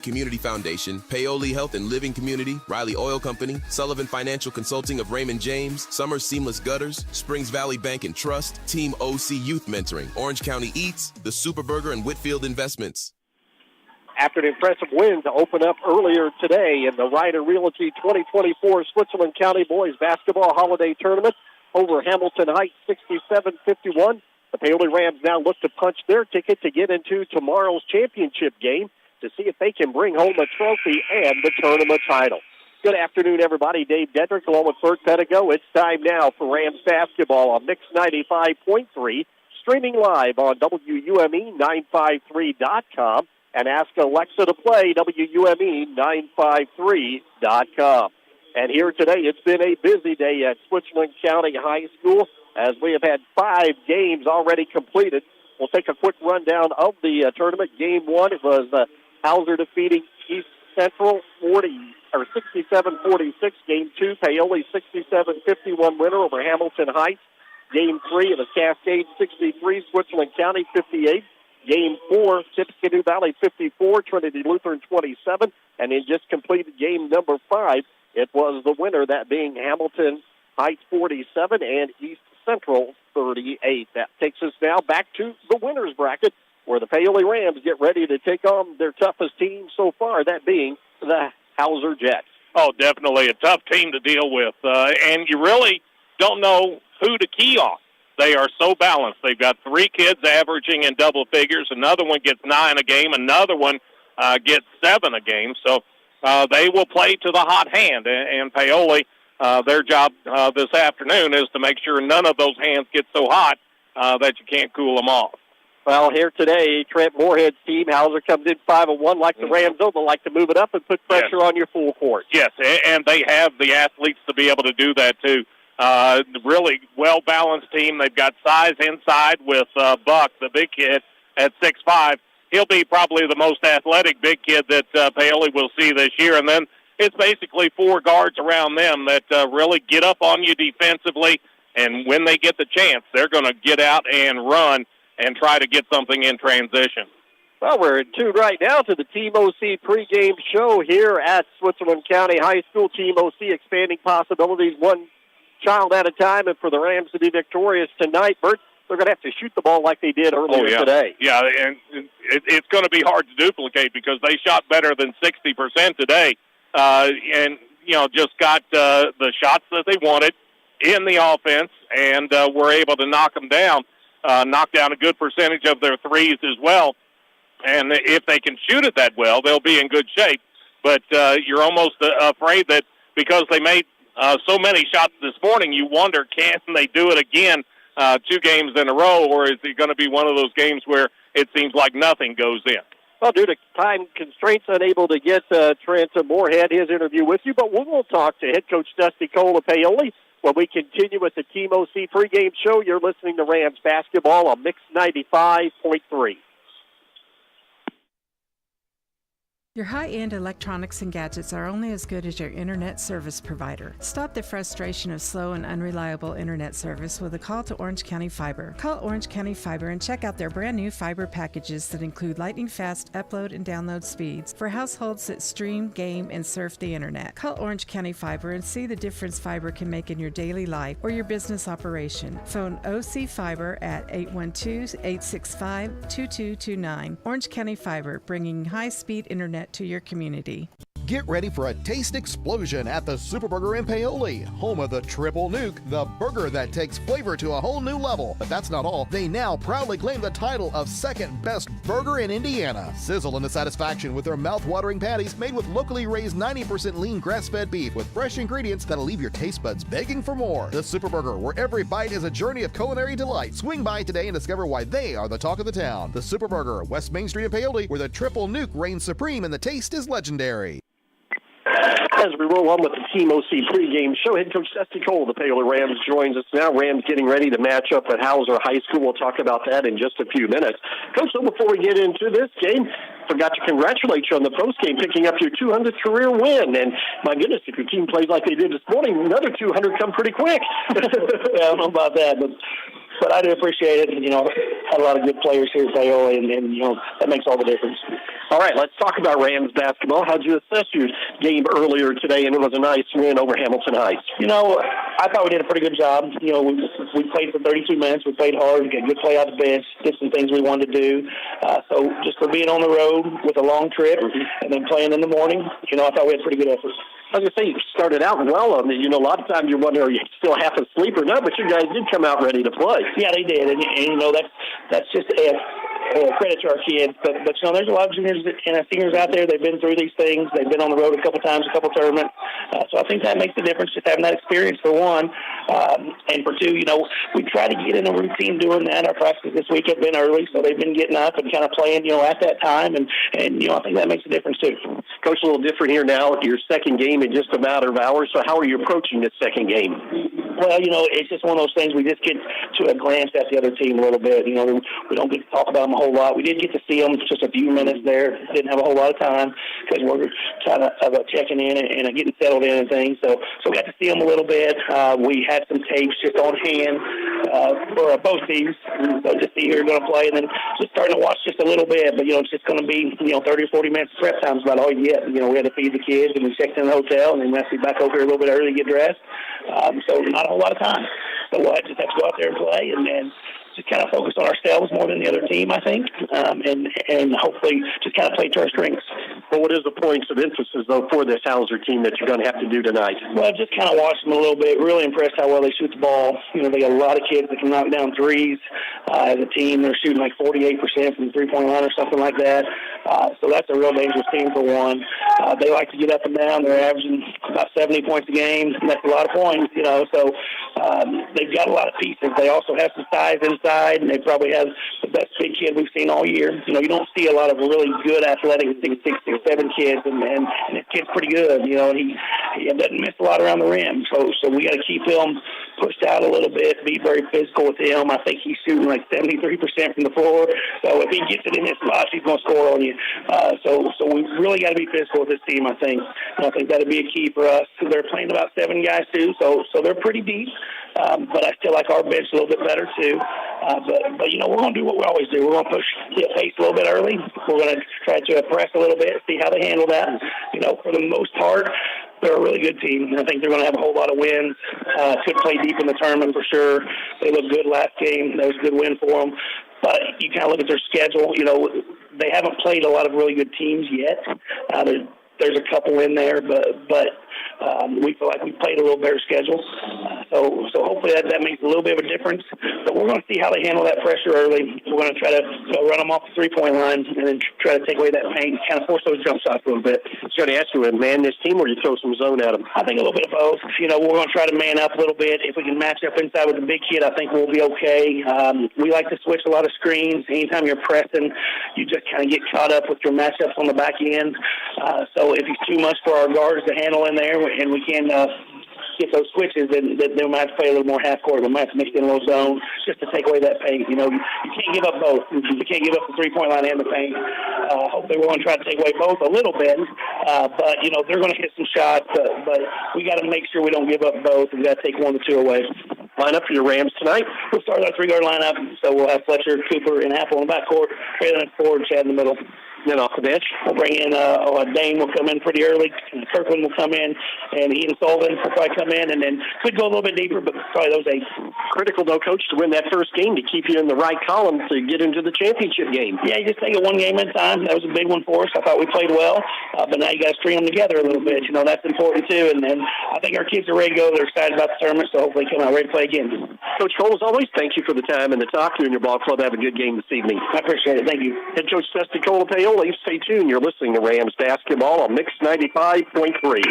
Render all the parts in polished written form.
Community Foundation, Paoli Health and Living Community, Riley Oil Company, Sullivan Financial Consulting of Raymond James, Summers Seamless Gutters, Springs Valley Bank and Trust, Team OC Youth Mentoring, Orange County Eats, The Superburger and Whitfield Investments. After an impressive win to open up earlier today in the Ryder Realty 2024 Switzerland County Boys Basketball Holiday Tournament over Hamilton Heights 67-51, the Paoli Rams now look to punch their ticket to get into tomorrow's championship game to see if they can bring home a trophy and the tournament title. Good afternoon, everybody. Dave Dedrick along with Bert Pedigo. It's time now for Rams basketball on Mix 95.3, streaming live on WUME953.com, and ask Alexa to play WUME953.com. And here today, it's been a busy day at Switzerland County High School as we have had 5 games already completed. We'll take a quick rundown of the tournament. Game 1, it was Hauser defeating East Central 67-46. Game 2, Paoli 67-51 winner over Hamilton Heights. Game 3, it was Cascade 63, Switzerland County 58. Game 4, Tippecanoe Valley 54, Trinity Lutheran 27. And in just completed game number 5, it was the winner, that being Hamilton Heights 47 and East Central 38. That takes us now back to the winner's bracket, where the Paoli Rams get ready to take on their toughest team so far, that being the Hauser Jets. Oh, definitely a tough team to deal with, and you really don't know who to key on. They are so balanced. They've got 3 kids averaging in double figures. Another one gets 9 a game. Another one gets 7 a game. So they will play to the hot hand, and Paoli, their job this afternoon is to make sure none of those hands get so hot that you can't cool them off. Well, here today, Trent Moorhead's team, Hauser comes in 5-1 like the Rams, though. They like to move it up and put pressure on your full court. Yes, and they have the athletes to be able to do that, too. Really well-balanced team. They've got size inside with Buck, the big kid, at 6'5". He'll be probably the most athletic big kid that Paoli will see this year. And then it's basically 4 guards around them that really get up on you defensively. And when they get the chance, they're going to get out and run and try to get something in transition. Well, we're in tune right now to the Team OC pregame show here at Switzerland County High School. Team OC expanding possibilities one child at a time, and for the Rams to be victorious tonight, Bert, they're going to have to shoot the ball like they did earlier today. Yeah, and it's going to be hard to duplicate because they shot better than 60% today, and just got the shots that they wanted in the offense, and were able to knock them down. Knock down a good percentage of their threes as well. And if they can shoot it that well, they'll be in good shape. But you're almost afraid that because they made so many shots this morning, you wonder, can they do it again 2 games in a row, or is it going to be one of those games where it seems like nothing goes in? Well, due to time constraints, unable to get Trent Moorhead his interview with you, but we'll talk to head coach Dusty Cole of Paoli when we continue with the Team OC pregame show. You're listening to Rams basketball on Mix 95.3. Your high-end electronics and gadgets are only as good as your internet service provider. Stop the frustration of slow and unreliable internet service with a call to Orange County Fiber. Call Orange County Fiber and check out their brand new fiber packages that include lightning-fast upload and download speeds for households that stream, game, and surf the internet. Call Orange County Fiber and see the difference fiber can make in your daily life or your business operation. Phone OC Fiber at 812-865-2229. Orange County Fiber, bringing high-speed internet to your community. Get ready for a taste explosion at the Superburger in Paoli, home of the Triple Nuke, the burger that takes flavor to a whole new level. But that's not all. They now proudly claim the title of second best burger in Indiana. Sizzle into satisfaction with their mouth-watering patties made with locally raised 90% lean grass-fed beef with fresh ingredients that'll leave your taste buds begging for more. The Superburger, where every bite is a journey of culinary delight. Swing by today and discover why they are the talk of the town. The Superburger, West Main Street in Paoli, where the Triple Nuke reigns supreme and the taste is legendary. As we roll on with the Team OC pregame show, head coach Dusty Cole of the Paoli Rams joins us now. Rams getting ready to match up at Hauser High School. We'll talk about that in just a few minutes. Coach, so before we get into this game, forgot to congratulate you on the post game, picking up your 200th career win. And my goodness, if your team plays like they did this morning, another 200 come pretty quick. Yeah, I don't know about that, but but I do appreciate it. Had a lot of good players here at Paoli, and that makes all the difference. All right, let's talk about Rams basketball. How'd you assess your game earlier today? And it was a nice win over Hamilton Heights. I thought we did a pretty good job. We played for 32 minutes. We played hard. We got good play out the bench. Did some things we wanted to do. So just for being on the road with a long trip and then playing in the morning, I thought we had pretty good effort. I was going to say, you started out well. A lot of times you wonder, are you still half asleep or not? But you guys did come out ready to play. Yeah, they did. And that's just a credit to our kids. But there's a lot of juniors and seniors out there. They've been through these things. They've been on the road a couple times, a couple tournaments. So I think that makes a difference, just having that experience for one. And for two, we try to get in a routine doing that. Our practices this week have been early, so they've been getting up and kind of playing, at that time. And I think that makes a difference too. Coach, a little different here now. Your second game in just a matter of hours. So how are you approaching this second game? Well, it's just one of those things we just get to a glance at the other team a little bit. We don't get to talk about them a whole lot. We did get to see them just a few minutes there. Didn't have a whole lot of time because we're kind of checking in and getting settled in and things. So we got to see them a little bit. We had some tapes just on hand for both teams. So just see who are going to play and then just starting to watch just a little bit. But, it's just going to be, 30 or 40 minutes of prep time is about all you get. We had to feed the kids and we checked in the hotel and then we have to be back over here a little bit early to get dressed. So not a whole lot of time. So we'll just have to go out there and play and just kind of focus on ourselves more than the other team, I think, and hopefully just kind of play to our strengths. Well, what is the points of emphasis, though, for this Hauser team that you're going to have to do tonight? Well, just kind of watch them a little bit. Really impressed how well they shoot the ball. They got a lot of kids that can knock down threes. As a team, they're shooting like 48% from the three-point line or something like that. So that's a real dangerous team for one. They like to get up and down. They're averaging about 70 points a game, and that's a lot of points, So they've got a lot of pieces. They also have some size inside, and they probably have the best big kid we've seen all year. You don't see a lot of really good athletic 6'6", 6'7" kids, and this kid's pretty good, and he doesn't miss a lot around the rim. So we got to keep him pushed out a little bit, be very physical with him. I think he's shooting like 73% from the floor. So if he gets it in his spots, he's going to score on you. So we really got to be physical with this team, I think. And I think that'll be a key for us. They're playing about 7 guys, too, so they're pretty deep. But I still like our bench a little bit better, too. But we're going to do what we always do. We're going to push the pace a little bit early. We're going to try to press a little bit, see how they handle that. For the most part, they're a really good team. I think they're going to have a whole lot of wins. Could play deep in the tournament for sure. They looked good last game. That was a good win for them. But you kind of look at their schedule. They haven't played a lot of really good teams yet. There's a couple in there, but we feel like we played a little better schedule. So hopefully that makes a little bit of a difference. But we're going to see how they handle that pressure early. We're going to try to run them off the three-point line and then try to take away that paint, kind of force those jump shots a little bit. I was going to ask you, man this team, or you throw some zone at them? I think a little bit of both. We're going to try to man up a little bit. If we can match up inside with the big kid, I think we'll be okay. We like to switch a lot of screens. Anytime you're pressing, you just kind of get caught up with your matchups on the back end. So if it's too much for our guards to handle in there and we can get those switches, then we might have to play a little more half court. We might have to mix in a little zone just to take away that paint. You can't give up both. You can't give up the three-point line and the paint. Hopefully we're going to try to take away both a little bit. But they're going to hit some shots, but we got to make sure we don't give up both. We got to take one or two away. Lineup for your Rams tonight? We'll start our three-guard lineup. So we'll have Fletcher, Cooper, and Apple in the backcourt, Traylon at forward, Chad in the middle. Then off the bench, we'll bring in Dane will come in pretty early. Kirkland will come in, and Ian Sullivan will probably come in, and then could go a little bit deeper, but probably those 8. Critical, though, Coach, to win that first game to keep you in the right column to get into the championship game. Yeah, you just take it one game at a time. That was a big one for us. I thought we played well, but now you got to string them together a little bit. That's important, too. And then I think our kids are ready to go. They're excited about the tournament, so hopefully come out ready to play again. Coach Cole, as always, thank you for the time and the talk. You and your ball club have a good game this evening. I appreciate it. Thank you. Head Coach Dusty Cole Paoli, stay tuned. You're listening to Rams basketball on Mix 95.3.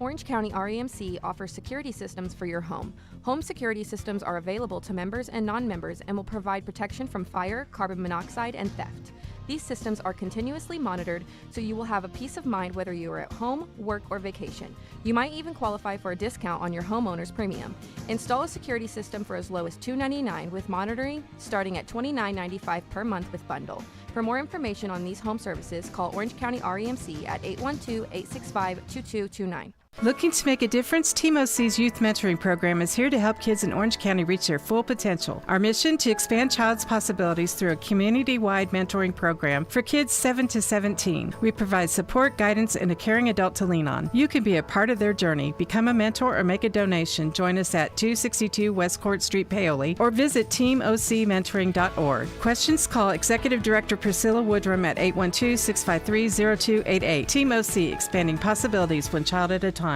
Orange County REMC offers security systems for your home. Home security systems are available to members and non-members and will provide protection from fire, carbon monoxide, and theft. These systems are continuously monitored, so you will have a peace of mind whether you are at home, work, or vacation. You might even qualify for a discount on your homeowner's premium. Install a security system for as low as $299 with monitoring, starting at $29.95 per month with bundle. For more information on these home services, call Orange County REMC at 812-865-2229. Looking to make a difference? Team OC's Youth Mentoring Program is here to help kids in Orange County reach their full potential. Our mission to expand child's possibilities through a community-wide mentoring program for kids 7 to 17. We provide support, guidance, and a caring adult to lean on. You can be a part of their journey. Become a mentor or make a donation. Join us at 262 West Court Street, Paoli, or visit teamocmentoring.org. Questions? Call Executive Director Priscilla Woodrum at 812-653-0288. Team OC, expanding possibilities one child at a time.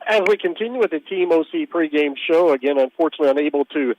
As we continue with the Team OC pregame show, again, unfortunately unable to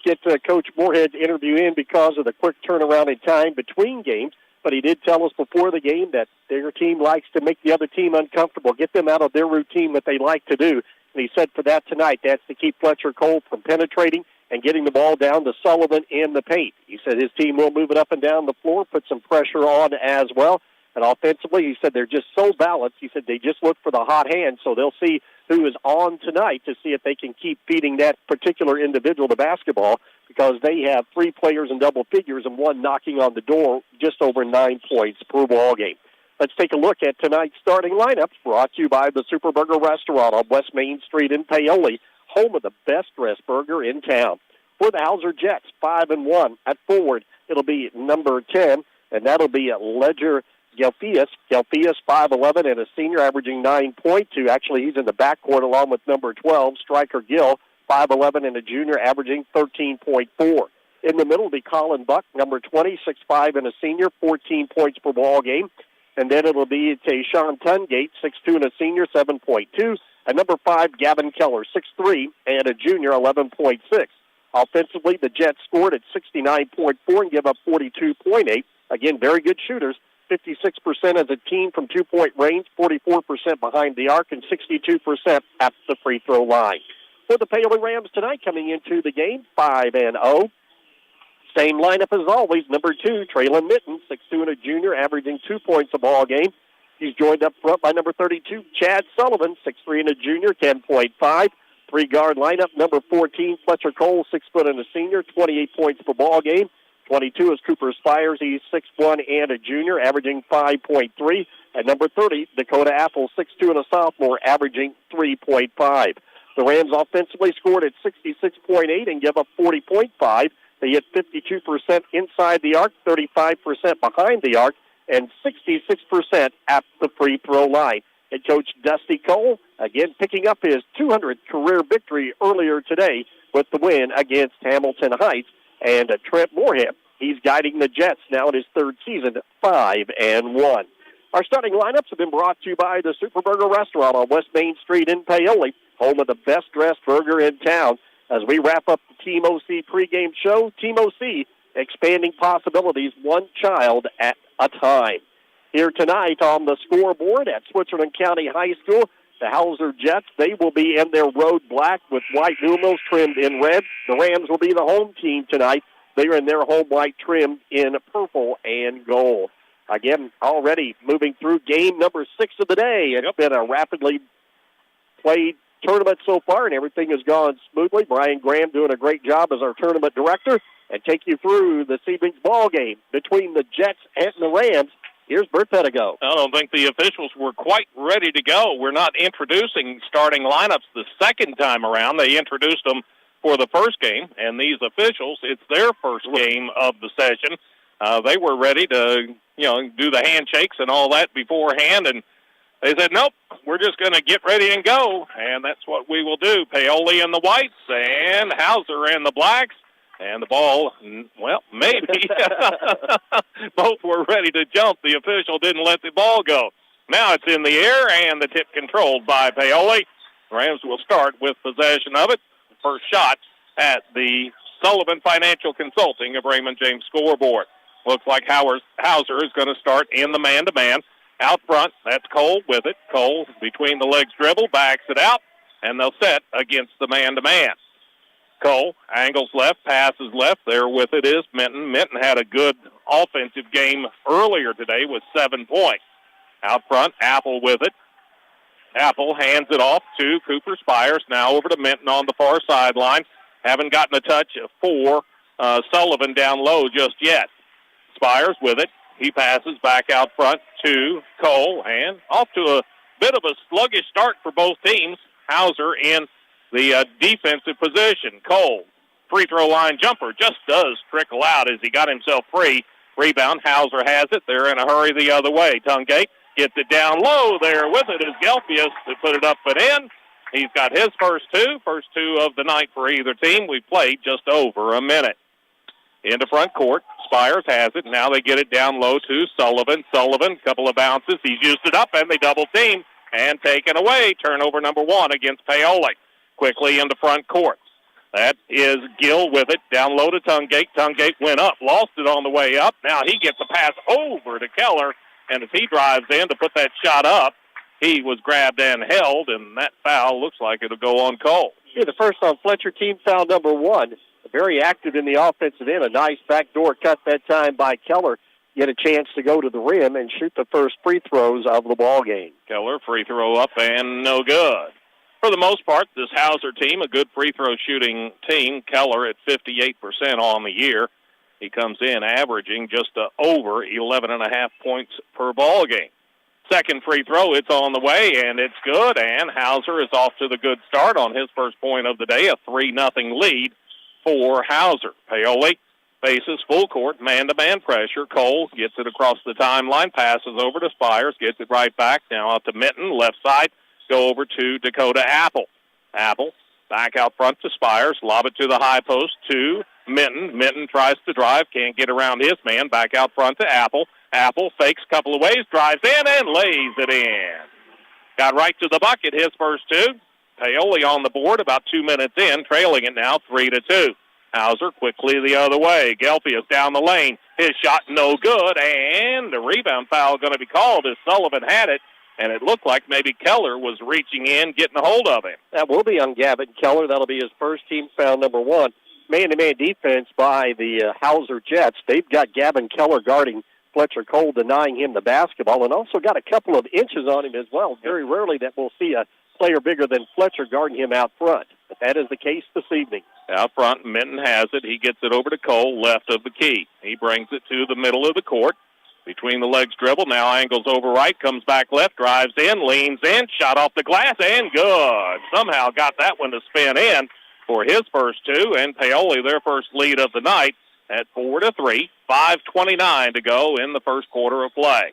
get Coach Moorhead's interview in because of the quick turnaround in time between games, but he did tell us before the game that their team likes to make the other team uncomfortable, get them out of their routine that they like to do. And he said for that tonight, that's to keep Fletcher Cole from penetrating and getting the ball down to Sullivan in the paint. He said his team will move it up and down the floor, put some pressure on as well. And offensively, he said they're just so balanced. He said they just look for the hot hand, so they'll see who is on tonight to see if they can keep feeding that particular individual the basketball, because they have 3 players in double figures and one knocking on the door, just over 9 points per ball game. Let's take a look at tonight's starting lineups, brought to you by the Super Burger Restaurant on West Main Street in Paoli, home of the best-dressed burger in town. For the Hauser Jets, 5-1 at forward, it'll be number 10, and that'll be Ledger Gelfius. Gelfius, 5'11", and a senior, averaging 9.2. Actually, he's in the backcourt along with number 12, Stryker Gill, 5'11", and a junior, averaging 13.4. In the middle will be Colin Buck, number 20, 6'5", and a senior, 14 points per ball game. And then it'll be Tayshawn Tungate, 6'2", and a senior, 7.2. And number 5, Gavin Keller, 6'3", and a junior, 11.6. Offensively, the Jets scored at 69.4 and give up 42.8. Again, very good shooters. 56% as a team from two-point range, 44% behind the arc, and 62% at the free throw line. For the Paoli Rams tonight, coming into the game, 5-0. Same lineup as always. Number 2, Traylon Mitten, 6'2", and a junior, averaging 2 points a ball game. He's joined up front by number 32, Chad Sullivan, 6'3", and a junior, 10.5. Three-guard lineup, number 14, Fletcher Cole, 6 foot and a senior, 28 points per ball game. 22 is Cooper Spires. He's 6'1", and a junior, averaging 5.3. At number 30, Dakota Apple, 6'2", and a sophomore, averaging 3.5. The Rams offensively scored at 66.8 and give up 40.5. They hit 52% inside the arc, 35% behind the arc, and 66% at the free throw line. Head coach Dusty Cole, again, picking up his 200th career victory earlier today with the win against Hamilton Heights. And Trent Moorhead, he's guiding the Jets now in his third season, 5-1. Our starting lineups have been brought to you by the Super Burger Restaurant on West Main Street in Paoli, home of the best-dressed burger in town. As we wrap up the Team OC pregame show, Team OC expanding possibilities one child at a time. Here tonight on the scoreboard at Switzerland County High School, the Hauser Jets, they will be in their road black with white numerals trimmed in red. The Rams will be the home team tonight. They are in their home white trimmed in purple and gold. Again, already moving through game number 6 of the day. It's been a rapidly played tournament so far, and everything has gone smoothly. Brian Graham doing a great job as our tournament director, and take you through this evening's ball game between the Jets and the Rams. Here's Bert Pedigo. I don't think the officials were quite ready to go. We're not introducing starting lineups the second time around. They introduced them for the first game, and these officials, it's their first game of the session. They were ready to, do the handshakes and all that beforehand, and they said, nope, we're just going to get ready and go, and that's what we will do. Paoli in the whites and Hauser in the blacks. And the ball, well, maybe. Both were ready to jump. The official didn't let the ball go. Now it's in the air, and the tip controlled by Paoli. Rams will start with possession of it. First shot at the Sullivan Financial Consulting of Raymond James scoreboard. Looks like Hauser is going to start in the man-to-man. Out front, that's Cole with it. Cole, between the legs dribble, backs it out, and they'll set against the man-to-man. Cole angles left, passes left. There with it is Minton. Minton had a good offensive game earlier today with 7 points. Out front, Apple with it. Apple hands it off to Cooper Spires. Now over to Minton on the far sideline. Haven't gotten a touch for Sullivan down low just yet. Spires with it. He passes back out front to Cole, and off to a bit of a sluggish start for both teams. Hauser in the defensive position. Cole, free throw line jumper, just does trickle out as he got himself free. Rebound, Hauser has it. They're in a hurry the other way. Tungate gets it down low. There with it is Gelfius to put it up and in. He's got his first two of the night for either team. We played just over a minute. Into front court, Spires has it. Now they get it down low to Sullivan. Sullivan, couple of bounces. He's used it up, and they double team and taken away. Turnover number 1 against Paoli. Quickly into front court. That is Gill with it. Down low to Tungate. Tungate went up, lost it on the way up. Now he gets the pass over to Keller, and as he drives in to put that shot up, he was grabbed and held, and that foul looks like it'll go on Cole. Yeah, the first on Fletcher, team foul number 1. Very active in the offensive end. A nice backdoor cut that time by Keller. Get a chance to go to the rim and shoot the first free throws of the ball game. Keller, free throw up and no good. For the most part, this Hauser team, a good free throw shooting team. Keller at 58% on the year. He comes in averaging just over 11.5 points per ball game. Second free throw, it's on the way, and it's good, and Hauser is off to the good start on his first point of the day, a 3-0 lead for Hauser. Paoli faces full court, man-to-man pressure. Cole gets it across the timeline, passes over to Spires, gets it right back, now out to Minton, left side, go over to Dakota Apple. Apple back out front to Spires, lob it to the high post to Minton. Minton tries to drive, can't get around his man, back out front to Apple. Apple fakes a couple of ways, drives in, and lays it in. Got right to the bucket, his first two. Paoli on the board about 2 minutes in, trailing it now 3-2. Hauser quickly the other way. Gelfius down the lane. His shot no good, and the rebound foul going to be called as Sullivan had it, and it looked like maybe Keller was reaching in, getting a hold of him. That will be on Gavin Keller. That'll be his first team foul number 1. Man-to-man defense by the Hauser Jets. They've got Gavin Keller guarding Fletcher Cole, denying him the basketball, and also got a couple of inches on him as well. Very rarely that we'll see a player bigger than Fletcher guarding him out front. But that is the case this evening. Out front, Minton has it. He gets it over to Cole, left of the key. He brings it to the middle of the court. Between the legs dribble, now angles over right, comes back left, drives in, leans in, shot off the glass, and good. Somehow got that one to spin in for his first two, and Paoli their first lead of the night at 4-3, 5:29 to go in the first quarter of play.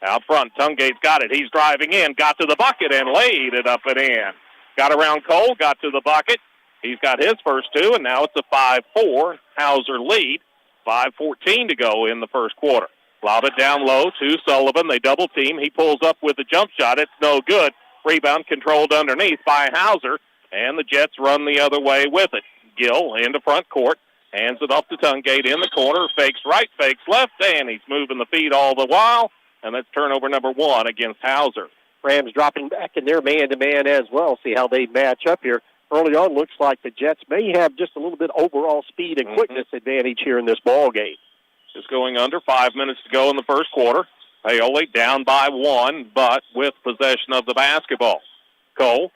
Out front, Tungate's got it. He's driving in, got to the bucket, and laid it up and in. Got around Cole, got to the bucket. He's got his first two, and now it's a 5-4 Hauser lead. 5:14 to go in the first quarter. Lob it down low to Sullivan. They double team. He pulls up with the jump shot. It's no good. Rebound controlled underneath by Hauser, and the Jets run the other way with it. Gill into front court. Hands it off to Tungate in the corner. Fakes right, fakes left, and he's moving the feet all the while. And that's turnover number 1 against Hauser. Rams dropping back in their man-to-man as well. See how they match up here. Early on, looks like the Jets may have just a little bit overall speed and quickness advantage here in this ball game. Just going under 5 minutes to go in the first quarter. Paoli down by 1, but with possession of the basketball. Cole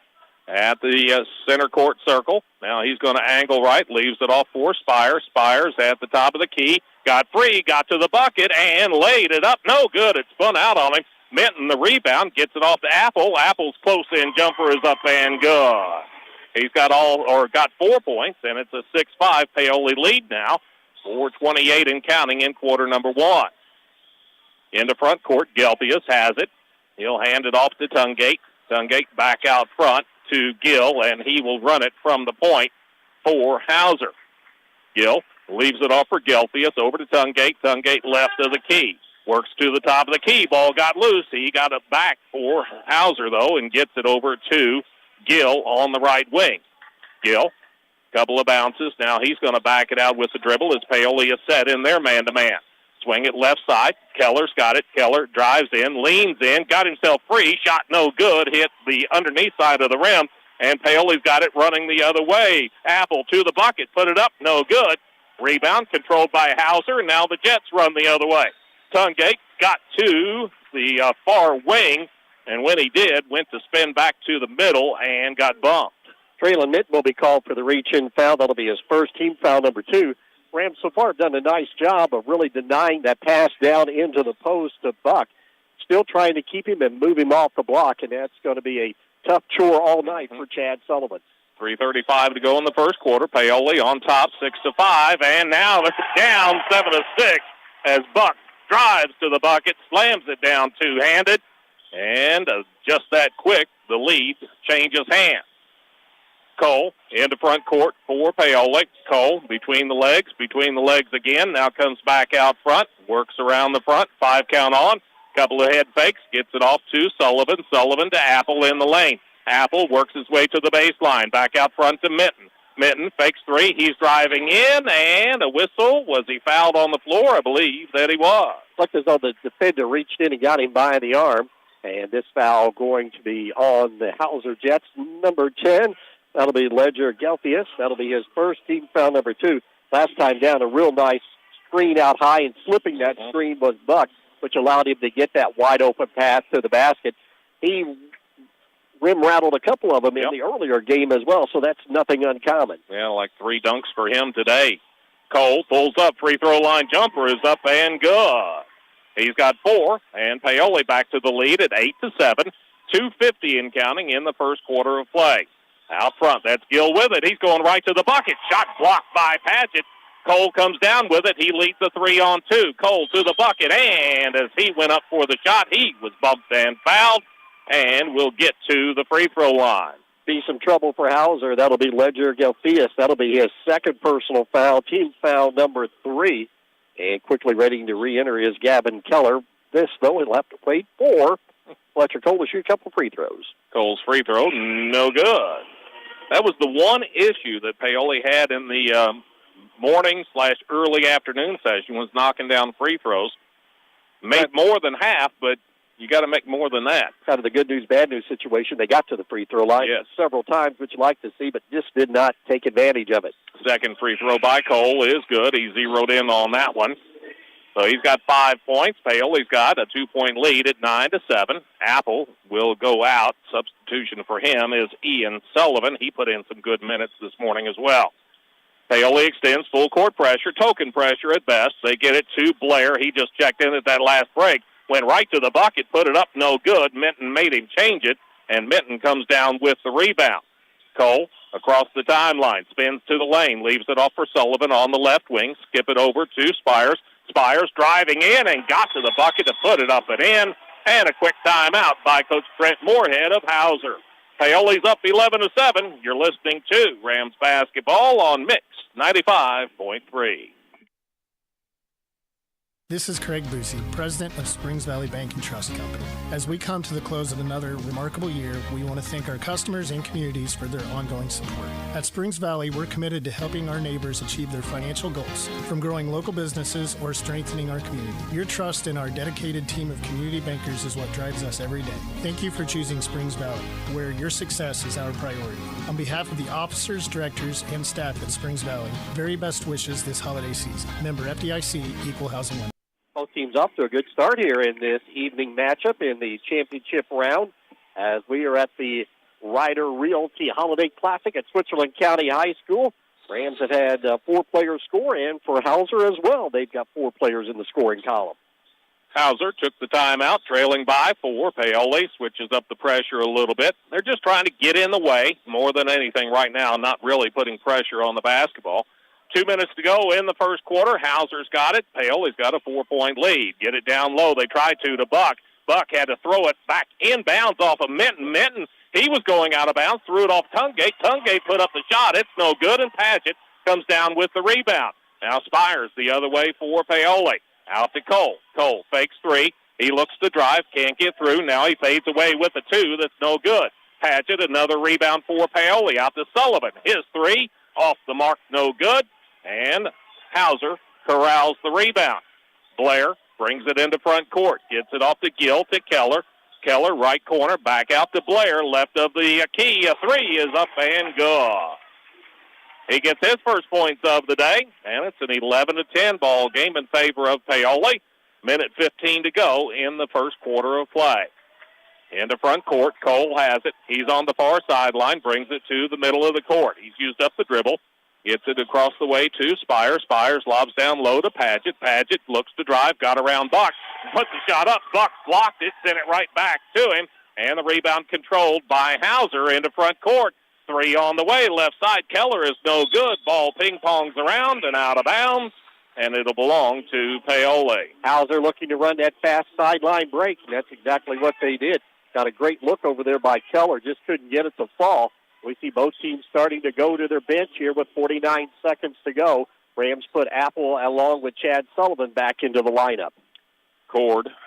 at the center court circle. Now he's going to angle right, leaves it off for Spires. Spires at the top of the key. Got free, got to the bucket, and laid it up. No good. It spun out on him. Minton, the rebound, gets it off to Apple. Apple's close-in jumper is up and good. He's got got 4 points, and it's a 6-5 Paoli lead now. 4:28 and counting in quarter number 1. Into front court, Gelfius has it. He'll hand it off to Tungate. Tungate back out front to Gill, and he will run it from the point for Hauser. Gill leaves it off for Gelfius over to Tungate. Tungate left of the key. Works to the top of the key. Ball got loose. He got it back for Hauser, though, and gets it over to Gill on the right wing. Gill, couple of bounces. Now he's going to back it out with the dribble as Paoli is set in their man-to-man. Swing it left side. Keller's got it. Keller drives in, leans in, got himself free. Shot no good. Hit the underneath side of the rim, and Paoli's got it running the other way. Apple to the bucket. Put it up. No good. Rebound controlled by Hauser. Now the Jets run the other way. Tungate got to the far wing, and when he did, went to spin back to the middle and got bumped. Traylon Minton will be called for the reach-in foul. That'll be his first team foul number 2. Rams so far have done a nice job of really denying that pass down into the post to Buck. still trying to keep him and move him off the block, and that's going to be a tough chore all night for Chad Sullivan. 3:35 to go in the first quarter. Paoli on top, 6-5, and now they're down 7-6 as Buck drives to the bucket, slams it down two-handed, and just that quick, the lead changes hands. Cole into front court for Paoli. Cole between the legs again. Now comes back out front, works around the front, 5 count on. Couple of head fakes, gets it off to Sullivan. Sullivan to Apple in the lane. Apple works his way to the baseline, back out front to Minton. Minton fakes 3. He's driving in, and a whistle. Was he fouled on the floor? I believe that he was. Looked as though the defender reached in and got him by the arm, and this foul going to be on the Hauser Jets, number 10. That'll be Ledger Gelfius. That'll be his first, team foul number 2. Last time down, a real nice screen out high, and slipping that screen was Buck, which allowed him to get that wide-open pass to the basket. He rim-rattled a couple of them in the earlier game as well, so that's nothing uncommon. Yeah, like 3 dunks for him today. Cole pulls up, free throw line jumper is up and good. He's got 4, and Paoli back to the lead at 8-7. 2:50 and counting in the first quarter of play. Out front, that's Gill with it. He's going right to the bucket. Shot blocked by Padgett. Cole comes down with it. He leads the 3-on-2. Cole to the bucket, and as he went up for the shot, he was bumped and fouled, and will get to the free throw line. Be some trouble for Hauser. That'll be Ledger Gelfius. That'll be his second personal foul, team foul number 3. And quickly ready to re-enter is Gavin Keller. This, though, he'll have to wait for Fletcher Cole to shoot a couple free throws. Cole's free throw, no good. That was the one issue that Paoli had in the morning/early afternoon session, was knocking down free throws. Made more than half, but you got to make more than that. Kind of the good news, bad news situation. They got to the free throw line several times, which you like to see, but just did not take advantage of it. Second free throw by Cole is good. He zeroed in on that one. So he's got 5 points. Paoli's got a 2-point lead at 9-7. Apple will go out. Substitution for him is Ian Sullivan. He put in some good minutes this morning as well. Paoli extends full court pressure, token pressure at best. They get it to Blair. He just checked in at that last break. Went right to the bucket, put it up, no good. Minton made him change it, and Minton comes down with the rebound. Cole, across the timeline, spins to the lane, leaves it off for Sullivan on the left wing. Skip it over to Spires. Spires driving in and got to the bucket to put it up and in. And a quick timeout by Coach Trent Moorhead of Hauser. Paoli's up 11-7. You're listening to Rams basketball on Mix 95.3. This is Craig Lucy, president of Springs Valley Bank and Trust Company. As we come to the close of another remarkable year, we want to thank our customers and communities for their ongoing support. At Springs Valley, we're committed to helping our neighbors achieve their financial goals, from growing local businesses or strengthening our community. Your trust in our dedicated team of community bankers is what drives us every day. Thank you for choosing Springs Valley, where your success is our priority. On behalf of the officers, directors, and staff at Springs Valley, very best wishes this holiday season. Member FDIC, Equal Housing Lender. Both teams off to a good start here in this evening matchup in the championship round, as we are at the Ryder Realty Holiday Classic at Switzerland County High School. Rams have had 4 players score, and for Hauser as well, they've got 4 players in the scoring column. Hauser took the timeout, trailing by 4. Paoli switches up the pressure a little bit. They're just trying to get in the way more than anything right now, not really putting pressure on the basketball. 2 minutes to go in the first quarter. Hauser's got it. Paoli's got a 4-point lead. Get it down low. They tried to Buck. Buck had to throw it back inbounds off of Minton. Minton, he was going out of bounds, threw it off Tungate. Tungate put up the shot. It's no good, and Padgett comes down with the rebound. Now Spires the other way for Paoli. Out to Cole. Cole fakes 3. He looks to drive, can't get through. Now he fades away with a 2. That's no good. Padgett, another rebound for Paoli. Out to Sullivan. His 3, off the mark, no good. And Hauser corrals the rebound. Blair brings it into front court. Gets it off to Gill to Keller. Keller, right corner, back out to Blair. Left of the key. A 3 is up and good. He gets his first points of the day, and it's an 11-10 ball game in favor of Paoli. Minute 15 to go in the first quarter of play. Into front court, Cole has it. He's on the far sideline, brings it to the middle of the court. He's used up the dribble. Gets it across the way to Spires. Spires lobs down low to Padgett. Padgett looks to drive, got around Buck. put the shot up. Buck blocked it, sent it right back to him, and the rebound controlled by Hauser into front court. 3 on the way, left side. Keller is no good. Ball ping-pongs around and out of bounds, and it'll belong to Paoli. Hauser looking to run that fast sideline break, and that's exactly what they did. Got a great look over there by Keller, just couldn't get it to fall. We see both teams starting to go to their bench here with 49 seconds to go. Rams put Apple along with Chad Sullivan back into the lineup.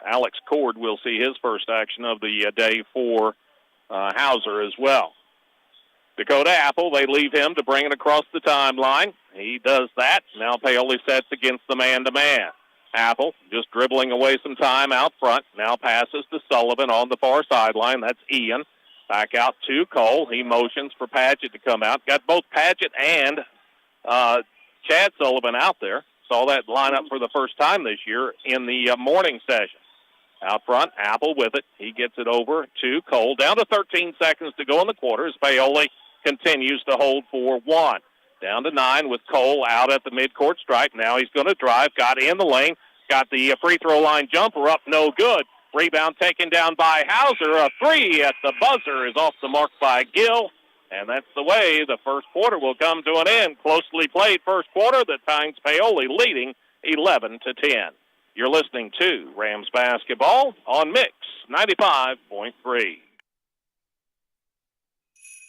Alex Cord will see his first action of the day for Hauser as well. Dakota Apple, they leave him to bring it across the timeline. He does that. Now Paoli sets against the man-to-man. Apple just dribbling away some time out front. Now passes to Sullivan on the far sideline. That's Ian. Back out to Cole. He motions for Padgett to come out. Got both Padgett and Chad Sullivan out there. Saw that lineup for the first time this year in the morning session. Out front, Apple with it. He gets it over to Cole. Down to 13 seconds to go in the quarter as Paoli continues to hold for 1. Down to 9 with Cole out at the midcourt stripe. Now he's going to drive. Got in the lane. Got the free throw line jumper up. No good. Rebound taken down by Hauser. A 3 at the buzzer is off the mark by Gill. And that's the way the first quarter will come to an end. Closely played first quarter. The Times Paoli leading 11-10. You're listening to Rams basketball on Mix 95.3.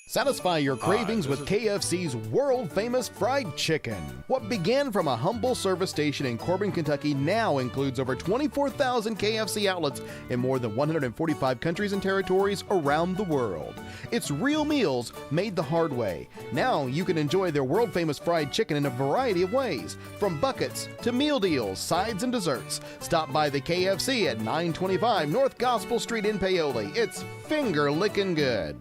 Satisfy your cravings with KFC's world-famous fried chicken. What began from a humble service station in Corbin, Kentucky now includes over 24,000 KFC outlets in more than 145 countries and territories around the world. It's real meals made the hard way. Now you can enjoy their world-famous fried chicken in a variety of ways, from buckets to meal deals, sides, and desserts. Stop by the KFC at 925 North Gospel Street in Paoli. It's finger-licking good.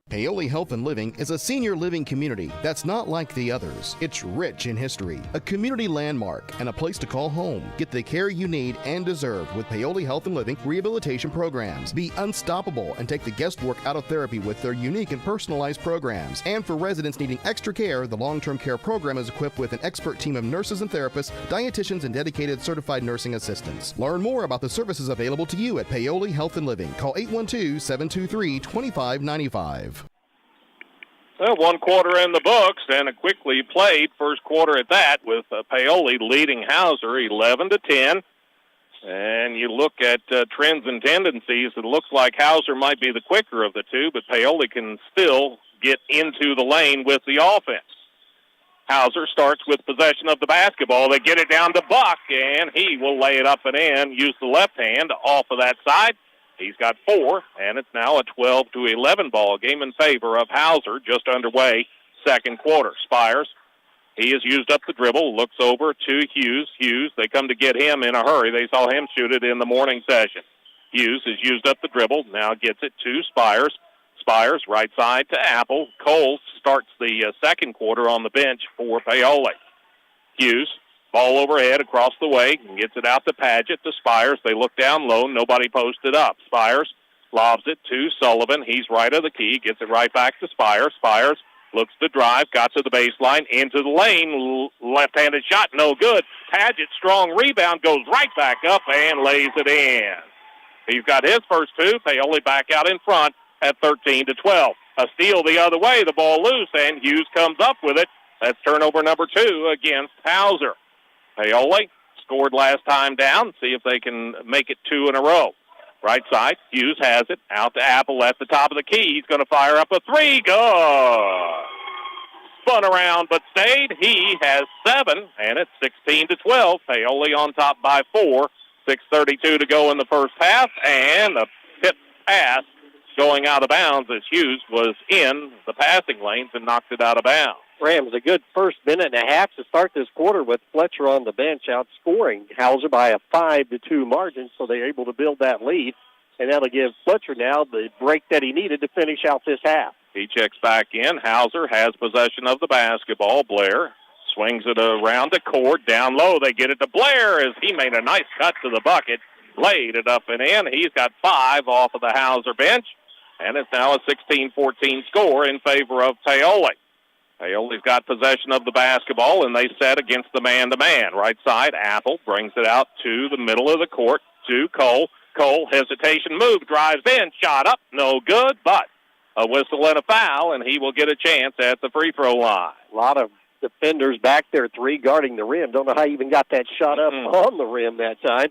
Paoli Health and Living is a senior living community that's not like the others. It's rich in history, a community landmark, and a place to call home. Get the care you need and deserve with Paoli Health and Living rehabilitation programs. Be unstoppable and take the guesswork out of therapy with their unique and personalized programs. And for residents needing extra care, the long-term care program is equipped with an expert team of nurses and therapists, dietitians, and dedicated certified nursing assistants. Learn more about the services available to you at Paoli Health and Living. Call 812-723-2595. Well, one quarter in the books, and a quickly played first quarter at that, with Paoli leading Hauser 11-10. And you look at trends and tendencies, it looks like Hauser might be the quicker of the two, but Paoli can still get into the lane with the offense. Hauser starts with possession of the basketball. They get it down to Buck, and he will lay it up and in, use the left hand off of that side. He's got 4, and it's now a 12-11 ball game in favor of Hauser, just underway, second quarter. Spires, he has used up the dribble, looks over to Hughes. Hughes, they come to get him in a hurry. They saw him shoot it in the morning session. Hughes has used up the dribble, now gets it to Spires. Spires, right side to Apple. Cole starts the second quarter on the bench for Paoli. Hughes, ball overhead across the way, gets it out to Padgett, to Spires. They look down low, nobody posted up. Spires lobs it to Sullivan. He's right of the key, gets it right back to Spires. Spires looks to drive, got to the baseline, into the lane, left-handed shot, no good. Padgett, strong rebound, goes right back up and lays it in. He's got his first 2. Paoli back out in front at 13-12. A steal the other way, the ball loose, and Hughes comes up with it. That's turnover number 2 against Hauser. Paoli scored last time down. See if they can make it 2 in a row. Right side, Hughes has it. Out to Apple at the top of the key. He's going to fire up a 3. Good. Spun around but stayed. He has 7, and it's 16-12. Paoli on top by 4. 6:32 to go in the first half, and a tip pass going out of bounds as Hughes was in the passing lanes and knocked it out of bounds. Rams a good first minute and a half to start this quarter with Fletcher on the bench outscoring Hauser by a 5-2 margin, so they're able to build that lead. And that'll give Fletcher now the break that he needed to finish out this half. He checks back in. Hauser has possession of the basketball. Blair swings it around the court. Down low, they get it to Blair as he made a nice cut to the bucket. Laid it up and in. He's got 5 off of the Hauser bench. And it's now a 16-14 score in favor of Paoli. Paoli's got possession of the basketball, and they set against the man-to-man. Right side, Apple brings it out to the middle of the court. to Cole. Cole, hesitation move, drives in, shot up, no good, but a whistle and a foul, and he will get a chance at the free throw line. A lot of defenders back there, 3 guarding the rim. Don't know how he even got that shot up on the rim that time.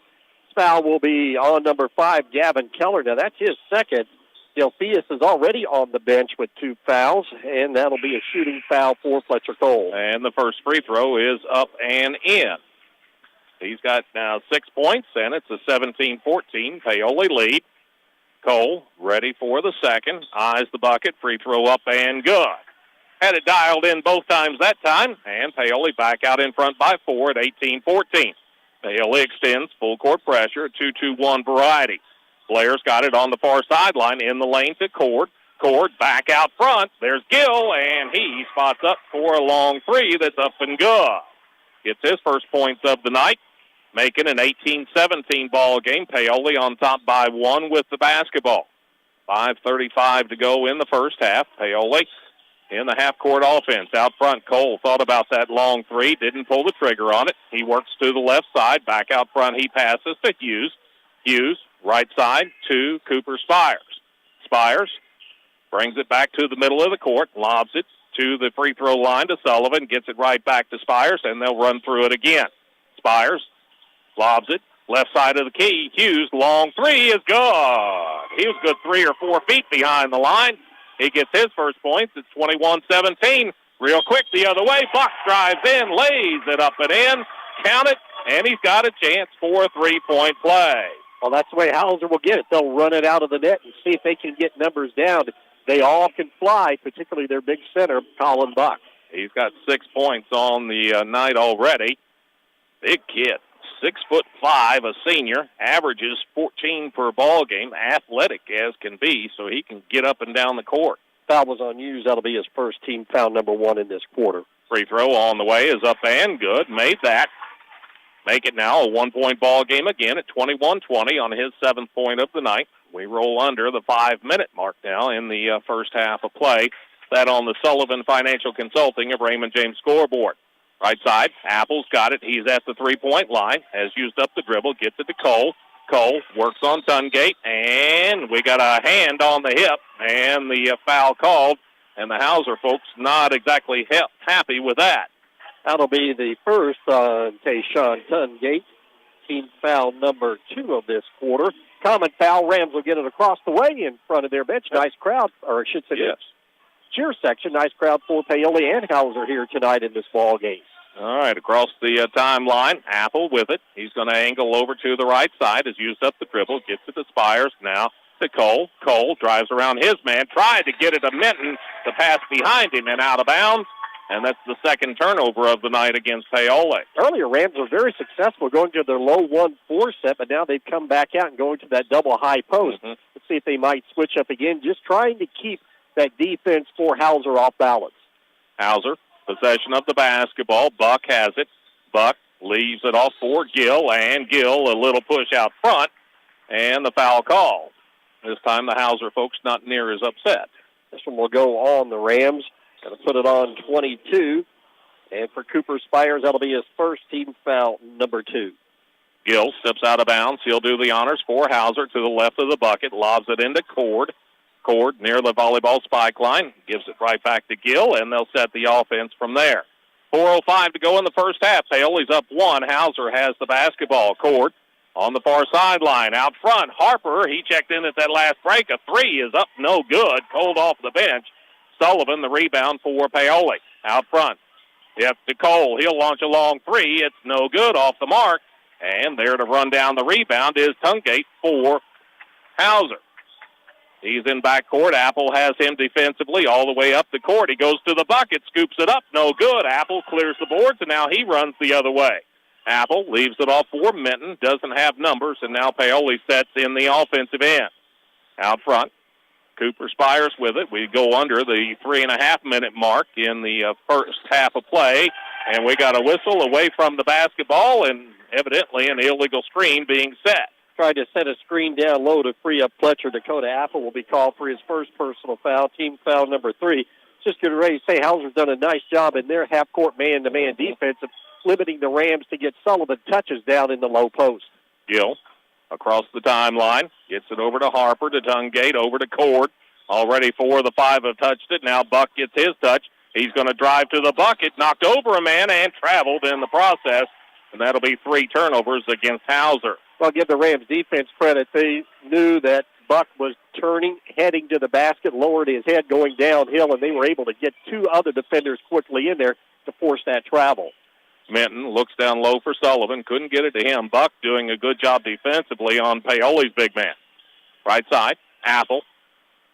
Foul will be on number 5, Gavin Keller. Now, that's his second. Delphius is already on the bench with 2 fouls, and that'll be a shooting foul for Fletcher Cole. And the first free throw is up and in. He's got now 6 points, and it's a 17-14 Paoli lead. Cole ready for the second. Eyes the bucket. Free throw up and good. Had it dialed in both times that time, and Paoli back out in front by 4 at 18-14. Paoli extends full court pressure, 2-2-1 variety. Blair's got it on the far sideline in the lane to Cord. Cord back out front. There's Gill, and he spots up for a long 3 that's up and good. Gets his first points of the night, making an 18-17 ball game. Paoli on top by 1 with the basketball. 5:35 to go in the first half. Paoli in the half-court offense. Out front, Cole thought about that long 3, didn't pull the trigger on it. He works to the left side. Back out front, he passes to Hughes. Hughes, right side to Cooper Spires. Spires brings it back to the middle of the court, lobs it to the free throw line to Sullivan, gets it right back to Spires, and they'll run through it again. Spires lobs it, left side of the key. Hughes, long 3 is good. He was good 3 or 4 feet behind the line. He gets his first points. It's 21-17. Real quick the other way. Buck drives in, lays it up and in. Count it, and he's got a chance for a 3-point play. Well, that's the way Hauser will get it. They'll run it out of the net and see if they can get numbers down. They all can fly, particularly their big center, Colin Buck. He's got 6 points on the night already. Big kid, 6'5", a senior, averages 14 per ball game, athletic as can be, so he can get up and down the court. Foul was on Hughes. That'll be his first team foul, number 1 in this quarter. Free throw on the way is up and good. Made that. Make it now a 1-point ball game again at 21-20 on his 7th point of the night. We roll under the 5-minute mark now in the first half of play. That on the Sullivan Financial Consulting of Raymond James scoreboard. Right side, Apple's got it. He's at the 3-point line, has used up the dribble, gets it to Cole. Cole works on Tungate, and we got a hand on the hip, and the foul called, and the Hauser folks not exactly happy with that. That'll be the first on Tayshawn Tungate. Team foul number 2 of this quarter. Common foul. Rams will get it across the way in front of their bench. Nice crowd, or I should say yes. Cheer section. Nice crowd for Paoli and Hauser here tonight in this ball game. All right, across the timeline, Apple with it. He's going to angle over to the right side. Has used up the dribble, gets it to Spires now to Cole. Cole drives around his man, tried to get it to Minton. The pass behind him and out of bounds. And that's the second turnover of the night against Paoli. Earlier, Rams were very successful going to their low 1-4 set, but now they've come back out and going to that double high post. Let's see if they might switch up again, just trying to keep that defense for Hauser off balance. Hauser, possession of the basketball. Buck has it. Buck leaves it off for Gill, and Gill a little push out front, and the foul call. This time the Hauser folks not near as upset. This one will go on the Rams. Going to put it on 22. And for Cooper Spires, that'll be his first team foul, number 2. Gill steps out of bounds. He'll do the honors for Hauser to the left of the bucket. Lobs it into Cord. Cord near the volleyball spike line. Gives it right back to Gill, and they'll set the offense from there. 4:05 to go in the first half. Paoli's up 1. Hauser has the basketball. Cord on the far sideline. Out front, Harper, he checked in at that last break. A 3 is up, no good. Cold off the bench. Sullivan, the rebound for Paoli. Out front. Yep, to Cole. He'll launch a long 3. It's no good, off the mark. And there to run down the rebound is Tungate for Hauser. He's in backcourt. Apple has him defensively all the way up the court. He goes to the bucket, scoops it up. No good. Apple clears the boards, and now he runs the other way. Apple leaves it off for Minton. Doesn't have numbers, and now Paoli sets in the offensive end. Out front. Cooper Spires with it. We go under the 3.5-minute mark in the first half of play, and we got a whistle away from the basketball and evidently an illegal screen being set. Tried to set a screen down low to free up Fletcher. Dakota Apple will be called for his first personal foul, team foul number 3. Just getting ready to say Hauser's done a nice job in their half-court man-to-man defense of limiting the Rams to get Sullivan touches down in the low post. Gill across the timeline. Gets it over to Harper, to Tungate, over to Cord. Already 4 of the 5 have touched it. Now Buck gets his touch. He's going to drive to the bucket, knocked over a man and traveled in the process. And that'll be 3 turnovers against Hauser. Well, give the Rams defense credit. They knew that Buck was turning, heading to the basket, lowered his head going downhill, and they were able to get 2 other defenders quickly in there to force that travel. Minton looks down low for Sullivan. Couldn't get it to him. Buck doing a good job defensively on Paoli's big man. Right side, Apple.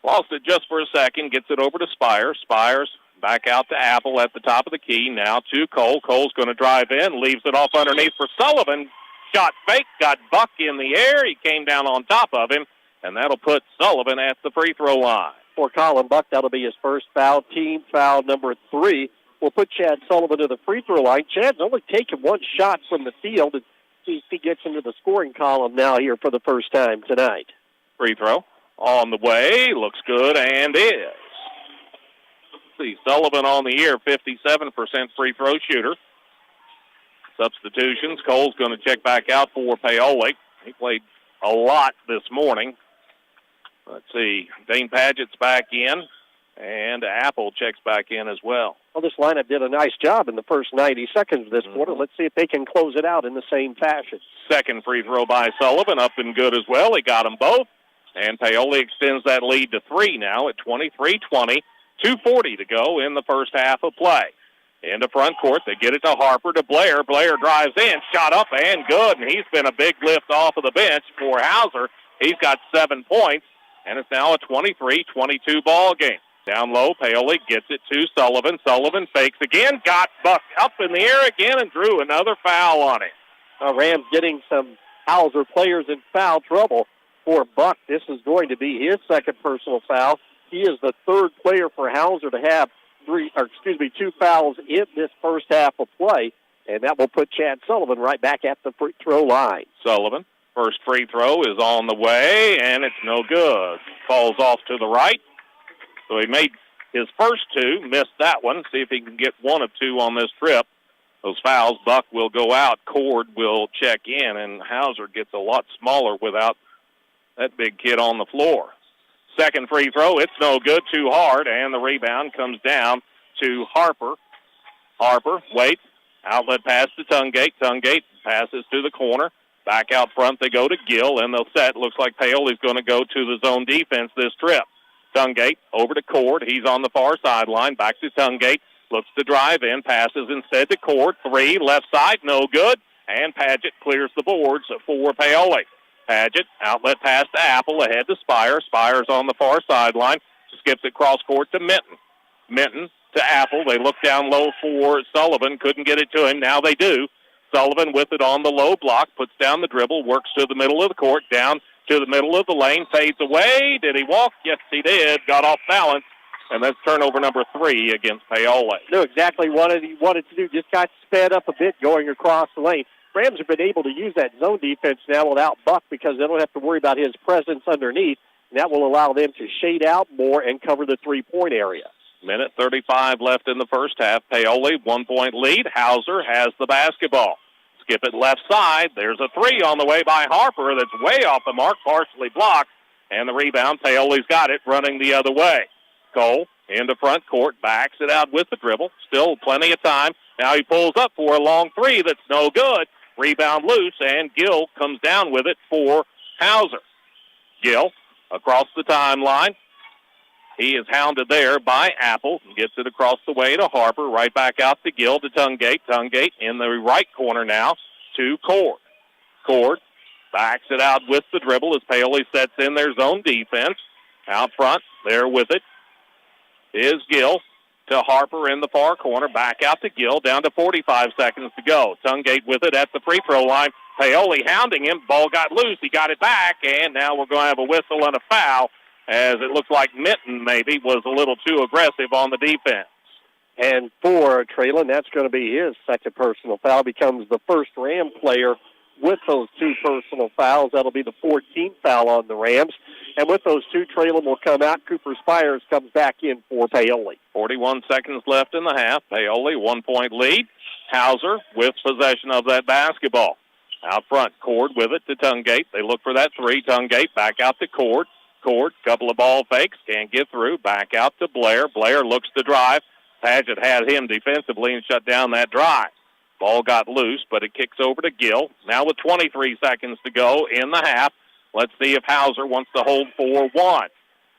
Lost it just for a second. Gets it over to Spires. Spires back out to Apple at the top of the key. Now to Cole. Cole's going to drive in. Leaves it off underneath for Sullivan. Shot fake. Got Buck in the air. He came down on top of him. And that'll put Sullivan at the free throw line. For Colin Buck, that'll be his first foul. Team foul number 3 will put Chad Sullivan to the free throw line. Chad's only taken 1 shot from the field. And see if he gets into the scoring column now here for the first time tonight. Free throw on the way. Looks good and is. See, Sullivan on the year, 57% free throw shooter. Substitutions. Cole's going to check back out for Paoli. He played a lot this morning. Let's see. Dane Padgett's back in, and Apple checks back in as well. Well, this lineup did a nice job in the first 90 seconds of this quarter. Let's see if they can close it out in the same fashion. Second free throw by Sullivan, up and good as well. He got them both, and Paoli extends that lead to 3 now at 23-20. 2:40 to go in the first half of play. Into front court, they get it to Harper, to Blair. Blair drives in, shot up and good, and he's been a big lift off of the bench for Hauser. He's got 7 points, and it's now a 23-22 ball game. Down low, Paoli gets it to Sullivan. Sullivan fakes again, got Buck up in the air again, and drew another foul on him. Rams getting some Hauser players in foul trouble. For Buck, this is going to be his second personal foul. He is the 3rd player for Hauser to have 2 fouls in this first half of play, and that will put Chad Sullivan right back at the free throw line. Sullivan, first free throw is on the way, and it's no good. Falls off to the right. So he made his first 2, missed that one. See if he can get 1 of 2 on this trip. Those fouls, Buck will go out, Cord will check in, and Hauser gets a lot smaller without that big kid on the floor. Second free throw, it's no good, too hard, and the rebound comes down to Harper. Harper, waits, outlet pass to Tungate. Tungate passes to the corner. Back out front, they go to Gill, and they'll set. Looks like Paoli's going to go to the zone defense this trip. Tungate over to Cord. He's on the far sideline. Back to Tungate. Looks to drive in, passes instead to Cord. 3, left side, no good, and Padgett clears the boards for Paoli. Padgett, outlet pass to Apple, ahead to Spires. Spires on the far sideline. Skips it cross court to Minton. Minton to Apple. They look down low for Sullivan. Couldn't get it to him. Now they do. Sullivan with it on the low block. Puts down the dribble. Works to the middle of the court. Down to the middle of the lane. Fades away. Did he walk? Yes, he did. Got off balance. And that's turnover number 3 against Paoli. Knew exactly what he wanted to do. Just got sped up a bit going across the lane. Rams have been able to use that zone defense now without Buck because they don't have to worry about his presence underneath. And that will allow them to shade out more and cover the 3-point area. Minute 35 left in the first half. Paoli, 1-point lead. Hauser has the basketball. Skip it left side. There's a 3 on the way by Harper that's way off the mark, partially blocked. And the rebound, Paoli's got it, running the other way. Cole into front court, backs it out with the dribble. Still plenty of time. Now he pulls up for a long 3 that's no good. Rebound loose, and Gill comes down with it for Hauser. Gill across the timeline. He is hounded there by Apple. Gets it across the way to Harper. Right back out to Gill to Tungate. Tungate in the right corner now to Cord. Cord backs it out with the dribble as Paoli sets in their zone defense. Out front, there with it is Gill. To Harper in the far corner, back out to Gill, down to 45 seconds to go. Tungate with it at the free throw line. Paoli hounding him. Ball got loose. He got it back, and now we're going to have a whistle and a foul as it looks like Minton maybe was a little too aggressive on the defense. And for Traylon, that's going to be his second personal foul. Becomes the first Ram player with those 2 personal fouls. That'll be the 14th foul on the Rams. And with those 2, Traylon will come out. Cooper Spires comes back in for Paoli. 41 seconds left in the half. Paoli, 1-point lead. Hauser with possession of that basketball. Out front, Cord with it to Tungate. They look for that three. Tungate back out to Cord. Cord, couple of ball fakes, can't get through. Back out to Blair. Blair looks to drive. Paget had him defensively and shut down that drive. Ball got loose, but it kicks over to Gill. Now with 23 seconds to go in the half, let's see if Hauser wants to hold 4-1.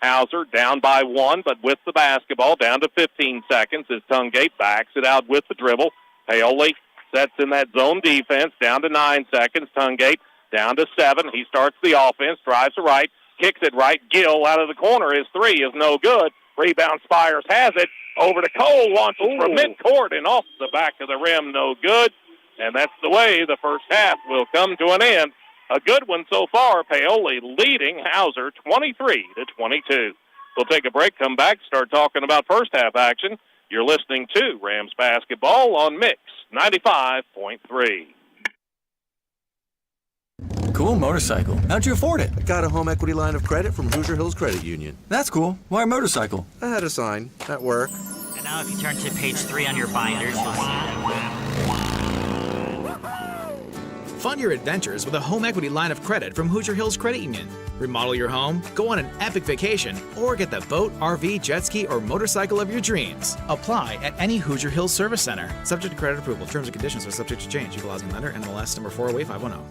Hauser down by 1, but with the basketball, down to 15 seconds as Tungate backs it out with the dribble. Paoli sets in that zone defense, down to 9 seconds. Tungate down to 7. He starts the offense, drives to right, kicks it right. Gill out of the corner. His three is no good. Rebound, Spires has it. Over to Cole, launches from midcourt and off the back of the rim, no good. And that's the way the first half will come to an end. A good one so far. Paoli leading Hauser 23-22. We'll take a break, come back, start talking about first half action. You're listening to Rams basketball on Mix 95.3. Cool motorcycle. How'd you afford it? I got a home equity line of credit from Hoosier Hills Credit Union. That's cool. Why a motorcycle? I had a sign at work. And now if you turn to page 3 on your binders, you'll see. Fund your adventures with a home equity line of credit from Hoosier Hills Credit Union. Remodel your home, go on an epic vacation, or get the boat, RV, jet ski, or motorcycle of your dreams. Apply at any Hoosier Hills Service Center. Subject to credit approval. Terms and conditions are subject to change. Equal housing lender, NMLS number 408510.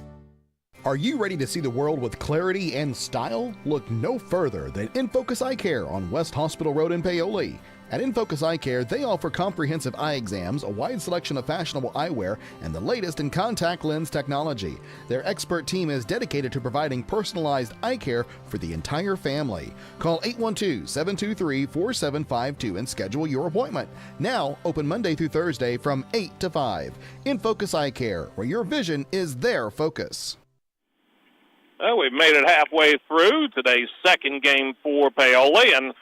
Are you ready to see the world with clarity and style? Look no further than InFocus Eye Care on West Hospital Road in Paoli. At InFocus Eye Care, they offer comprehensive eye exams, a wide selection of fashionable eyewear, and the latest in contact lens technology. Their expert team is dedicated to providing personalized eye care for the entire family. Call 812-723-4752 and schedule your appointment. Now, open Monday through Thursday from 8 to 5. InFocus Eye Care, where your vision is their focus. Well, we've made it halfway through today's second game for Paoli, and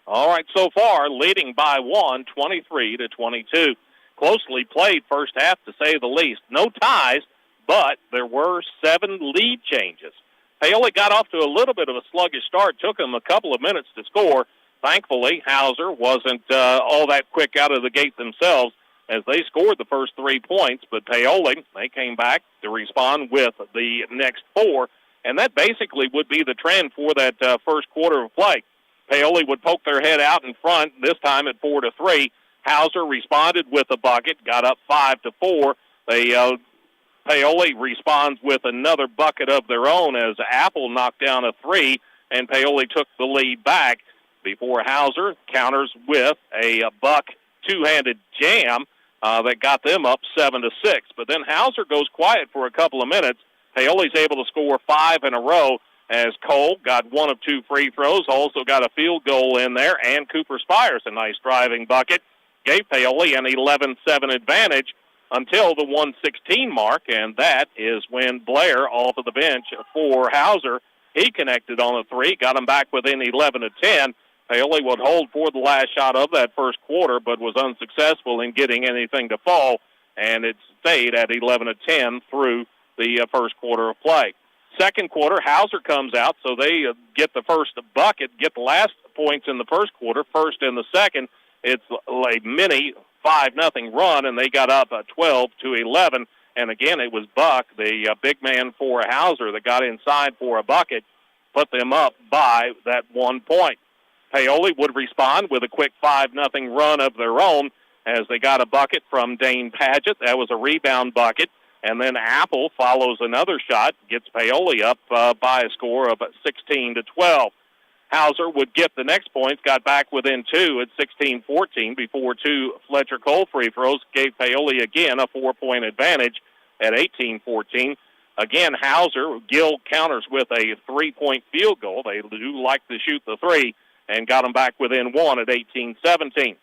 all right, so far, leading by 1, 23-22. Closely played first half, to say the least. No ties, but there were 7 lead changes. Paoli got off to a little bit of a sluggish start. Took them a couple of minutes to score. Thankfully, Hauser wasn't all that quick out of the gate themselves as they scored the first 3 points. But Paoli, they came back to respond with the next 4. And that basically would be the trend for that first quarter of play. Paoli would poke their head out in front, this time at 4-3. Hauser responded with a bucket, got up 5-4. Paoli responds with another bucket of their own as Apple knocked down a 3, and Paoli took the lead back before Hauser counters with a buck two-handed jam that got them up 7-6. But then Hauser goes quiet for a couple of minutes. Paoli's able to score 5 in a row as Cole got 1 of 2 free throws, also got a field goal in there, and Cooper Spires, a nice driving bucket, gave Paoli an 11-7 advantage until the 1:16 mark, and that is when Blair, off of the bench for Hauser, he connected on a 3, got him back within 11-10. Paoli would hold for the last shot of that first quarter, but was unsuccessful in getting anything to fall, and it stayed at 11-10 through the first quarter of play. Second quarter, Hauser comes out, so they get the first bucket, get the last points in the first quarter, first in the second. It's a mini 5-0 run, and they got up 12-11. And again, it was Buck, the big man for Hauser, that got inside for a bucket, put them up by that 1 point. Paoli would respond with a quick 5-0 run of their own as they got a bucket from Dane Paget. That was a rebound bucket. And then Apple follows another shot, gets Paoli up by a score of 16-12. Hauser would get the next points, got back within 2 at 16-14 before 2 Fletcher Cole free throws, gave Paoli again a 4-point advantage at 18-14. Again, Hauser, Gill counters with a 3-point field goal. They do like to shoot the 3 and got them back within 1 at 18-17.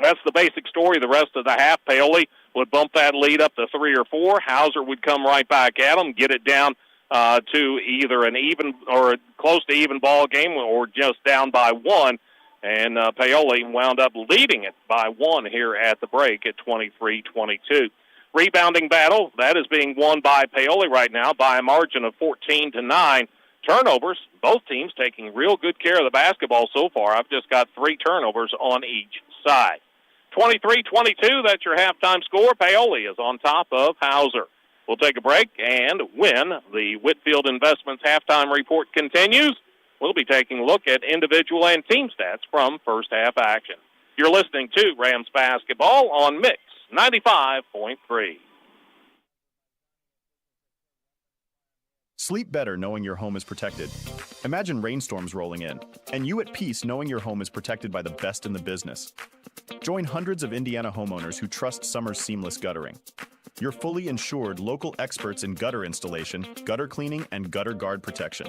That's the basic story. The rest of the half, Paoli would bump that lead up to 3 or 4. Hauser would come right back at them, get it down to either an even or close to even ball game or just down by 1. And Paoli wound up leading it by 1 here at the break at 23-22. Rebounding battle, that is being won by Paoli right now by a margin of 14-9. Turnovers, both teams taking real good care of the basketball so far. I've just got 3 turnovers on each side. 23-22, that's your halftime score. Paoli is on top of Hauser. We'll take a break, and when the Whitfield Investments halftime report continues, we'll be taking a look at individual and team stats from first half action. You're listening to Rams Basketball on Mix 95.3. Sleep better knowing your home is protected. Imagine rainstorms rolling in, and you at peace knowing your home is protected by the best in the business. Join hundreds of Indiana homeowners who trust Summers Seamless Guttering. Your fully insured local experts in gutter installation, gutter cleaning, and gutter guard protection.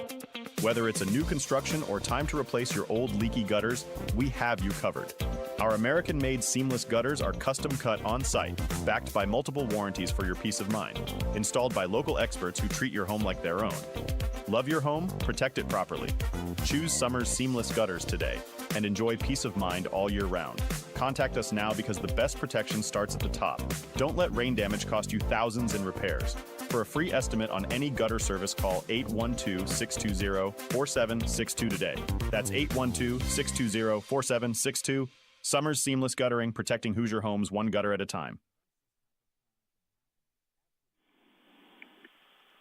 Whether it's a new construction or time to replace your old leaky gutters, we have you covered. Our American-made seamless gutters are custom cut on-site, backed by multiple warranties for your peace of mind, installed by local experts who treat your home like their own. Love your home, protect it properly. Choose Summers Seamless Gutters today and enjoy peace of mind all year round. Contact us now because the best protection starts at the top. Don't let rain damage cost you thousands in repairs. For a free estimate on any gutter service, call 812-620-4762 today. That's 812-620-4762. Summers Seamless Guttering, protecting Hoosier homes one gutter at a time.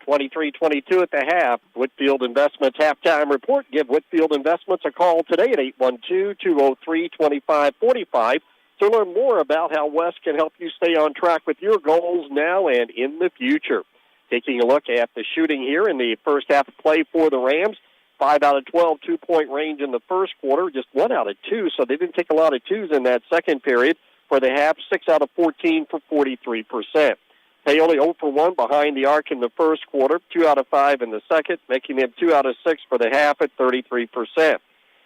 23-22 at the half. Whitfield Investments halftime report. Give Whitfield Investments a call today at 812-203-2545 to learn more about how West can help you stay on track with your goals now and in the future. Taking a look at the shooting here in the first half of play for the Rams. 5 out of 12 two-point range in the first quarter, just 1 out of 2, so they didn't take a lot of twos in that second period. For the half, 6 out of 14 for 43%. Paoli 0 for 1 behind the arc in the first quarter, 2 out of 5 in the second, making them 2 out of 6 for the half at 33%.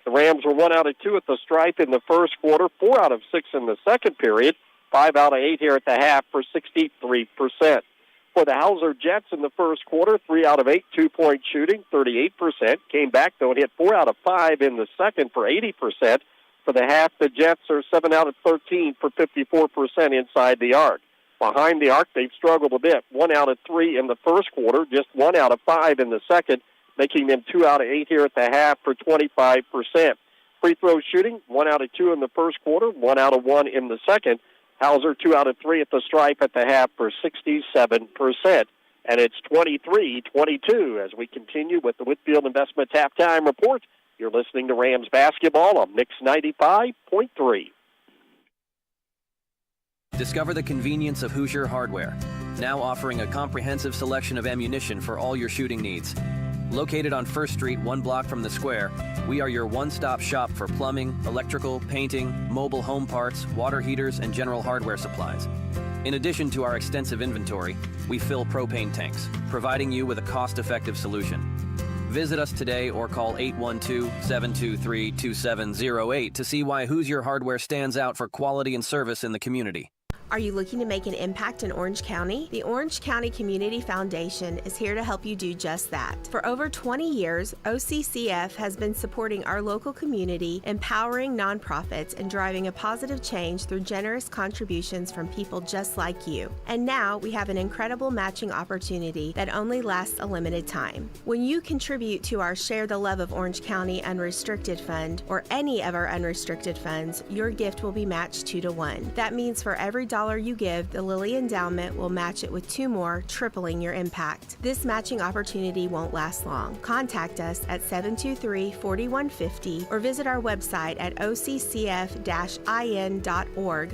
The Rams were 1 out of 2 at the stripe in the first quarter, 4 out of 6 in the second period, 5 out of 8 here at the half for 63%. For the Hauser Jets in the first quarter, 3 out of 8 two-point shooting, 38%. Came back, though, and hit 4 out of 5 in the second for 80%. For the half, the Jets are 7 out of 13 for 54% inside the arc. Behind the arc, they've struggled a bit. 1 out of 3 in the first quarter, just 1 out of 5 in the second, making them 2 out of 8 here at the half for 25%. Free throw shooting, 1 out of 2 in the first quarter, 1 out of 1 in the second. Hauser 2 out of 3 at the stripe at the half for 67%. And it's 23-22 as we continue with the Whitfield Investments halftime report. You're listening to Rams basketball on Mix 95.3. Discover the convenience of Hoosier Hardware, now offering a comprehensive selection of ammunition for all your shooting needs. Located on 1st Street, 1 block from the square, we are your one-stop shop for plumbing, electrical, painting, mobile home parts, water heaters, and general hardware supplies. In addition to our extensive inventory, we fill propane tanks, providing you with a cost-effective solution. Visit us today or call 812-723-2708 to see why Hoosier Hardware stands out for quality and service in the community. Are you looking to make an impact in Orange County? The Orange County Community Foundation is here to help you do just that. For over 20 years, OCCF has been supporting our local community, empowering nonprofits, and driving a positive change through generous contributions from people just like you. And now we have an incredible matching opportunity that only lasts a limited time. When you contribute to our Share the Love of Orange County Unrestricted Fund or any of our unrestricted funds, your gift will be matched 2 to 1. That means for every dollar you give, the Lilly Endowment will match it with 2 more, tripling your impact. This matching opportunity won't last long. Contact us at 723-4150 or visit our website at occf-in.org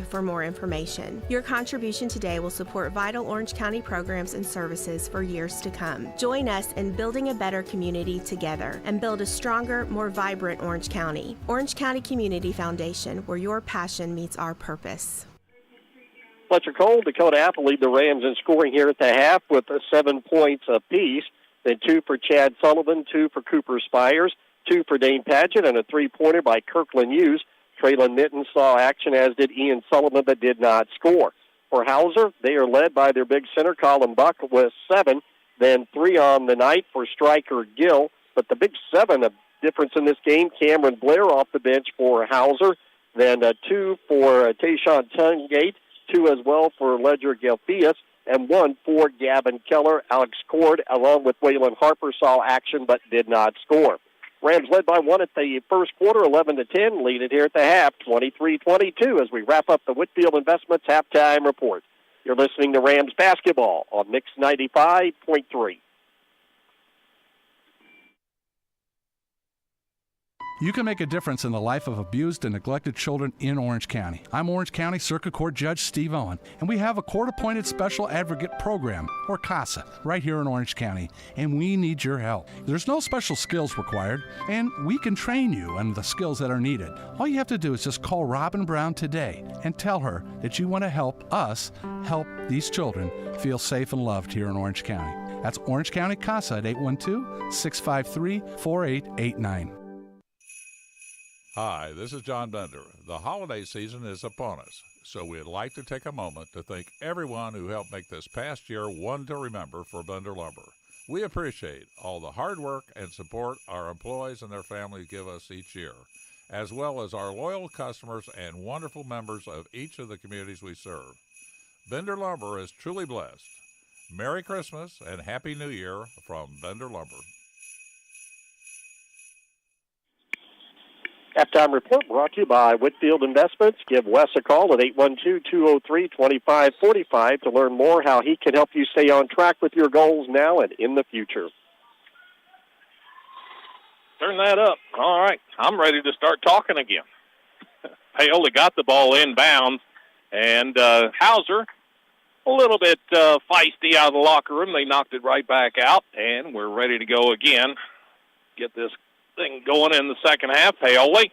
for more information. Your contribution today will support vital Orange County programs and services for years to come. Join us in building a better community together and build a stronger, more vibrant Orange County. Orange County Community Foundation, where your passion meets our purpose. Fletcher Cole, Dakota Apple lead the Rams in scoring here at the half with 7 points apiece. Then 2 for Chad Sullivan, 2 for Cooper Spires, 2 for Dane Padgett, and a 3-pointer by Kirkland Hughes. Traylon Minton saw action, as did Ian Sullivan, but did not score. For Hauser, they are led by their big center, Colin Buck, with 7. Then 3 on the night for Stryker Gill. But the big 7, a difference in this game, Cameron Blair off the bench for Hauser. Then 2 for Tayshawn Tungate. 2 as well for Ledger Gelfius, and 1 for Gavin Keller. Alex Cord, along with Waylon Harper, saw action but did not score. Rams led by 1 at the first quarter, 11-10, lead it here at the half, 23-22, as we wrap up the Whitfield Investments halftime report. You're listening to Rams basketball on Mix 95.3. You can make a difference in the life of abused and neglected children in Orange County. I'm Orange County Circuit Court Judge Steve Owen, and we have a court-appointed special advocate program, or CASA, right here in Orange County, and we need your help. There's no special skills required, and we can train you on the skills that are needed. All you have to do is just call Robin Brown today and tell her that you want to help us help these children feel safe and loved here in Orange County. That's Orange County CASA at 812-653-4889. Hi, this is John Bender. The holiday season is upon us, so we'd like to take a moment to thank everyone who helped make this past year one to remember for Bender Lumber. We appreciate all the hard work and support our employees and their families give us each year, as well as our loyal customers and wonderful members of each of the communities we serve. Bender Lumber is truly blessed. Merry Christmas and Happy New Year from Bender Lumber. Halftime report brought to you by Whitfield Investments. Give Wes a call at 812-203-2545 to learn more how he can help you stay on track with your goals now and in the future. Turn that up. All right. I'm ready to start talking again. Paoli got the ball inbounds, and Hauser, a little bit feisty out of the locker room. They knocked it right back out, and we're ready to go again. Get this thing going in the second half. Paoli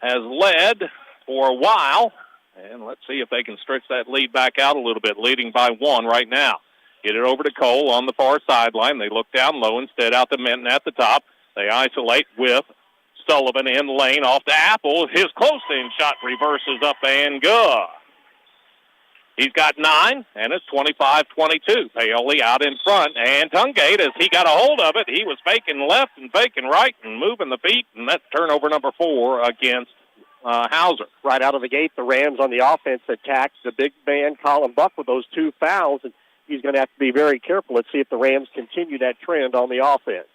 has led for a while, and let's see if they can stretch that lead back out a little bit, leading by 1 right now. Get it over to Cole on the far sideline. They look down low, instead out to Minton at the top. They isolate with Sullivan in the lane off to Apple. His close-in shot reverses up and good. He's got 9, and it's 25-22. Paoli out in front, and Tungate, as he got a hold of it, he was faking left and faking right and moving the feet, and that's turnover number 4 against Hauser. Right out of the gate, the Rams on the offense attacked the big man, Colin Buck, with those 2 fouls, and he's going to have to be very careful. Let's see if the Rams continue that trend on the offense.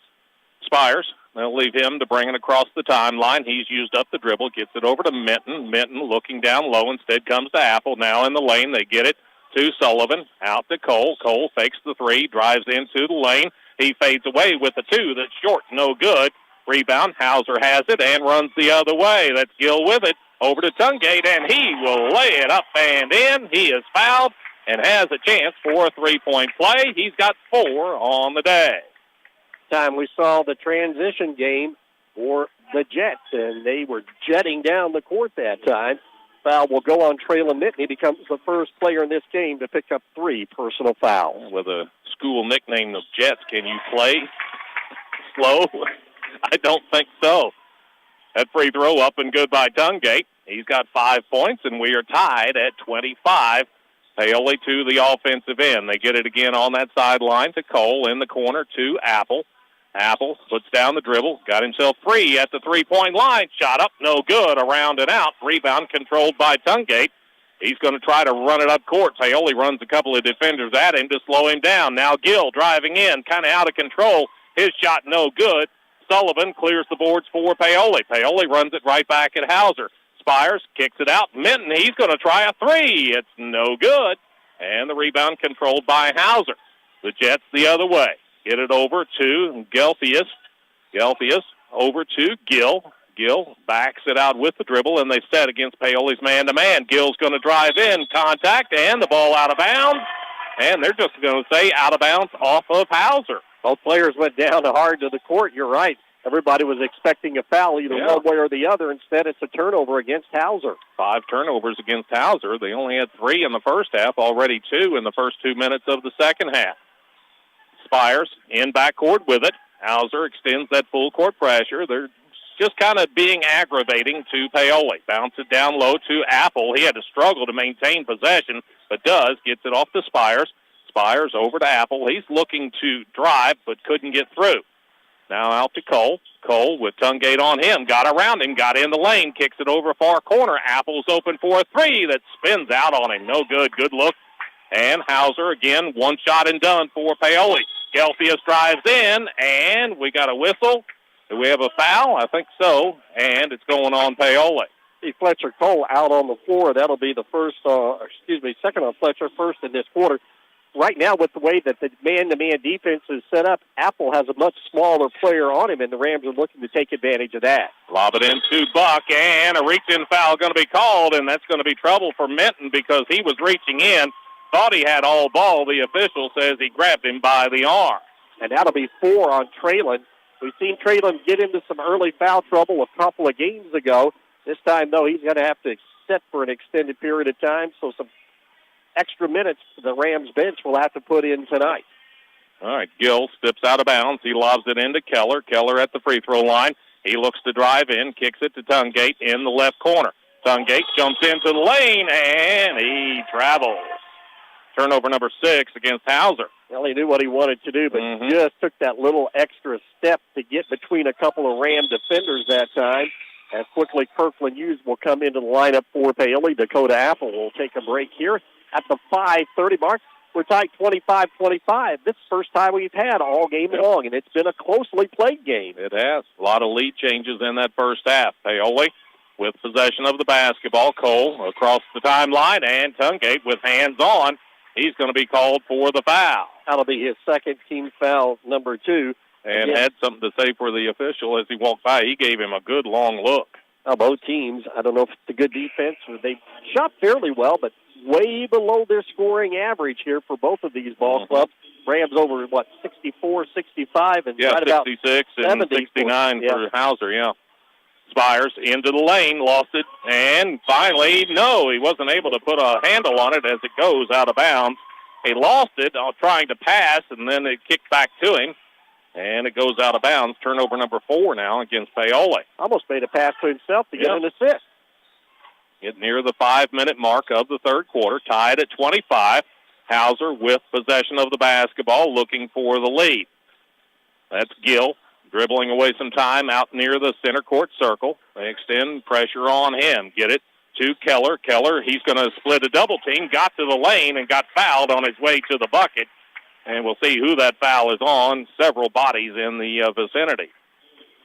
Spires, they'll leave him to bring it across the timeline. He's used up the dribble, gets it over to Minton. Minton looking down low, instead comes to Apple. Now in the lane, they get it to Sullivan, out to Cole. Cole fakes the 3, drives into the lane. He fades away with the 2 that's short, no good. Rebound, Hauser has it and runs the other way. That's Gill with it, over to Tungate, and he will lay it up and in. He is fouled and has a chance for a 3-point play. He's got 4 on the day. Time we saw the transition game for the Jets, and they were jetting down the court that time. Foul will go on Traylon Minton. He becomes the first player in this game to pick up 3 personal fouls. With a school nickname of Jets, can you play slow? I don't think so. That free throw up and good by Tungate. He's got 5 points, and we are tied at 25. Paoli to the offensive end. They get it again on that sideline to Cole in the corner to Apple. Apple puts down the dribble, got himself free at the 3-point line. Shot up, no good, around and out. Rebound controlled by Tungate. He's going to try to run it up court. Paoli runs a couple of defenders at him to slow him down. Now Gill driving in, kind of out of control. His shot no good. Sullivan clears the boards for Paoli. Paoli runs it right back at Hauser. Spires kicks it out. Minton, he's going to try a 3. It's no good. And the rebound controlled by Hauser. The Jets the other way. Get it over to Gelfius. Gelfius over to Gill. Gill backs it out with the dribble, and they set against Paoli's man-to-man. Gill's going to drive in, contact, and the ball out of bounds. And they're just going to say out of bounds off of Hauser. Both players went down hard to the court. You're right. Everybody was expecting a foul either one way or the other. Instead, it's a turnover against Hauser. 5 turnovers against Hauser. They only had 3 in the first half, already 2 in the first 2 minutes of the second half. Spires in backcourt with it. Hauser extends that full court pressure. They're just kind of being aggravating to Paoli. Bounce it down low to Apple. He had to struggle to maintain possession, but does. Gets it off to Spires. Spires over to Apple. He's looking to drive, but couldn't get through. Now out to Cole. Cole with Tungate on him. Got around him. Got in the lane. Kicks it over far corner. Apple's open for a 3 that spins out on him. No good. Good look. And Hauser again, 1 shot and done for Paoli. Gelfius drives in, and we got a whistle. Do we have a foul? I think so, and it's going on Paoli. Fletcher Cole out on the floor. That'll be the second on Fletcher, first in this quarter. Right now, with the way that the man-to-man defense is set up, Apple has a much smaller player on him, and the Rams are looking to take advantage of that. Lob it into Buck, and a reach-in foul going to be called, and that's going to be trouble for Minton because he was reaching in, thought he had all ball. The official says he grabbed him by the arm. And that'll be 4 on Traylon. We've seen Traylon get into some early foul trouble a couple of games ago. This time, though, he's going to have to sit for an extended period of time, so some extra minutes the Rams bench will have to put in tonight. All right, Gill steps out of bounds. He lobs it into Keller. Keller at the free throw line. He looks to drive in, kicks it to Tungate in the left corner. Tungate jumps into the lane, and he travels. Turnover number 6 against Hauser. Well, he knew what he wanted to do, but just took that little extra step to get between a couple of Ram defenders that time. As quickly Kirkland Hughes will come into the lineup for Paoli. Dakota Apple will take a break here at the 5:30 mark. We're tied 25-25. This is the first time we've had all game long, and it's been a closely played game. It has. A lot of lead changes in that first half. Paoli with possession of the basketball. Cole across the timeline, and Tungate with hands on. He's going to be called for the foul. That'll be his second team foul, number 2. And had something to say for the official as he walked by. He gave him a good long look. Both teams, I don't know if it's a good defense or they shot fairly well, but way below their scoring average here for both of these ball clubs. Rams over, 64, 65, and right about 66 and 69 for Hauser, Spires into the lane, lost it, and finally, no, he wasn't able to put a handle on it as it goes out of bounds. He lost it trying to pass, and then it kicked back to him, and it goes out of bounds. Turnover number 4 now against Paoli. Almost made a pass to himself to get an assist. Get near the 5-minute mark of the third quarter, tied at 25. Hauser with possession of the basketball, looking for the lead. That's Gill dribbling away some time out near the center court circle. They extend pressure on him. Get it to Keller. Keller, he's going to split a double team, got to the lane and got fouled on his way to the bucket. And we'll see who that foul is on. Several bodies in the vicinity.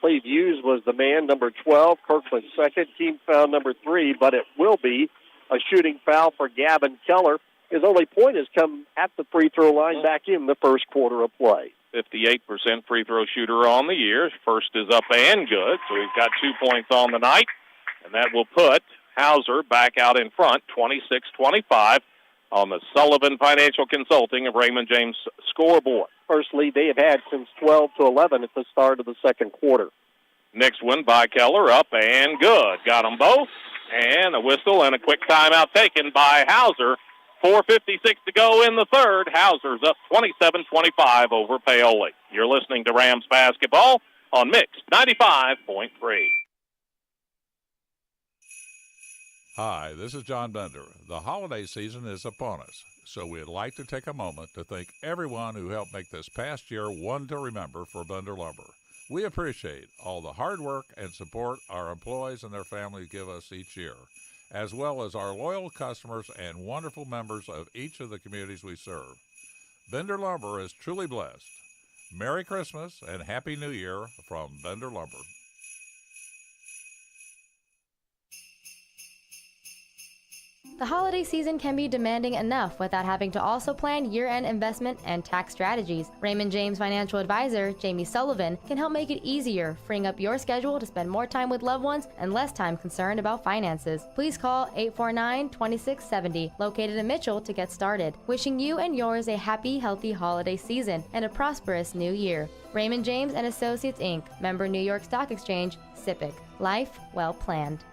Cleve Hughes was the man, number 12. Kirkland second, team foul number 3, but it will be a shooting foul for Gavin Keller. His only point has come at the free throw line back in the first quarter of play. 58% free throw shooter on the year. First is up and good, so he's got 2 points on the night. And that will put Hauser back out in front, 26-25, on the Sullivan Financial Consulting of Raymond James scoreboard. First lead they have had since 12-11 at the start of the second quarter. Next one by Keller, up and good. Got them both, and a whistle and a quick timeout taken by Hauser. 4:56 to go in the third. Hauser's up 27-25 over Paoli. You're listening to Rams basketball on Mix 95.3. Hi, this is John Bender. The holiday season is upon us, so we'd like to take a moment to thank everyone who helped make this past year one to remember for Bender Lumber. We appreciate all the hard work and support our employees and their families give us each year, as well as our loyal customers and wonderful members of each of the communities we serve. Bender Lumber is truly blessed. Merry Christmas and Happy New Year from Bender Lumber. The holiday season can be demanding enough without having to also plan year-end investment and tax strategies. Raymond James financial advisor Jamie Sullivan can help make it easier, freeing up your schedule to spend more time with loved ones and less time concerned about finances. Please call 849-2670, located in Mitchell, to get started. Wishing you and yours a happy, healthy holiday season and a prosperous new year. Raymond James and Associates, Inc., member New York Stock Exchange, SIPC. Life well planned.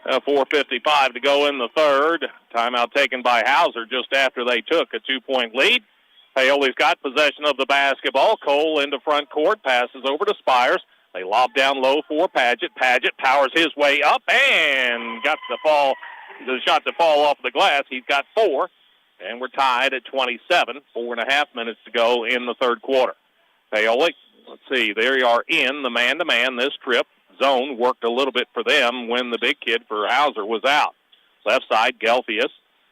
4:55 to go in the third. Timeout taken by Hauser just after they took a 2-point lead. Paoli's got possession of the basketball. Cole into front court, passes over to Spires. They lob down low for Padgett. Padgett powers his way up and got the shot to fall off the glass. He's got 4, and we're tied at 27. 4.5 minutes to go in the third quarter. Paoli, let's see, they are in the man-to-man this trip. Zone worked a little bit for them when the big kid for Hauser was out. Left side, Gelfius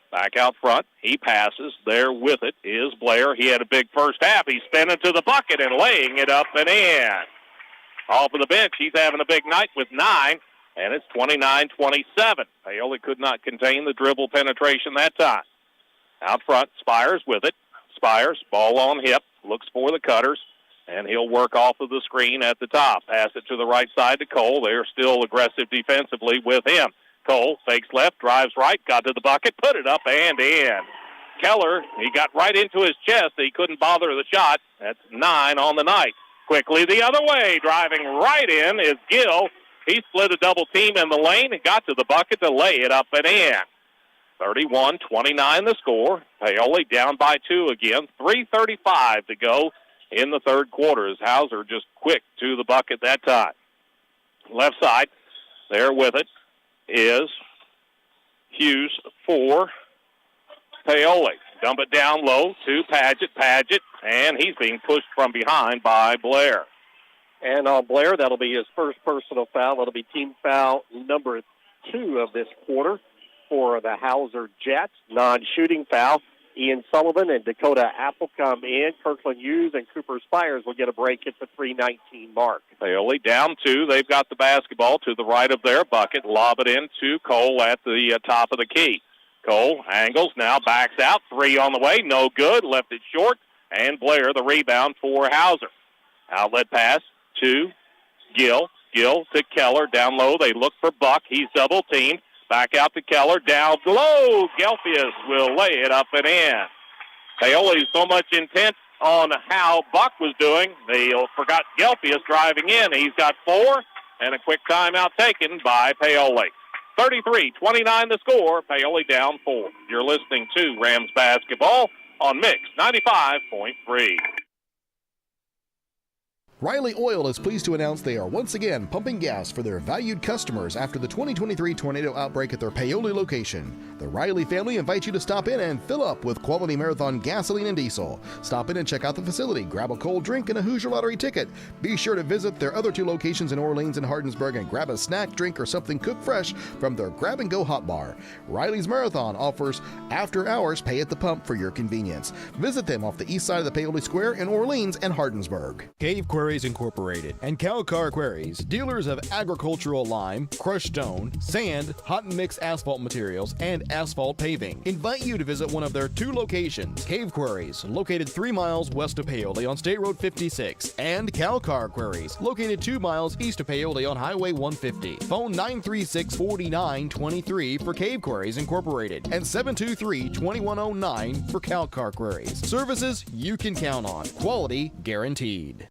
back out front. He passes. There with it is Blair. He had a big first half. He's spinning to the bucket and laying it up and in. off of the bench. He's having a big night with 9, and it's 29-27. Paoli could not contain the dribble penetration that time. Out front, Spires with it. Spires, ball on hip, looks for the cutters, and he'll work off of the screen at the top. Pass it to the right side to Cole. They're still aggressive defensively with him. Cole fakes left, drives right, got to the bucket, put it up and in. Keller, he got right into his chest. He couldn't bother the shot. That's 9 on the night. Quickly the other way, driving right in is Gill. He split a double team in the lane and got to the bucket to lay it up and in. 31-29 the score. Paoli down by 2 again. 3:35 to go in the third quarter as Hauser just quick to the bucket that time. Left side, there with it is Hughes for Paoli. Dump it down low to Padgett, and he's being pushed from behind by Blair. And on Blair, that'll be his first personal foul. That'll be team foul number 2 of this quarter for the Hauser Jets. Non-shooting foul. Ian Sullivan and Dakota Apple come in. Kirkland Hughes and Cooper Spires will get a break at the 3:19 mark. Paoli down 2. They've got the basketball to the right of their bucket. Lob it in to Cole at the top of the key. Cole angles, now backs out. 3 on the way, no good. Left it short. And Blair the rebound for Hauser. Outlet pass to Gill. Gill to Keller. Down low, they look for Buck. He's double-teamed. Back out to Keller. Down low. Gelfius will lay it up and in. Paoli so much intent on how Buck was doing, they forgot Gelfius driving in. He's got 4, and a quick timeout taken by Paoli. 33-29 the score. Paoli down 4. You're listening to Rams basketball on Mix 95.3. Riley Oil is pleased to announce they are once again pumping gas for their valued customers after the 2023 tornado outbreak at their Paoli location. The Riley family invites you to stop in and fill up with quality Marathon gasoline and diesel. Stop in and check out the facility, grab a cold drink and a Hoosier Lottery ticket. Be sure to visit their other 2 locations in Orleans and Hardinsburg and grab a snack, drink, or something cooked fresh from their grab-and-go hot bar. Riley's Marathon offers after-hours pay at the pump for your convenience. Visit them off the east side of the Paoli Square in Orleans and Hardinsburg. Cave Quarries Incorporated and Calcar Quarries, dealers of agricultural lime, crushed stone, sand, hot and mixed asphalt materials, and asphalt paving, invite you to visit one of their 2 locations. Cave Quarries, located 3 miles west of Paoli on State Road 56, and Calcar Quarries, located 2 miles east of Paoli on Highway 150. Phone 936-4923 for Cave Quarries Incorporated and 723-2109 for Calcar Quarries. Services you can count on. Quality guaranteed.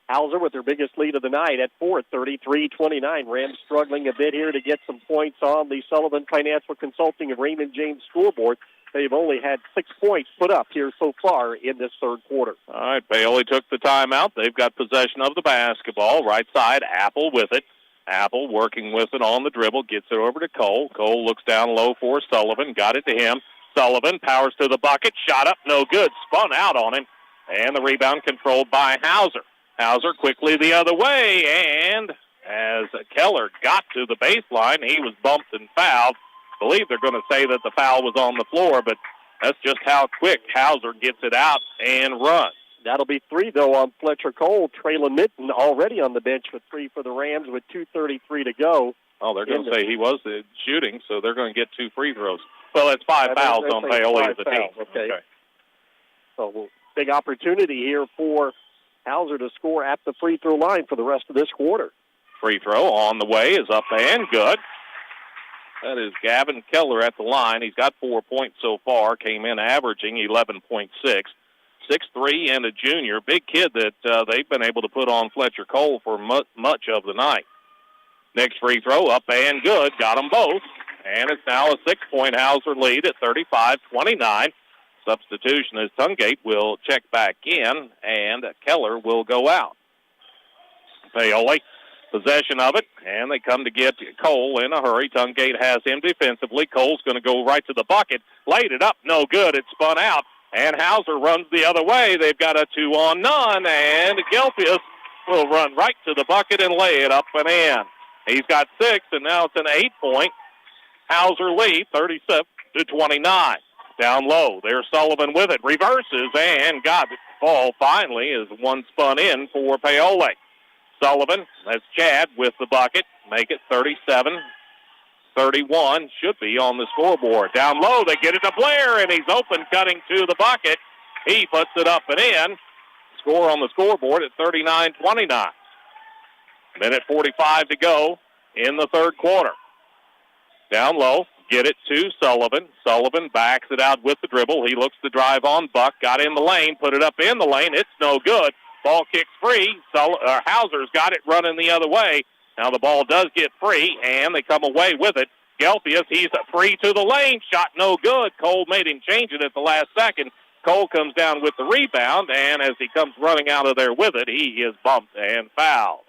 Hauser with their biggest lead of the night at 4, 33-29. Rams struggling a bit here to get some points on the Sullivan Financial Consulting and Raymond James scoreboard. They've only had 6 points put up here so far in this third quarter. All right, Paoli took the timeout. They've got possession of the basketball. Right side, Apple with it. Apple working with it on the dribble, gets it over to Cole. Cole looks down low for Sullivan, got it to him. Sullivan powers to the bucket, shot up, no good, spun out on him, and the rebound controlled by Hauser. Hauser quickly the other way, and as Keller got to the baseline, he was bumped and fouled. I believe they're going to say that the foul was on the floor, but that's just how quick Hauser gets it out and runs. That'll be 3, though, on Fletcher Cole. Traylon Minton already on the bench with 3 for the Rams with 2:33 to go. Oh, they're going to say he was shooting, so they're going to get 2 free throws. Well, it's 5 fouls on Paoli as a team. Okay. So big opportunity here for Hauser to score at the free throw line for the rest of this quarter. Free throw on the way is up and good. That is Gavin Keller at the line. He's got 4 points so far, came in averaging 11.6. 6'3", and a junior. Big kid that they've been able to put on Fletcher Cole for much of the night. Next free throw, up and good. Got them both. And it's now a 6-point Hauser lead at 35-29. Substitution as Tungate will check back in, and Keller will go out. Paoli, possession of it, and they come to get Cole in a hurry. Tungate has him defensively. Cole's going to go right to the bucket. Laid it up, no good. It spun out, and Hauser runs the other way. They've got a 2-on-none, and Gelfius will run right to the bucket and lay it up and in. He's got 6, and now it's an 8-point Hauser lead, 37-29. Down low, there's Sullivan with it. Reverses and got it. Ball finally is one spun in for Paoli. Sullivan, that's Chad with the bucket. Make it 37-31. Should be on the scoreboard. Down low, they get it to Blair, and he's open, cutting to the bucket. He puts it up and in. Score on the scoreboard at 39-29. Minute 45 to go in the third quarter. Down low, get it to Sullivan. Sullivan backs it out with the dribble. He looks to drive on Buck. Got in the lane, put it up in the lane. It's no good. Ball kicks free. Hauser's got it running the other way. Now the ball does get free, and they come away with it. Gelfius, he's free to the lane. Shot no good. Cole made him change it at the last second. Cole comes down with the rebound, and as he comes running out of there with it, he is bumped and fouled.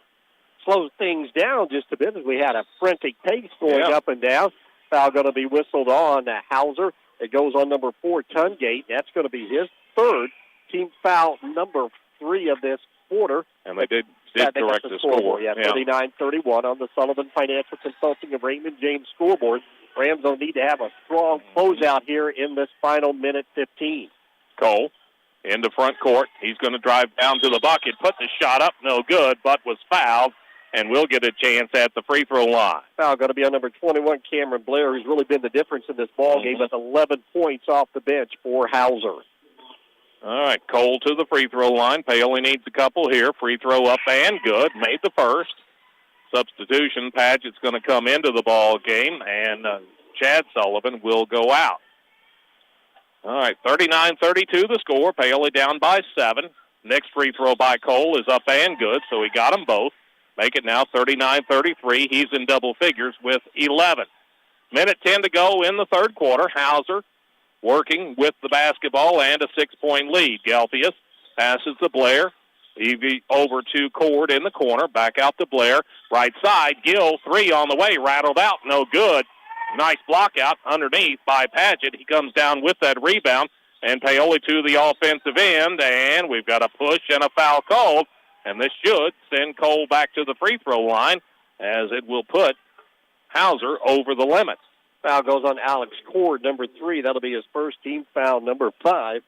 Slows things down just a bit as we had a frantic pace going up and down. Foul going to be whistled on Hauser. It goes on number 4, Tungate. That's going to be his third. Team foul number 3 of this quarter. And they did correct the score. 39-31 on the Sullivan Financial Consulting of Raymond James scoreboard. Rams will need to have a strong closeout here in this final minute 15. Cole into front court. He's going to drive down to the bucket, put the shot up, no good, but was fouled, and will get a chance at the free throw line. Foul going to be on number 21, Cameron Blair, who's really been the difference in this ball game with 11 points off the bench for Hauser. All right, Cole to the free throw line. Paoli needs a couple here. Free throw up and good. Made the first. Substitution, Padgett's going to come into the ball game, and Chad Sullivan will go out. All right, 39-32 the score. Paoli down by 7. Next free throw by Cole is up and good, so he got them both. Make it now 39-33. He's in double figures with 11. Minute 10 to go in the third quarter. Hauser working with the basketball and a 6-point lead. Gelfius passes to Blair. Evie over to Cord in the corner. Back out to Blair. Right side, Gill, 3 on the way. Rattled out, no good. Nice block out underneath by Padgett. He comes down with that rebound. And Paoli to the offensive end. And we've got a push and a foul called. And this should send Cole back to the free throw line, as it will put Hauser over the limit. Foul goes on Alex Cord, number 3. That'll be his first team foul, number 5.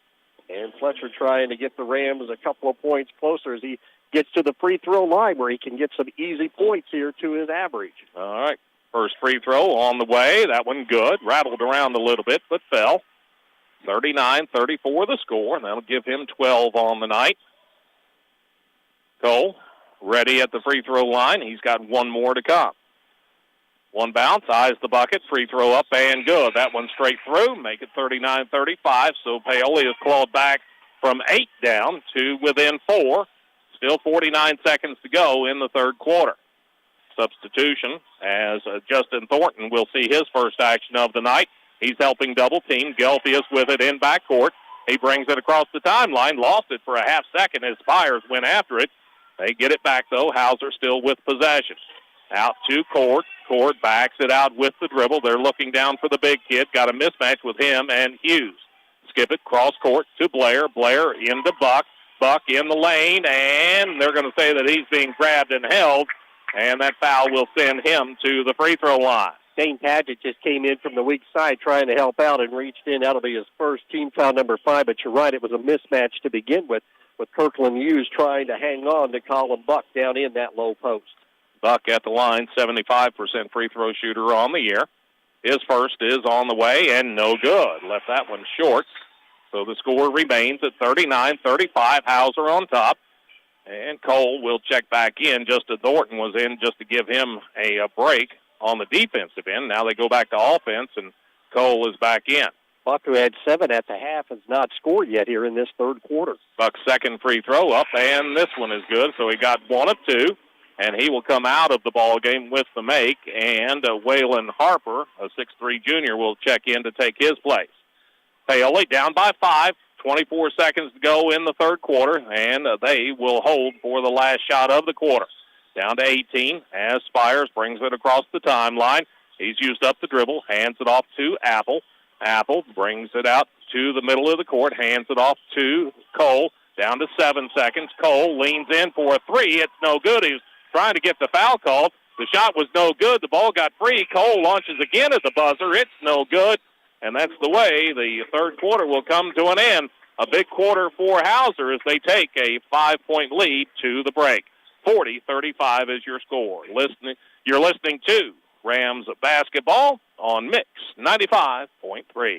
And Fletcher trying to get the Rams a couple of points closer as he gets to the free throw line where he can get some easy points here to his average. All right. First free throw on the way. That one good. Rattled around a little bit, but fell. 39-34 the score, and that'll give him 12 on the night. Cole ready at the free throw line. He's got one more to come. One bounce, eyes the bucket, free throw up and good. That one straight through, make it 39-35. So Paoli has clawed back from 8 down to within 4. Still 49 seconds to go in the third quarter. Substitution as Justin Thornton will see his first action of the night. He's helping double team. Gelfius with it in backcourt. He brings it across the timeline, lost it for a half second as Spires went after it. They get it back, though. Hauser still with possession. Out to Cord. Cord backs it out with the dribble. They're looking down for the big kid. Got a mismatch with him and Hughes. Skip it, cross court to Blair. Blair into Buck. Buck in the lane, and they're going to say that he's being grabbed and held, and that foul will send him to the free throw line. Dane Padgett just came in from the weak side trying to help out and reached in. That'll be his first team foul, number 5, but you're right, it was a mismatch to begin with Kirkland Hughes trying to hang on to Colin Buck down in that low post. Buck at the line, 75% free throw shooter on the year. His first is on the way and no good. Left that one short. So the score remains at 39-35. Hauser on top. And Cole will check back in. Justin Thornton was in just to give him a break on the defensive end. Now they go back to offense, and Cole is back in. Buck, who had 7 at the half, has not scored yet here in this third quarter. Buck's second free throw up, and this one is good. So he got 1 of 2, and he will come out of the ball game with the make. And Waylon Harper, a 6'3 junior, will check in to take his place. Paoli down by 5, 24 seconds to go in the third quarter, and they will hold for the last shot of the quarter. Down to 18 as Spires brings it across the timeline. He's used up the dribble, hands it off to Apple. Apple brings it out to the middle of the court, hands it off to Cole. Down to 7 seconds. Cole leans in for a 3. It's no good. He was trying to get the foul called. The shot was no good. The ball got free. Cole launches again at the buzzer. It's no good. And that's the way the third quarter will come to an end. A big quarter for Hauser as they take a 5-point lead to the break. 40-35 is your score. You're listening to Rams basketball on Mix 95.3.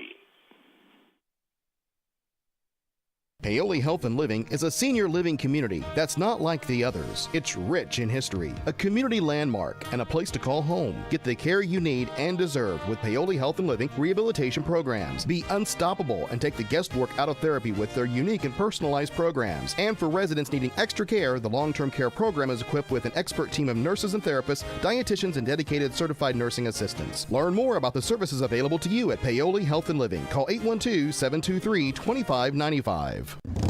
Paoli Health and Living is a senior living community that's not like the others. It's rich in history, a community landmark, and a place to call home. Get the care you need and deserve with Paoli Health and Living rehabilitation programs. Be unstoppable and take the guesswork out of therapy with their unique and personalized programs. And for residents needing extra care, the long-term care program is equipped with an expert team of nurses and therapists, dietitians, and dedicated certified nursing assistants. Learn more about the services available to you at Paoli Health and Living. Call 812-723-2595.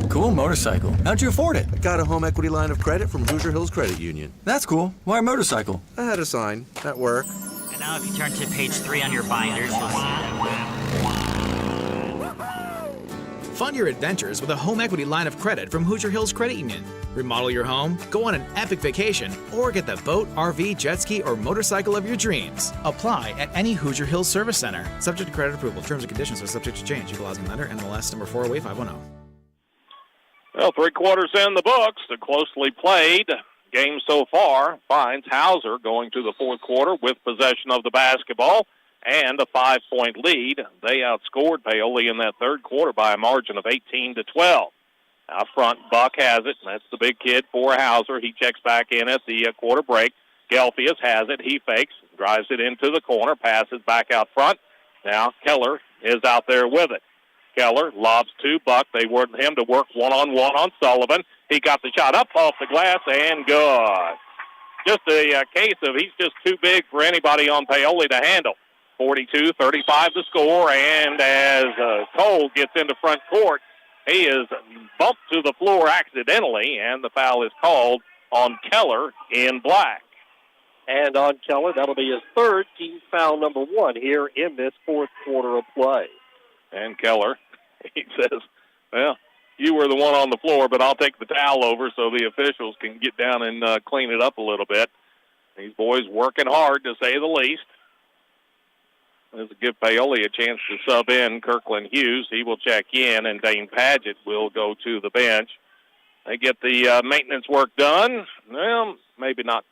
Cool motorcycle. How'd you afford it? I got a home equity line of credit from Hoosier Hills Credit Union. That's cool. Why a motorcycle? I had a sign at work. And now if you turn to page 3 on your binders, you'll Fund your adventures with a home equity line of credit from Hoosier Hills Credit Union. Remodel your home, go on an epic vacation, or get the boat, RV, jet ski, or motorcycle of your dreams. Apply at any Hoosier Hills Service Center. Subject to credit approval. Terms and conditions are subject to change. Equal housing lender, NMLS number 408510. Well, 3 quarters in the books. The closely played game so far finds Hauser going to the 4th quarter with possession of the basketball and a 5-point lead. They outscored Paoli in that 3rd quarter by a margin of 18-12. Out front, Buck has it. That's the big kid for Hauser. He checks back in at the quarter break. Gelfius has it. He fakes, drives it into the corner, passes back out front. Now Keller is out there with it. Keller lobs to Buck. They want him to work one-on-one on Sullivan. He got the shot up off the glass and good. Just a case of he's just too big for anybody on Paoli to handle. 42-35 the score, and as Cole gets into front court, he is bumped to the floor accidentally, and the foul is called on Keller in black. And on Keller, that'll be his 3rd, team foul number 1 here in this 4th quarter of play. And Keller, he says, well, you were the one on the floor, but I'll take the towel over so the officials can get down and clean it up a little bit. These boys working hard, to say the least. This will give Paoli a chance to sub in Kirkland Hughes. He will check in, and Dane Padgett will go to the bench. They get the maintenance work done. Well, maybe not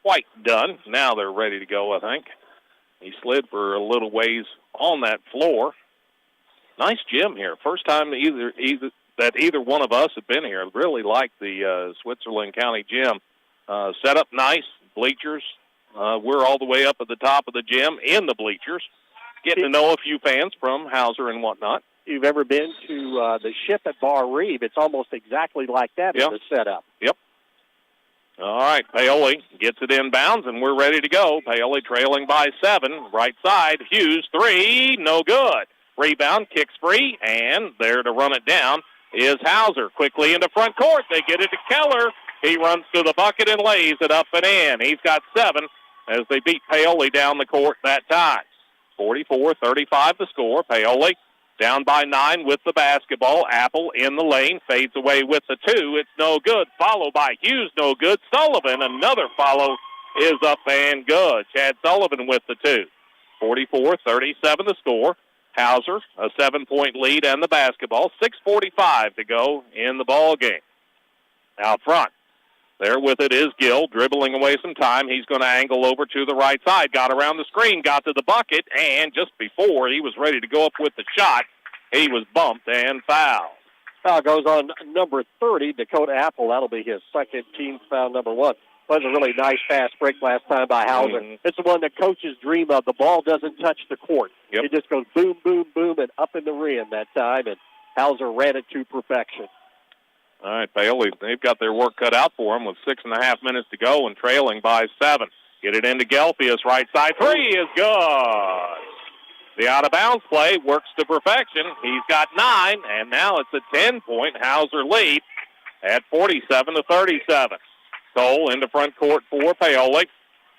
quite done. Now they're ready to go, I think. He slid for a little ways on that floor. Nice gym here. First time that either one of us have been here. I really like the Switzerland County gym. Set up nice, bleachers. We're all the way up at the top of the gym in the bleachers, getting to know a few fans from Hauser and whatnot. If you've ever been to the Ship at Bar Reeve, it's almost exactly like that in the setup. Yep. All right, Paoli gets it inbounds, and we're ready to go. Paoli trailing by 7. Right side, Hughes, 3, no good. Rebound, kicks free, and there to run it down is Hauser. Quickly into front court. They get it to Keller. He runs to the bucket and lays it up and in. He's got 7 as they beat Paoli down the court that time. 44-35 the score. Paoli down by 9 with the basketball. Apple in the lane, fades away with the 2. It's no good. Followed by Hughes, no good. Sullivan, another follow, is up and good. Chad Sullivan with the 2. 44-37 the score. Hauser, a 7-point lead and the basketball. 6:45 to go in the ball game. Out front. There with it is Gill, dribbling away some time. He's going to angle over to the right side. Got around the screen, got to the bucket, and just before he was ready to go up with the shot, he was bumped and fouled. Foul goes on number 30, Dakota Apple. That'll be his 2nd, team foul number 1. Was a really nice fast break last time by Hauser. It's the one that coaches dream of. The ball doesn't touch the court. Yep. It just goes boom, boom, boom, and up in the rim that time, and Hauser ran it to perfection. All right, Paoli, they've got their work cut out for them with 6.5 minutes to go and trailing by 7. Get it into Gelfius, right side. 3 is good. The out-of-bounds play works to perfection. He's got 9, and now it's a 10-point Hauser lead at 47-37. Cole into front court for Paoli.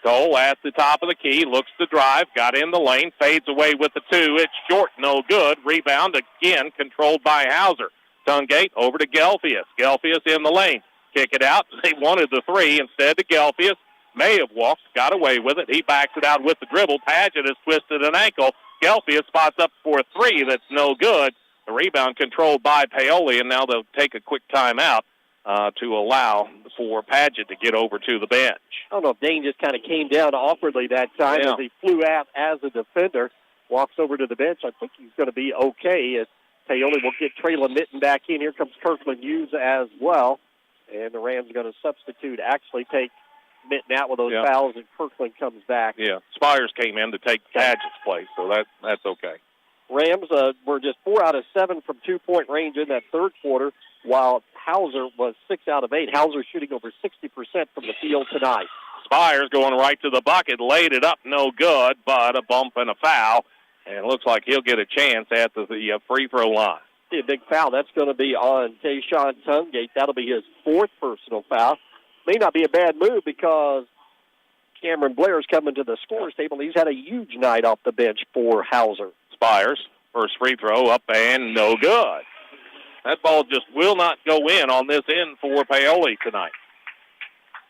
Cole at the top of the key, looks to drive, got in the lane, fades away with the 2. It's short, no good. Rebound again, controlled by Hauser. Tungate over to Gelfius. Gelfius in the lane. Kick it out. They wanted the 3 instead to Gelfius. May have walked, got away with it. He backs it out with the dribble. Padgett has twisted an ankle. Gelfius spots up for a 3 that's no good. The rebound controlled by Paoli, and now they'll take a quick timeout. to allow for Padgett to get over to the bench. I don't know if Dane just kind of came down awkwardly that time as he flew out as a defender, walks over to the bench. I think he's going to be okay as Paoli will get Traylon Mitten back in. Here comes Kirkland Hughes as well. And the Rams are going to substitute, actually take Mitten out with those fouls, and Kirkland comes back. Yeah, Spires came in to take Padgett's place, so that's okay. Rams were just 4 out of 7 from two-point range in that third quarter, while Hauser was 6 out of 8. Hauser shooting over 60% from the field tonight. Spires going right to the bucket, laid it up, no good, but a bump and a foul, and it looks like he'll get a chance at the free throw line. See a big foul. That's going to be on Tayshawn Tungate. That'll be his 4th personal foul. May not be a bad move because Cameron Blair's coming to the scorer's table. He's had a huge night off the bench for Hauser. Spires, first free throw up and no good. That ball just will not go in on this end for Paoli tonight.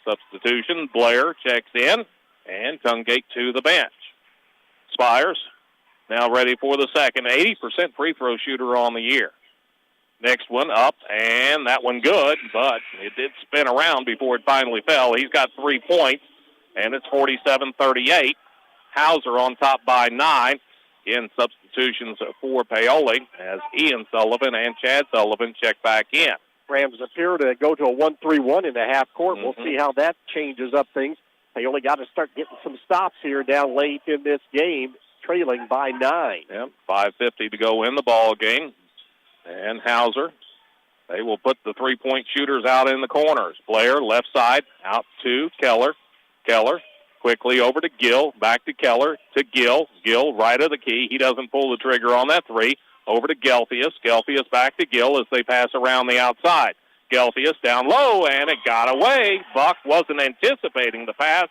Substitution, Blair checks in, and Tungate to the bench. Spires now ready for the second. 80% free throw shooter on the year. Next one up, and that one good, but it did spin around before it finally fell. He's got 3 points, and it's 47-38. Hauser on top by 9. In substitutions for Paoli as Ian Sullivan and Chad Sullivan check back in. Rams appear to go to a 1-3-1 in the half court. We'll see how that changes up things. Paoli got to start getting some stops here down late in this game, trailing by 9. Yeah, 5:50 to go in the ball game. And Hauser, they will put the three-point shooters out in the corners. Blair, left side, out to Keller. Keller quickly over to Gill, back to Keller, to Gill. Gill right of the key. He doesn't pull the trigger on that three. Over to Gelfius. Gelfius back to Gill as they pass around the outside. Gelfius down low, and it got away. Buck wasn't anticipating the pass,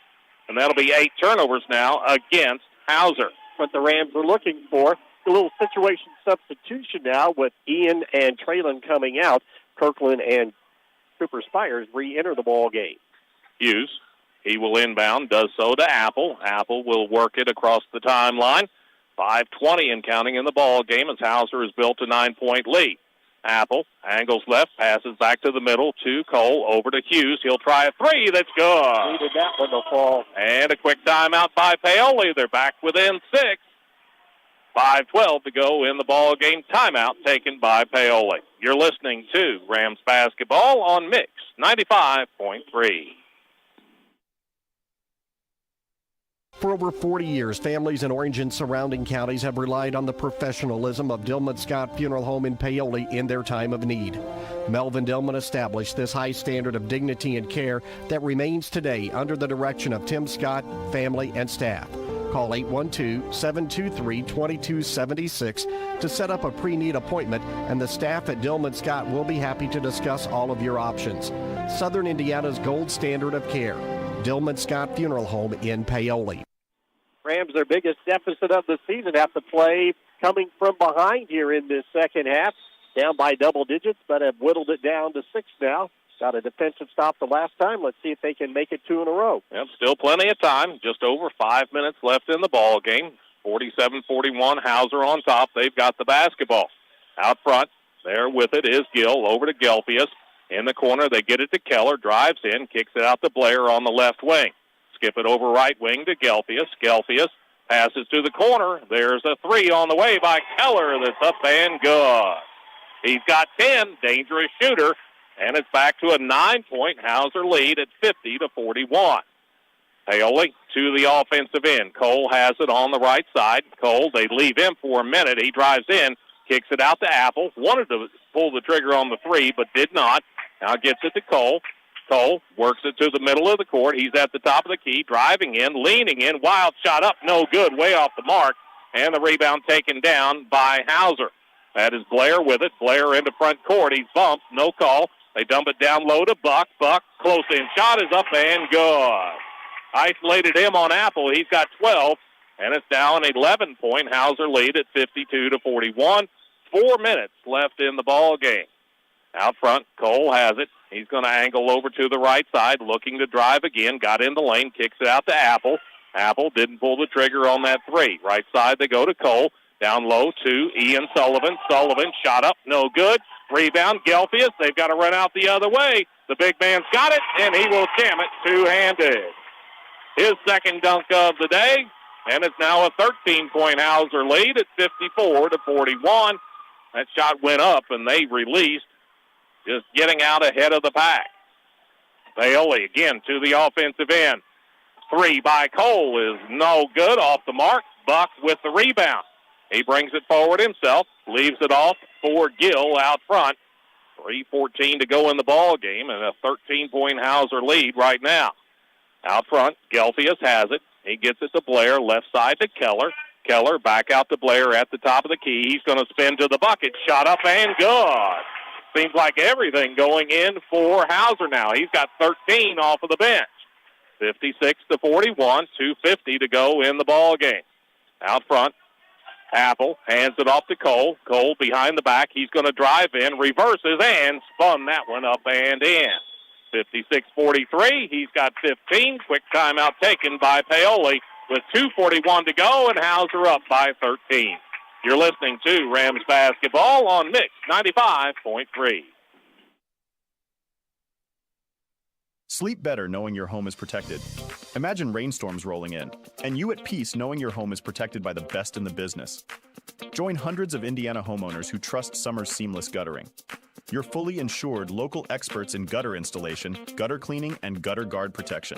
and that'll be 8 turnovers now against Hauser. What the Rams are looking for. A little situation substitution now with Ian and Traylon coming out. Kirkland and Cooper Spires re-enter the ball game. Hughes. He will inbound, does so to Apple. Apple will work it across the timeline. 5:20 and counting in the ball game as Hauser has built a 9-point lead. Apple angles left, passes back to the middle to Cole, over to Hughes. He'll try a three. That's good. Needed that one to fall. And a quick timeout by Paoli. They're back within 6. 5:12 to go in the ball game. Timeout taken by Paoli. You're listening to Rams basketball on Mix 95.3. For over 40 years, families in Orange and surrounding counties have relied on the professionalism of Dillman Scott Funeral Home in Paoli in their time of need. Melvin Dillman established this high standard of dignity and care that remains today under the direction of Tim Scott, family, and staff. Call 812-723-2276 to set up a pre-need appointment, and the staff at Dillman Scott will be happy to discuss all of your options. Southern Indiana's gold standard of care. Dillman Scott Funeral Home in Paoli. Rams, their biggest deficit of the season, have to play coming from behind here in this second half. Down by double digits, but have whittled it down to 6 now. Got a defensive stop the last time. Let's see if they can make it 2 in a row. Yep, still plenty of time. Just over 5 minutes left in the ball game. 47-41, Hauser on top. They've got the basketball. Out front, there with it is Gill. Over to Gelfius. In the corner, they get it to Keller. Drives in, kicks it out to Blair on the left wing. Skip it over right wing to Gelfius. Gelfius passes to the corner. There's a three on the way by Keller that's up and good. He's got 10, dangerous shooter, and it's back to a 9-point Hauser lead at 50-41. Paoli to the offensive end. Cole has it on the right side. Cole, they leave him for a minute. He drives in, kicks it out to Apple. Wanted to pull the trigger on the three, but did not. Now gets it to Cole. Cole works it to the middle of the court. He's at the top of the key, driving in, leaning in. Wild shot up, no good, way off the mark. And the rebound taken down by Hauser. That is Blair with it. Blair into front court. He's bumped, no call. They dump it down low to Buck. Buck, close in. Shot is up and good. Isolated him on Apple. He's got 12, and it's now an 11-point Hauser lead at 52-41. 4 minutes left in the ball game. Out front, Cole has it. He's going to angle over to the right side, looking to drive again. Got in the lane, kicks it out to Apple. Apple didn't pull the trigger on that three. Right side, they go to Cole. Down low to Ian Sullivan. Sullivan shot up, no good. Rebound, Gelfius. They've got to run out the other way. The big man's got it, and he will jam it two-handed. His second dunk of the day, and it's now a 13-point Hauser lead at 54-41. That shot went up, and they released, just getting out ahead of the pack. Paoli again to the offensive end. Three by Cole is no good, off the mark. Buck with the rebound. He brings it forward himself, leaves it off for Gill out front. 3:14 to go in the ball game, and a 13-point Hauser lead right now. Out front, Gelfius has it. He gets it to Blair, left side to Keller. Keller back out to Blair at the top of the key. He's going to spin to the bucket. Shot up and good. Seems like everything going in for Hauser now. He's got 13 off of the bench. 56-41, 2:50 to go in the ball game. Out front, Apple hands it off to Cole. Cole behind the back. He's going to drive in, reverses, and spun that one up and in. 56-43. He's got 15. Quick timeout taken by Paoli with 2:41 to go, and Hauser up by 13. You're listening to Rams basketball on Mix 95.3. Sleep better knowing your home is protected. Imagine rainstorms rolling in, and you at peace knowing your home is protected by the best in the business. Join hundreds of Indiana homeowners who trust Summer's seamless guttering. Your fully insured local experts in gutter installation, gutter cleaning, and gutter guard protection.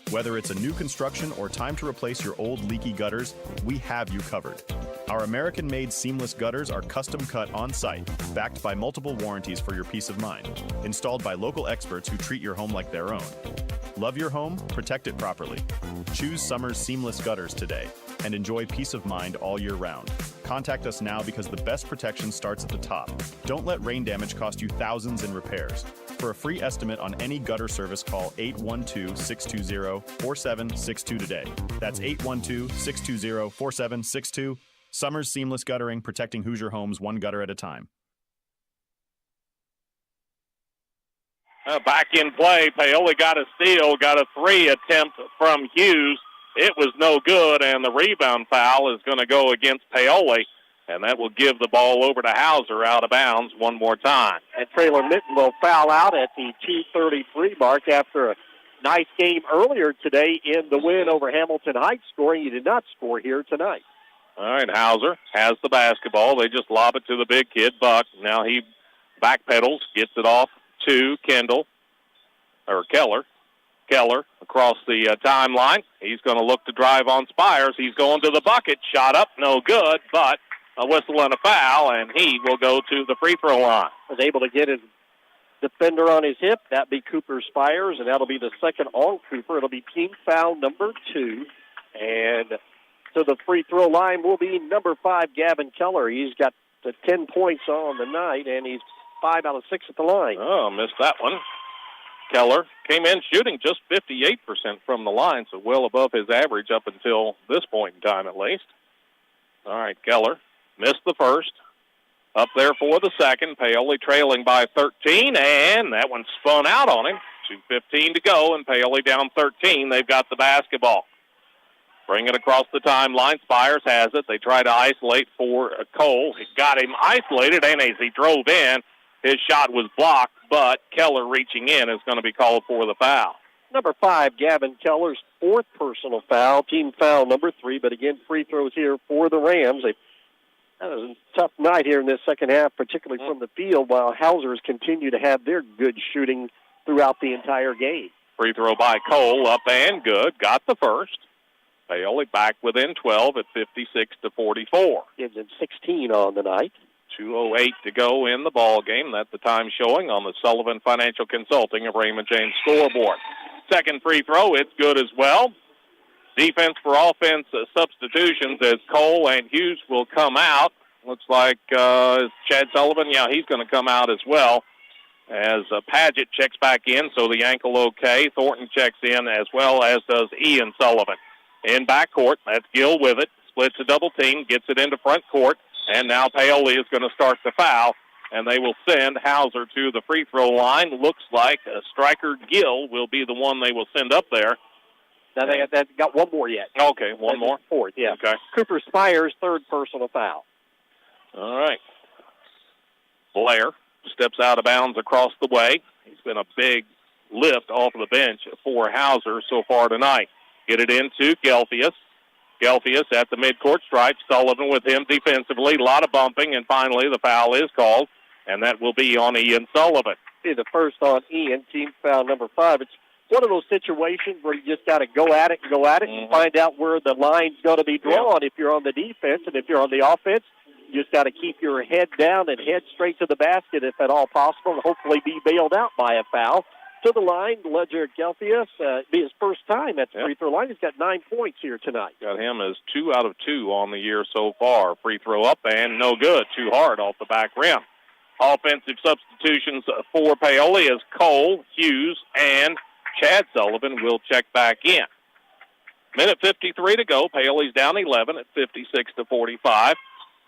Whether it's a new construction or time to replace your old leaky gutters, we have you covered. Our American-made seamless gutters are custom cut on-site, backed by multiple warranties for your peace of mind, installed by local experts who treat your home like their own. Love your home, protect it properly. Choose Summer's seamless gutters today and enjoy peace of mind all year round. Contact us now because the best protection starts at the top. Don't let rain damage cost you thousands in repairs. For a free estimate on any gutter service, call 812-620-4762 today. That's 812-620-4762. Summer's Seamless Guttering, protecting Hoosier homes one gutter at a time. Back in play, Paoli got a steal, got a three attempt from Hughes. It was no good, and the rebound foul is going to go against Paoli, and that will give the ball over to Hauser out of bounds one more time. And Traylor Mitten will foul out at the 2:33 mark after a nice game earlier today in the win over Hamilton Heights scoring. He did not score here tonight. All right, Hauser has the basketball. They just lob it to the big kid, Buck. Now he backpedals, gets it off to Keller across the timeline. He's going to look to drive on Spires. He's going to the bucket. Shot up, no good, but a whistle and a foul, and he will go to the free throw line. Was able to get his defender on his hip. That'd be Cooper Spires, and that'll be the second on Cooper. It'll be team foul number 2. And to the free throw line will be number 5, Gavin Keller. He's got 10 points on the night, and he's 5 out of 6 at the line. Oh, missed that one. Keller came in shooting just 58% from the line, so well above his average up until this point in time at least. All right, Keller missed the first. Up there for the second. Paoli trailing by 13, and that one spun out on him. 2:15 to go, and Paoli down 13. They've got the basketball. Bring it across the timeline. Spires has it. They try to isolate for Cole. He got him isolated, and as he drove in, his shot was blocked, but Keller reaching in is going to be called for the foul. Number 5, Gavin Keller's 4th personal foul, team foul number 3, but again, free throws here for the Rams. That was a tough night here in this second half, particularly from the field, while Hausers continue to have their good shooting throughout the entire game. Free throw by Cole, up and good. Got the first. Paoli back within 12 at 56-44. Gives him 16 on the night. 2:08 to go in the ball game. That's the time showing on the Sullivan Financial Consulting of Raymond James scoreboard. Second free throw, it's good as well. Defense for offense substitutions as Cole and Hughes will come out. Looks like Chad Sullivan, he's going to come out as well. As Padgett checks back in, so the ankle okay. Thornton checks in as well, as does Ian Sullivan. In backcourt, that's Gill with it. Splits a double team, gets it into front court. And now Paoli is going to start the foul, and they will send Hauser to the free throw line. Looks like Striker Gill will be the one they will send up there. Now they got one more yet. Okay, one more? 4th, yeah. Okay. Cooper Spires, 3rd personal foul. All right. Blair steps out of bounds across the way. He's been a big lift off of the bench for Hauser so far tonight. Get it into Gelfius. Gelfius at the midcourt stripe. Sullivan with him defensively. A lot of bumping, and finally the foul is called, and that will be on Ian Sullivan. Be the first on Ian, team foul number 5. It's one of those situations where you just got to go at it and find out where the line's going to be drawn if you're on the defense, and if you're on the offense, you just got to keep your head down and head straight to the basket if at all possible, and hopefully be bailed out by a foul. To the line, Ledger Gelfius, be his first time at the free throw line. He's got 9 points here tonight. Got him as 2 out of 2 on the year so far. Free throw up and no good. Too hard off the back rim. Offensive substitutions for Paoli is Cole, Hughes, and Chad Sullivan will check back in. Minute 53 to go. Paoli's down 11 at 56-45.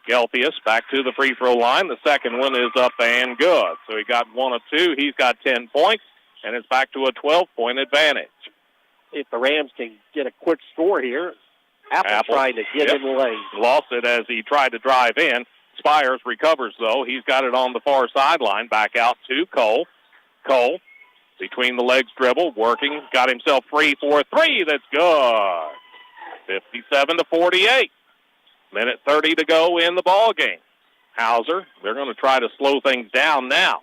Gelfius back to the free throw line. The second one is up and good. So he got 1 of 2. He's got 10 points, and it's back to a 12-point advantage. If the Rams can get a quick score here, Apple trying to get in the lane. Lost it as he tried to drive in. Spires recovers, though. He's got it on the far sideline. Back out to Cole. Cole, between the legs dribble, working. Got himself free for a 3. That's good. 57-48. Minute 30 to go in the ball game. Hauser, they're going to try to slow things down now.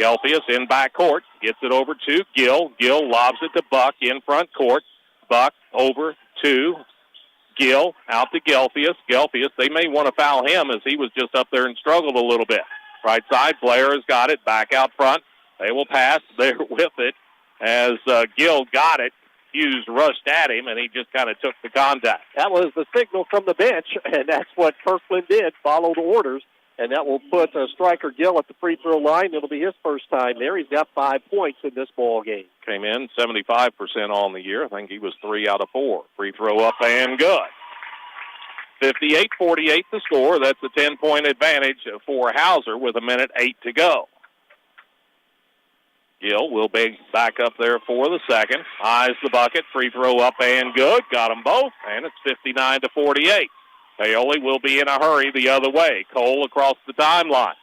Gelfius in backcourt, gets it over to Gill. Gill lobs it to Buck in front court. Buck over to Gill, out to Gelfius. Gelfius, they may want to foul him as he was just up there and struggled a little bit. Right side, Blair has got it, back out front. They will pass there with it as Gill got it. Hughes rushed at him, and he just kind of took the contact. That was the signal from the bench, and that's what Kirkland did, follow the orders, and that will put Striker Gill at the free throw line. It'll be his first time there. He's got 5 points in this ball game. Came in 75% on the year. I think he was 3 out of 4. Free throw up and good. 58-48 the score. That's a 10-point advantage for Hauser with 1:08 to go. Gill will be back up there for the second. Eyes the bucket. Free throw up and good. Got them both, and it's 59-48. Paoli will be in a hurry the other way. Cole across the timeline.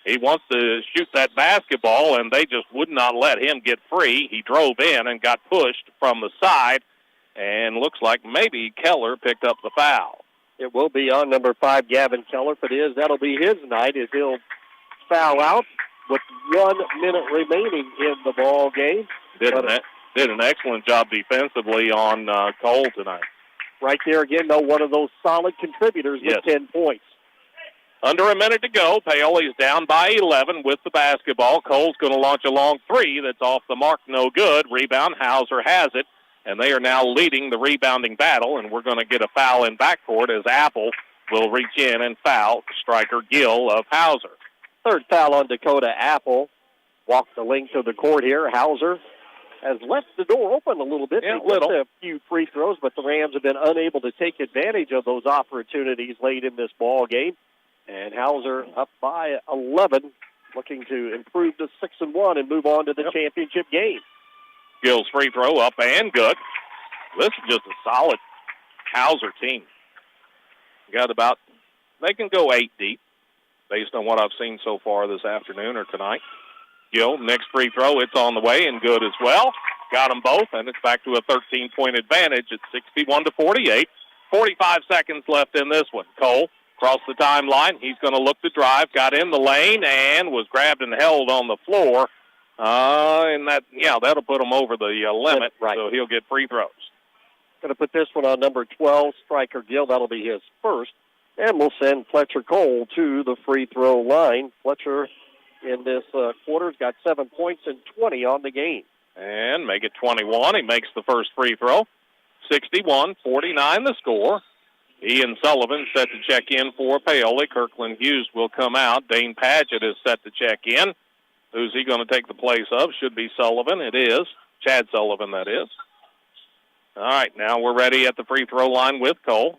He wants to shoot that basketball, and they just would not let him get free. He drove in and got pushed from the side, and looks like maybe Keller picked up the foul. It will be on number 5, Gavin Keller. If that'll be his night as he'll foul out with 1 minute remaining in the ball game. Did an excellent job defensively on Cole tonight. Right there again, though, one of those solid contributors with 10 points. Under a minute to go. Paoli's down by 11 with the basketball. Cole's going to launch a long 3 that's off the mark, no good. Rebound, Hauser has it, and they are now leading the rebounding battle, and we're going to get a foul in backcourt as Apple will reach in and foul Striker Gill of Hauser. Third foul on Dakota Apple. Walked the length of the court here. Hauser has left the door open a little bit. A few free throws, but the Rams have been unable to take advantage of those opportunities late in this ball game. And Hauser up by 11, looking to improve to 6-1 and move on to the championship game. Gill's free throw up and good. This is just a solid Hauser team. They can go 8 deep based on what I've seen so far this afternoon or tonight. Gill, next free throw, it's on the way and good as well. Got them both, and it's back to a 13-point advantage at 61-48. 45 seconds left in this one. Cole across the timeline. He's going to look to drive. Got in the lane and was grabbed and held on the floor. That'll put him over the limit, right. So he'll get free throws. Going to put this one on number 12, Striker Gill. That'll be his first. And we'll send Fletcher Cole to the free throw line. Fletcher in this quarter has got 7 points and 20 on the game. And make it 21. He makes the first free throw. 61-49 the score. Ian Sullivan set to check in for Paoli. Kirkland Hughes will come out. Dane Padgett is set to check in. Who's he going to take the place of? Should be Sullivan. It is. Chad Sullivan, that is. All right, now we're ready at the free throw line with Cole.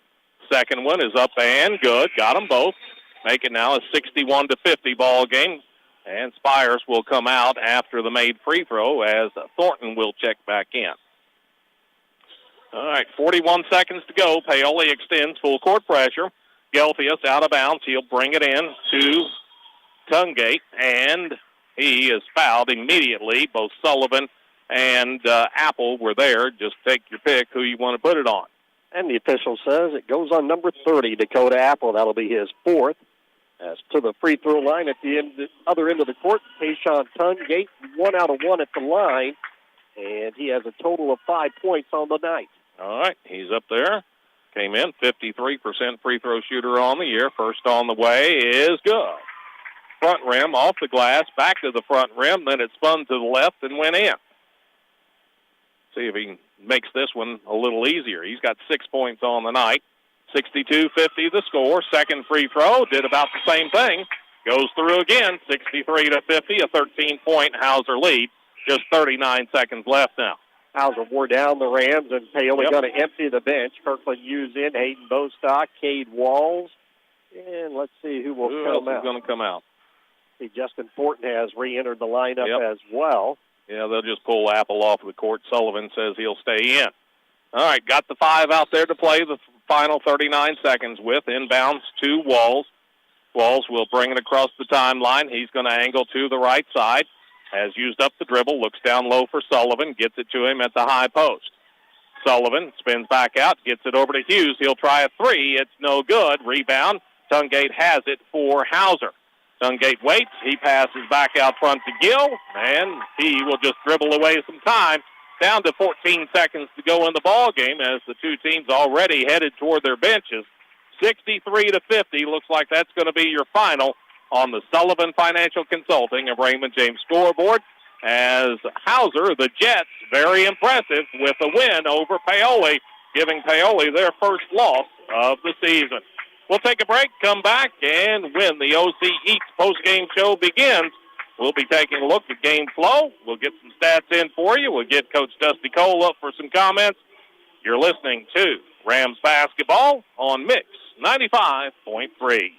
Second one is up and good. Got them both. Make it now a 61-50 ball game. And Spires will come out after the made free throw as Thornton will check back in. All right, 41 seconds to go. Paoli extends full court pressure. Gelfius out of bounds. He'll bring it in to Tungate, and He is fouled immediately. Both Sullivan and Apple were there. Just take your pick who you want to put it on. And the official says it goes on number 30, Dakota Apple. That'll be his fourth. As to the free throw line at the other end of the court, Tayshawn Tungate, 1 out of 1 at the line, and he has a total of 5 points on the night. All right, he's up there. Came in 53% free throw shooter on the year. First on the way is good. Front rim off the glass, back to the front rim, then it spun to the left and went in. See if he makes this one a little easier. He's got 6 points on the night. 62-50 the score. Second free throw, did about the same thing. Goes through again, 63-50, a 13-point Hauser lead. Just 39 seconds left now. Hauser wore down the Rams, and Paoli going to empty the bench. Kirkland Hughes in, Hayden Bostock, Cade Walls, and let's see who will come out. Who's going to come out? See, Justin Fortin has re-entered the lineup as well. Yeah, they'll just pull Apple off the court. Sullivan says he'll stay in. All right, got the 5 out there to play the final 39 seconds with. Inbounds to Walls. Walls will bring it across the timeline. He's going to angle to the right side. Has used up the dribble, looks down low for Sullivan, gets it to him at the high post. Sullivan spins back out, gets it over to Hughes. He'll try a 3. It's no good. Rebound. Tungate has it for Hauser. Tungate waits. He passes back out front to Gill, and he will just dribble away some time. Down to 14 seconds to go in the ball game as the two teams already headed toward their benches. 63-50. Looks like that's going to be your final on the Sullivan Financial Consulting of Raymond James scoreboard. As Hauser, the Jets, very impressive with a win over Paoli, giving Paoli their first loss of the season. We'll take a break, come back, and when the OC Eats postgame show begins, we'll be taking a look at game flow. We'll get some stats in for you. We'll get Coach Dusty Cole up for some comments. You're listening to Rams basketball on Mix 95.3.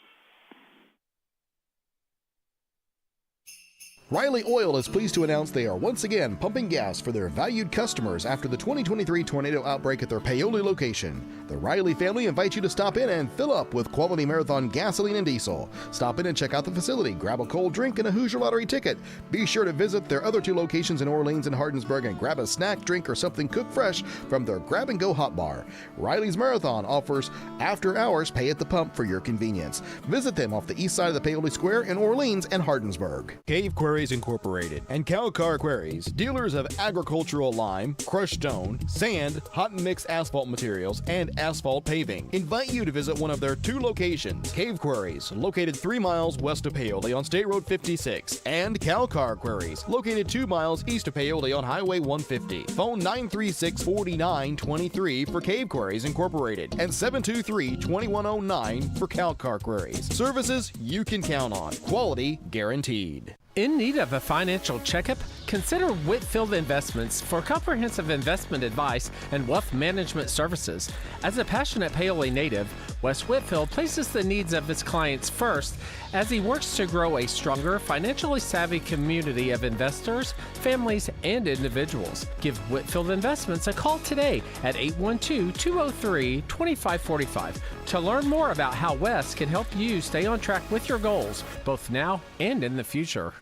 Riley Oil is pleased to announce they are once again pumping gas for their valued customers after the 2023 tornado outbreak at their Paoli location. The Riley family invites you to stop in and fill up with quality Marathon gasoline and diesel. Stop in and check out the facility, grab a cold drink and a Hoosier Lottery ticket. Be sure to visit their other 2 locations in Orleans and Hardinsburg and grab a snack, drink, or something cooked fresh from their grab-and-go hot bar. Riley's Marathon offers after-hours pay at the pump for your convenience. Visit them off the east side of the Paoli Square in Orleans and Hardinsburg. Cave Quarries Incorporated and Calcar Quarries, dealers of agricultural lime, crushed stone, sand, hot and mix asphalt materials, and asphalt paving, invite you to visit one of their 2 locations. Cave Quarries, located 3 miles west of Paoli on State Road 56, and Calcar Quarries, located 2 miles east of Paoli on Highway 150. Phone 936-4923 for Cave Quarries Incorporated and 723-2109 for Calcar Quarries. Services you can count on. Quality guaranteed. In need of a financial checkup? Consider Whitfield Investments for comprehensive investment advice and wealth management services. As a passionate Paoli native, Wes Whitfield places the needs of his clients first as he works to grow a stronger, financially savvy community of investors, families, and individuals. Give Whitfield Investments a call today at 812-203-2545 to learn more about how Wes can help you stay on track with your goals, both now and in the future.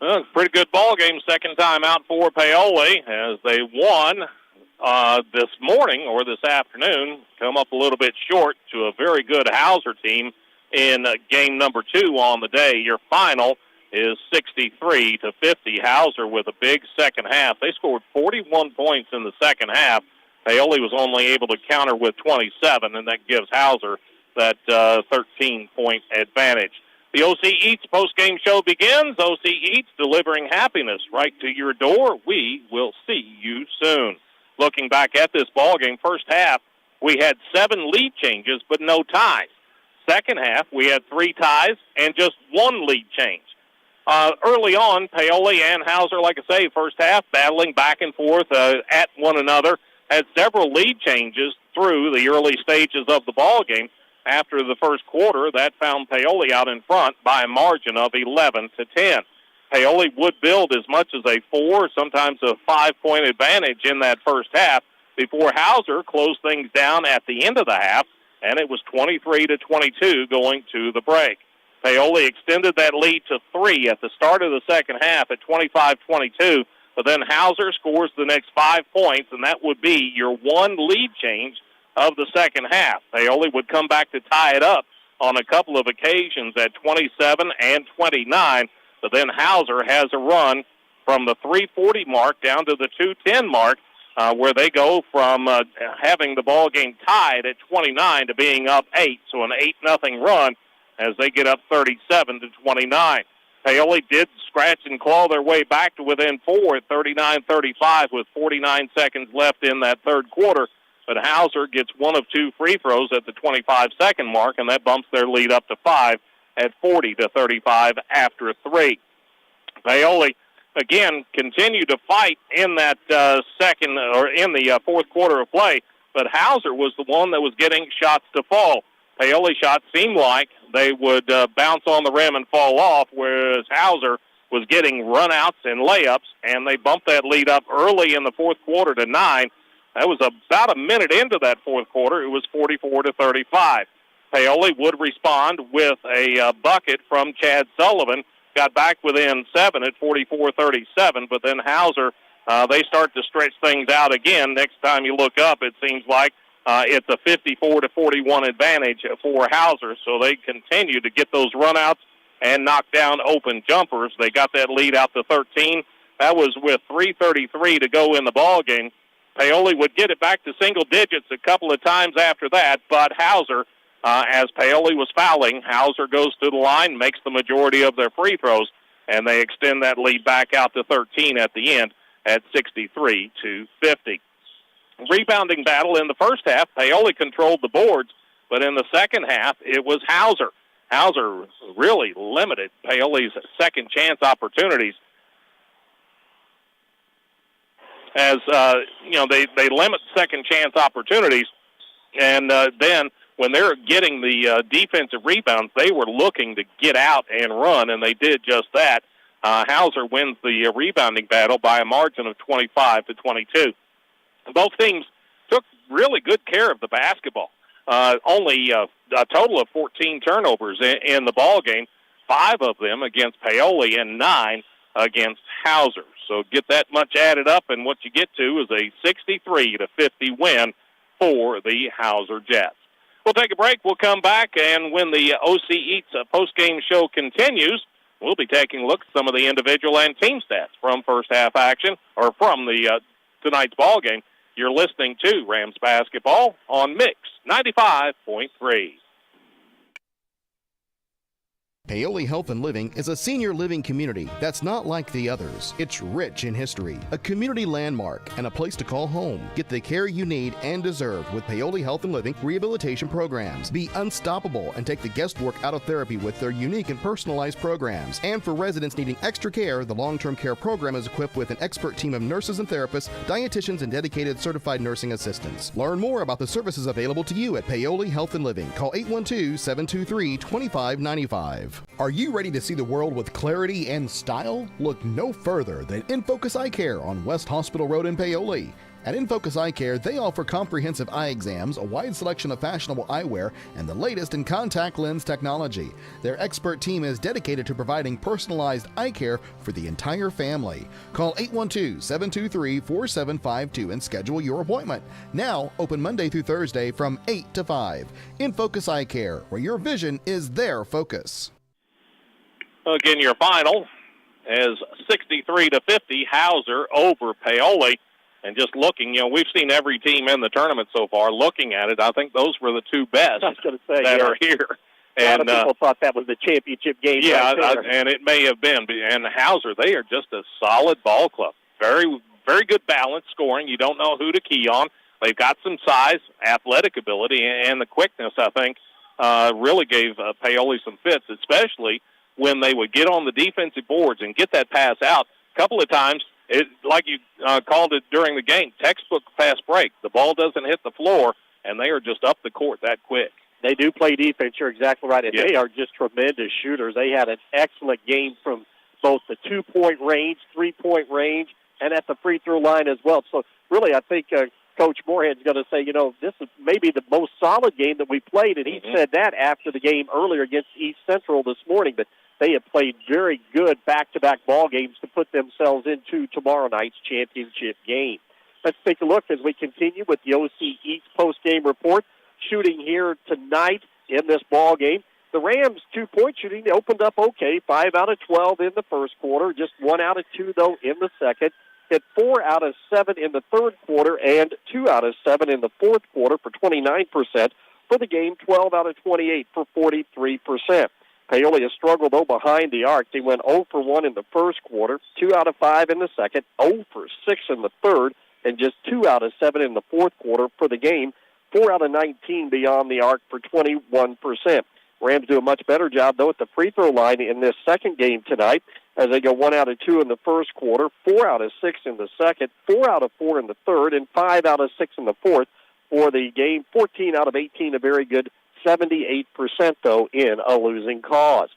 Well, pretty good ball game, second time out for Paoli as they won this morning or this afternoon, come up a little bit short to a very good Hauser team in game number 2 on the day. Your final is 63-50. Hauser with a big second half. They scored 41 points in the second half. Paoli was only able to counter with 27, and that gives Hauser that 13-point advantage. The OC Eats postgame show begins. OC Eats delivering happiness right to your door. We will see you soon. Looking back at this ball game, first half, we had 7 lead changes, but no ties. Second half, we had 3 ties and just 1 lead change. Early on, Paoli and Hauser, like I say, first half, battling back and forth at one another, had several lead changes through the early stages of the ball game. After the first quarter, that found Paoli out in front by a margin of 11-10. Paoli would build as much as a 4, sometimes a 5-point advantage in that first half before Hauser closed things down at the end of the half, and it was 23-22 going to the break. Paoli extended that lead to 3 at the start of the second half at 25-22, but then Hauser scores the next 5 points, and that would be your one lead change of the second half. Paoli would come back to tie it up on a couple of occasions at 27 and 29, but then Hauser has a run from the 3:40 mark down to the 2:10 mark, where they go from having the ball game tied at 29 to being up 8, so an 8-0 run as they get up 37-29. Paoli did scratch and claw their way back to within 4 at 39-35 with 49 seconds left in that third quarter, but Hauser gets one of 2 free throws at the 25-second mark, and that bumps their lead up to 5 at 40-35 after 3. Paoli again continued to fight in that in the fourth quarter of play, but Hauser was the one that was getting shots to fall. Paoli shots seemed like they would bounce on the rim and fall off, whereas Hauser was getting runouts and layups, and they bumped that lead up early in the fourth quarter to 9. That was about a minute into that fourth quarter. It was 44-35. Paoli would respond with a bucket from Chad Sullivan. Got back within 7 at 44-37, but then Hauser, they start to stretch things out again. Next time you look up, it seems like it's a 54-41 advantage for Hauser, so they continue to get those runouts and knock down open jumpers. They got that lead out to 13. That was with 3:33 to go in the ball game. Paoli would get it back to single digits a couple of times after that, but Hauser, as Paoli was fouling, Hauser goes to the line, makes the majority of their free throws, and they extend that lead back out to 13 at the end at 63-50. Rebounding battle in the first half, Paoli controlled the boards, but in the second half, it was Hauser. Hauser really limited Paoli's second chance opportunities. As, they limit second chance opportunities, and then when they're getting the defensive rebounds, they were looking to get out and run, and they did just that. Hauser wins the rebounding battle by a margin of 25-22. Both teams took really good care of the basketball. Only a total of 14 turnovers in the ball game, 5 of them against Paoli and 9 against Hauser. So get that much added up, and what you get to is a 63-50 win for the Hauser Jets. We'll take a break. We'll come back, and when the OC Eats post-game show continues, we'll be taking a look at some of the individual and team stats from first half action, or from the tonight's ball game. You're listening to Rams Basketball on Mix 95.3. Paoli Health and Living is a senior living community that's not like the others. It's rich in history, a community landmark, and a place to call home. Get the care you need and deserve with Paoli Health and Living rehabilitation programs. Be unstoppable and take the guesswork out of therapy with their unique and personalized programs. And for residents needing extra care, the long-term care program is equipped with an expert team of nurses and therapists, dietitians, and dedicated certified nursing assistants. Learn more about the services available to you at Paoli Health and Living. Call 812-723-2595. Are you ready to see the world with clarity and style? Look no further than InFocus Eye Care on West Hospital Road in Paoli. At InFocus Eye Care, they offer comprehensive eye exams, a wide selection of fashionable eyewear, and the latest in contact lens technology. Their expert team is dedicated to providing personalized eye care for the entire family. Call 812-723-4752 and schedule your appointment. Now, open Monday through Thursday from 8 to 5. InFocus Eye Care, where your vision is their focus. Again, your final is 63-50, Hauser over Paoli. And just looking, we've seen every team in the tournament so far. Looking at it, I think those were the 2 best are here. A lot of people thought that was the championship game. Yeah, right there. and it may have been. And Hauser, they are just a solid ball club. Very, very good balance scoring. You don't know who to key on. They've got some size, athletic ability, and the quickness, I think, really gave Paoli some fits, especially when they would get on the defensive boards and get that pass out. A couple of times, like you called it during the game, textbook fast break. The ball doesn't hit the floor, and they are just up the court that quick. They do play defense. You're exactly right. And Yes. They are just tremendous shooters. They had an excellent game from both the 2-point range, 3-point range, and at the free throw line as well. So really, I think Coach Moorhead's going to say, this is maybe the most solid game that we played, and he said that after the game earlier against East Central this morning, but they have played very good back-to-back ball games to put themselves into tomorrow night's championship game. Let's take a look as we continue with the OC East post-game report. Shooting here tonight in this ball game. The Rams' 2-point shooting, they opened up okay, 5 out of 12 in the first quarter, just 1 out of 2, though, in the second. Hit 4 out of 7 in the third quarter and 2 out of 7 in the fourth quarter for 29%. For the game, 12 out of 28 for 43%. Paoli has struggled, though, behind the arc. They went 0 for 1 in the first quarter, 2 out of 5 in the second, 0 for 6 in the third, and just 2 out of 7 in the fourth quarter. For the game, 4 out of 19 beyond the arc for 21%. Rams do a much better job, though, at the free throw line in this second game tonight as they go 1 out of 2 in the first quarter, 4 out of 6 in the second, 4 out of 4 in the third, and 5 out of 6 in the fourth. For the game, 14 out of 18, a very good 78%, though, in a losing cause.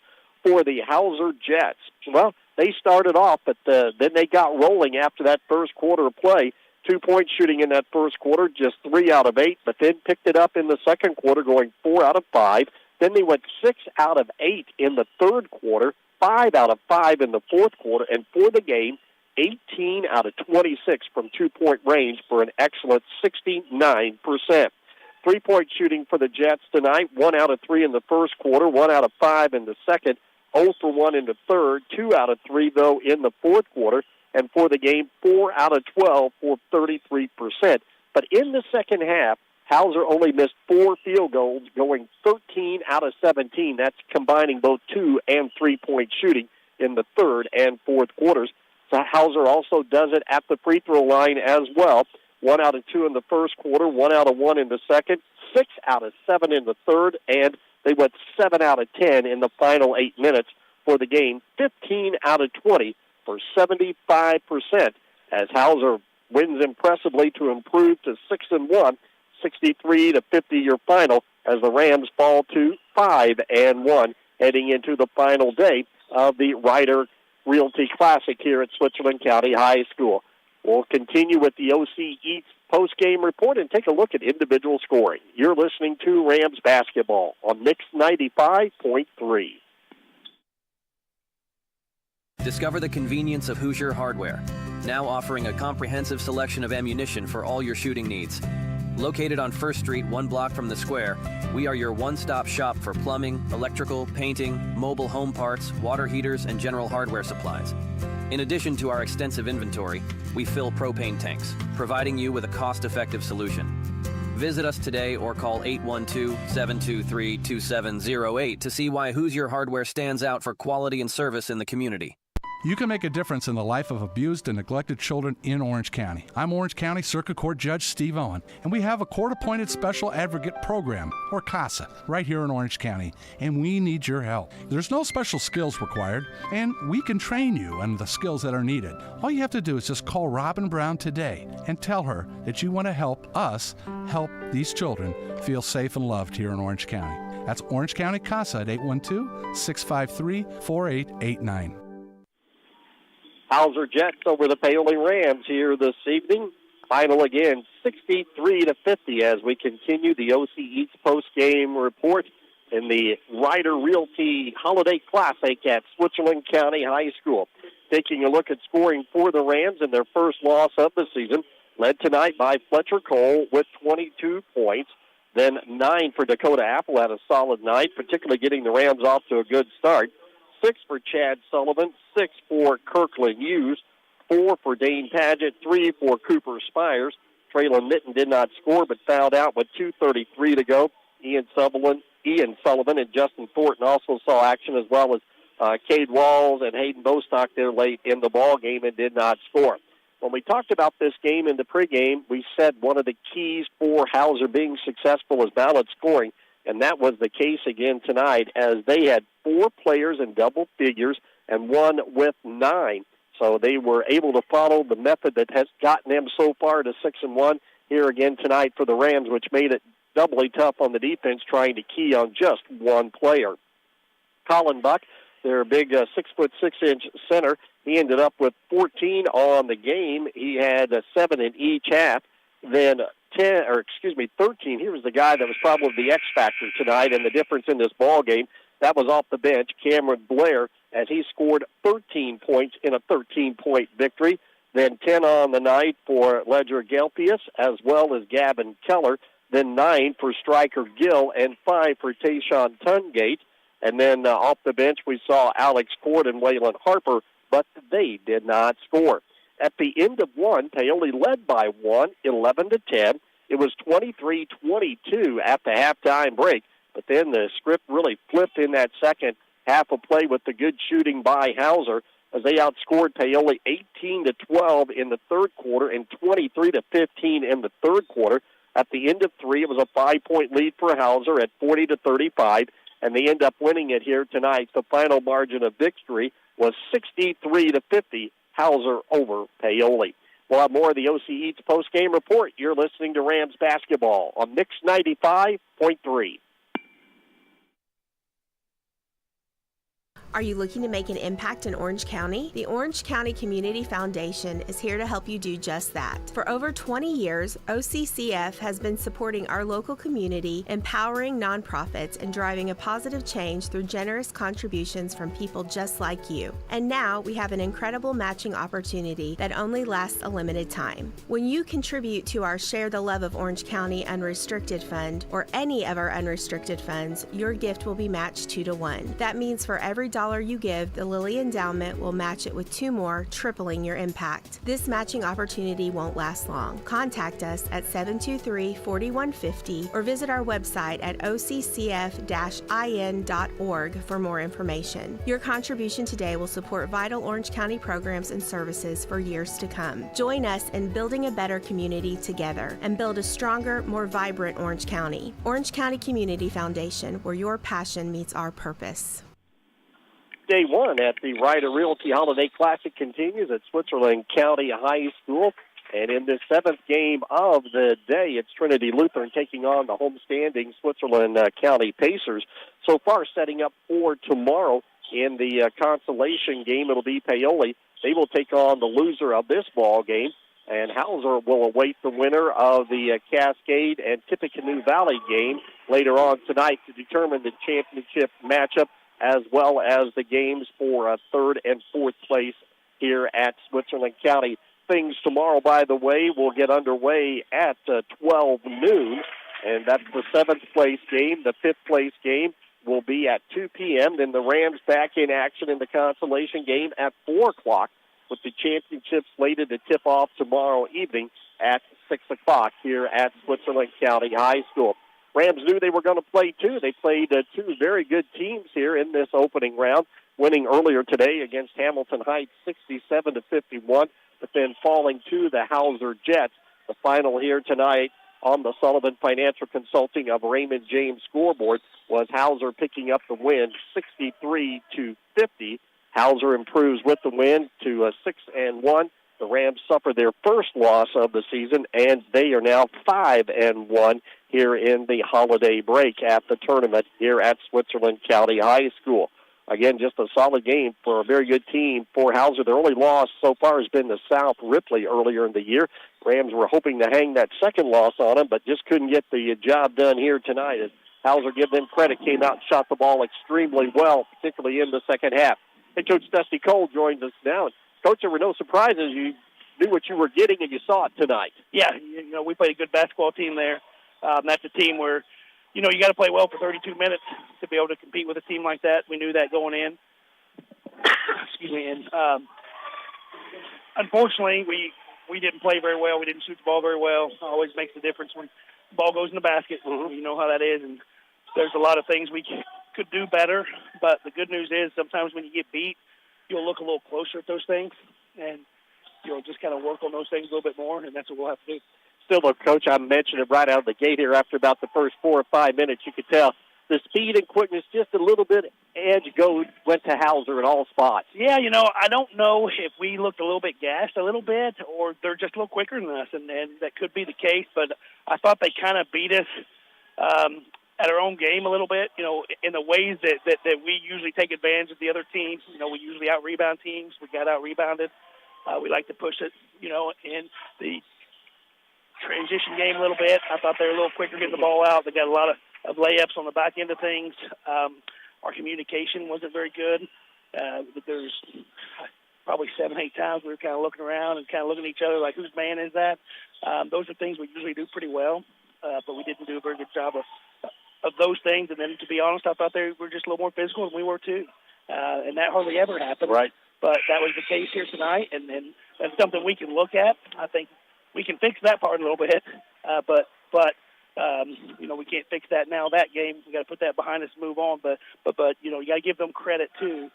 For the Hauser Jets, well, they started off, but then they got rolling after that first quarter of play. 2-point shooting in that first quarter, just 3 out of 8, but then picked it up in the second quarter, going 4 out of 5. Then they went 6 out of 8 in the third quarter, 5 out of 5 in the fourth quarter, and for the game, 18 out of 26 from 2-point range for an excellent 69%. 3-point shooting for the Jets tonight, 1 out of 3 in the first quarter, 1 out of 5 in the second, 0 for 1 in the third, 2 out of 3, though, in the fourth quarter, and for the game, 4 out of 12 for 33%. But in the second half, Hauser only missed 4 field goals, going 13 out of 17. That's combining both 2- and 3-point shooting in the third and fourth quarters. So Hauser also does it at the free throw line as well. 1 out of 2 in the first quarter, 1 out of 1 in the second, 6 out of 7 in the third, and they went 7 out of 10 in the final 8 minutes for the game. 15 out of 20 for 75%, as Hauser wins impressively to improve to 6-1. 63-50 your final as the Rams fall to 5-1 heading into the final day of the Ryder Realty Classic here at Switzerland County High School. We'll continue with the OC East post-game report and take a look at individual scoring. You're listening to Rams basketball on Mix 95.3. Discover the convenience of Hoosier Hardware, now offering a comprehensive selection of ammunition for all your shooting needs. Located on 1st Street, 1 block from the square, we are your one-stop shop for plumbing, electrical, painting, mobile home parts, water heaters, and general hardware supplies. In addition to our extensive inventory, we fill propane tanks, providing you with a cost-effective solution. Visit us today or call 812-723-2708 to see why Hoosier Hardware stands out for quality and service in the community. You can make a difference in the life of abused and neglected children in Orange County. I'm Orange County Circuit Court Judge Steve Owen, and we have a court-appointed special advocate program, or CASA, right here in Orange County, and we need your help. There's no special skills required, and we can train you on the skills that are needed. All you have to do is just call Robin Brown today and tell her that you want to help us help these children feel safe and loved here in Orange County. That's Orange County CASA at 812-653-4889. Hauser Jets over the Paoli Rams here this evening. Final again, 63-50 as we continue the OC East post-game report in the Ryder Realty Holiday Classic at Switzerland County High School. Taking a look at scoring for the Rams in their first loss of the season, led tonight by Fletcher Cole with 22 points. Then 9 for Dakota Apple, had a solid night, particularly getting the Rams off to a good start. 6 for Chad Sullivan, 6 for Kirkland Hughes, 4 for Dane Padgett, 3 for Cooper Spires. Traylon Mitten did not score but fouled out with 2:33 to go. Ian Sullivan and Justin Thornton also saw action, as well as Cade Walls and Hayden Bostock there late in the ball game and did not score. When we talked about this game in the pregame, we said one of the keys for Hauser being successful is balanced scoring. And that was the case again tonight, as they had 4 players in double figures and 1 with 9. So they were able to follow the method that has gotten them so far to 6-1 here again tonight for the Rams, which made it doubly tough on the defense trying to key on just 1 player. Colin Buck, their big 6'6" center, he ended up with 14 on the game. He had 7 in each half. Then 13. Here was the guy that was probably the X factor tonight, and the difference in this ball game. That was off the bench, Cameron Blair, as he scored 13 points in a 13-point victory. Then 10 on the night for Ledger Gelpius, as well as Gavin Keller. Then 9 for Stryker Gill, and 5 for Tayshawn Tungate. And then off the bench, we saw Alex Ford and Waylon Harper, but they did not score. At the end of one, Paoli led by 1, 11-10. It was 23-22 at the halftime break. But then the script really flipped in that second half of play with the good shooting by Hauser, as they outscored Paoli 18-12 in the third quarter and 23-15 in the third quarter. At the end of 3, it was a 5-point lead for Hauser at 40-35, and they end up winning it here tonight. The final margin of victory was 63-50, Hauser over Paoli. We'll have more of the OC Eats post-game report. You're listening to Rams basketball on Mix 95.3. Are you looking to make an impact in Orange County? The Orange County Community Foundation is here to help you do just that. For over 20 years, OCCF has been supporting our local community, empowering nonprofits, and driving a positive change through generous contributions from people just like you. And now we have an incredible matching opportunity that only lasts a limited time. When you contribute to our Share the Love of Orange County Unrestricted Fund or any of our unrestricted funds, your gift will be matched 2-to-1. That means for every dollar you give, the Lilly Endowment will match it with 2 more, tripling your impact. This matching opportunity won't last long. Contact us at 723-4150 or visit our website at occf-in.org for more information. Your contribution today will support vital Orange County programs and services for years to come. Join us in building a better community together and build a stronger, more vibrant Orange County. Orange County Community Foundation, where your passion meets our purpose. Day 1 at the Ryder Realty Holiday Classic continues at Switzerland County High School. And in the 7th game of the day, it's Trinity Lutheran taking on the homestanding Switzerland County Pacers. So far, setting up for tomorrow in the consolation game, it'll be Paoli. They will take on the loser of this ball game. And Hauser will await the winner of the Cascade and Tippecanoe Valley game later on tonight to determine the championship matchup, as well as the games for 3rd and 4th place here at Switzerland County. Things tomorrow, by the way, will get underway at 12 noon, and that's the 7th place game. The 5th place game will be at 2 p.m. Then the Rams back in action in the consolation game at 4 o'clock, with the championship slated to tip off tomorrow evening at 6 o'clock here at Switzerland County High School. Rams knew they were going to play, too. They played 2 very good teams here in this opening round, winning earlier today against Hamilton Heights 67-51, but then falling to the Hauser Jets. The final here tonight on the Sullivan Financial Consulting of Raymond James scoreboard was Hauser picking up the win 63-50. Hauser improves with the win to 6-1. The Rams suffered their first loss of the season, and they are now 5-1 here in the holiday break at the tournament here at Switzerland County High School. Again, just a solid game for a very good team for Hauser. Their only loss so far has been to South Ripley earlier in the year. Rams were hoping to hang that second loss on them, but just couldn't get the job done here tonight. As Hauser, give them credit, came out and shot the ball extremely well, particularly in the second half. Head Coach Dusty Cole joins us now. Coach, there were no surprises. You knew what you were getting, and you saw it tonight. Yeah, we played a good basketball team there. That's a team where, you got to play well for 32 minutes to be able to compete with a team like that. We knew that going in. Excuse me. And unfortunately, we didn't play very well. We didn't shoot the ball very well. It always makes a difference when the ball goes in the basket. You know how that is. And there's a lot of things we could do better. But the good news is sometimes when you get beat, you'll look a little closer at those things. And you'll just kind of work on those things a little bit more, and that's what we'll have to do. Still, though, Coach, I mentioned it right out of the gate here after about the first 4 or 5 minutes. You could tell the speed and quickness, just a little bit edge went to Hauser in all spots. Yeah, I don't know if we looked a little bit gassed a little bit or they're just a little quicker than us, and that could be the case. But I thought they kind of beat us at our own game a little bit, in the ways that we usually take advantage of the other teams. We usually out-rebound teams. We got out-rebounded. We like to push it, in the transition game a little bit. I thought they were a little quicker getting the ball out. They got a lot of layups on the back end of things. Our communication wasn't very good. There's probably 7-8 times we were kind of looking around and kind of looking at each other like, whose man is that? Those are things we usually do pretty well, but we didn't do a very good job of those things. And then, to be honest, I thought they were just a little more physical than we were too. And that hardly ever happens. Right. But that was the case here tonight, and that's something we can look at. I think we can fix that part a little bit, but we can't fix that now. That game, we got to put that behind us and move on. But you got to give them credit too.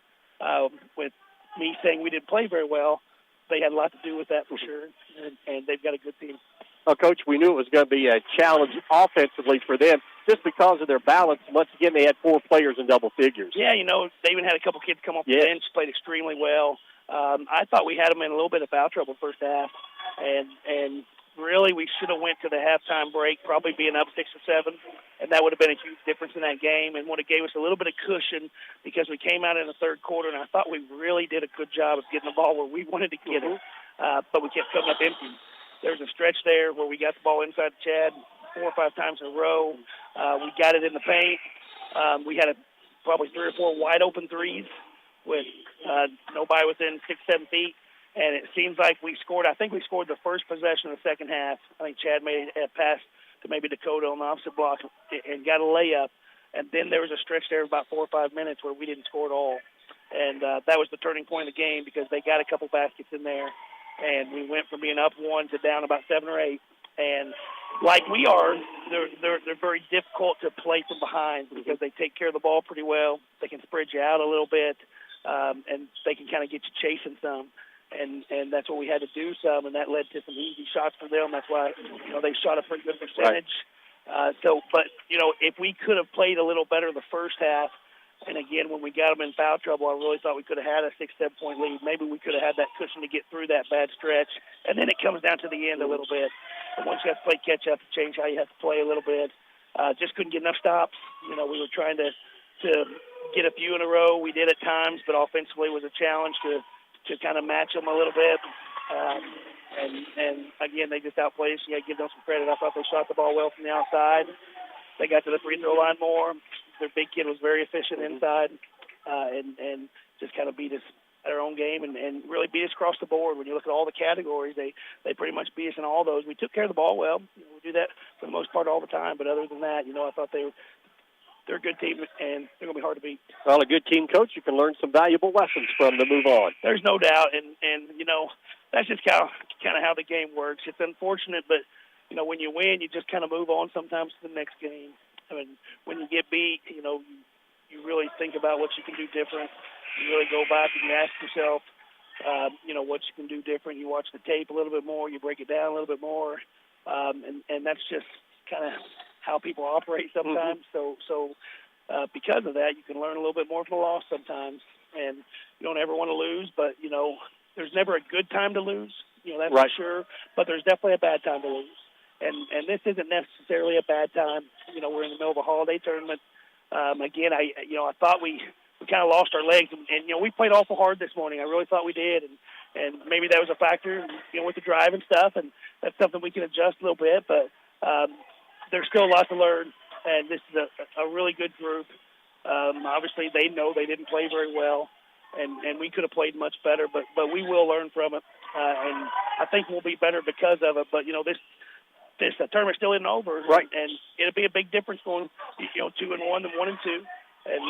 With me saying we didn't play very well, they had a lot to do with that for sure, and they've got a good team. Well, Coach, we knew it was going to be a challenge offensively for them just because of their balance. Once again, they had 4 players in double figures. Yeah, they even had a couple kids come off the bench, played extremely well. I thought we had them in a little bit of foul trouble first half, and really we should have went to the halftime break probably being up 6 or 7, and that would have been a huge difference in that game and would have gave us a little bit of cushion because we came out in the third quarter, and I thought we really did a good job of getting the ball where we wanted to get it, but we kept coming up empty. There was a stretch there where we got the ball inside Chad 4 or 5 times in a row. We got it in the paint. We had probably 3 or 4 wide-open threes with nobody within 6-7 feet. And it seems like we scored. I think we scored the first possession of the second half. I think Chad made a pass to maybe Dakota on the opposite block and got a layup. And then there was a stretch there of about 4 or 5 minutes where we didn't score at all. And that was the turning point of the game because they got a couple baskets in there. And we went from being up 1 to down about 7 or 8. And like we are, they're very difficult to play from behind because they take care of the ball pretty well. They can spread you out a little bit, and they can kind of get you chasing some. And that's what we had to do some, and that led to some easy shots for them. That's why, they shot a pretty good percentage. Right. But if we could have played a little better the first half, and again, when we got them in foul trouble, I really thought we could have had a 6-7 point lead. Maybe we could have had that cushion to get through that bad stretch, and then it comes down to the end a little bit. And once you have to play catch-up, to change how you have to play a little bit. Just couldn't get enough stops. We were trying to get a few in a row. We did at times, but offensively was a challenge to kind of match them a little bit. And again, they just outplayed us. You got to give them some credit. I thought they shot the ball well from the outside. They got to the free throw line more. Their big kid was very efficient inside and just kind of beat us at our own game and really beat us across the board. When you look at all the categories, they pretty much beat us in all those. We took care of the ball well. We do that for the most part all the time. But other than that, I thought they're a good team, and they're going to be hard to beat. Well, a good team coach, you can learn some valuable lessons from to move on. There's no doubt, and that's just kind of how the game works. It's unfortunate, but, when you win, you just kind of move on sometimes to the next game. I mean, when you get beat, you really think about what you can do different. You really go back and you ask yourself, what you can do different. You watch the tape a little bit more. You break it down a little bit more. And that's just kind of how people operate sometimes. Mm-hmm. So because of that, you can learn a little bit more from the loss sometimes. And you don't ever want to lose, but, there's never a good time to lose. That's right. For sure. But there's definitely a bad time to lose. And this isn't necessarily a bad time. We're in the middle of a holiday tournament. Again, I thought we kind of lost our legs, and we played awful hard this morning. I really thought we did, and maybe that was a factor, with the drive and stuff, and that's something we can adjust a little bit. But there's still a lot to learn, and this is a really good group. Obviously, they know they didn't play very well, and we could have played much better, but we will learn from it, and I think we'll be better because of it. But this tournament still isn't over, right? And it'll be a big difference going, 2-1 and 1 and 2, and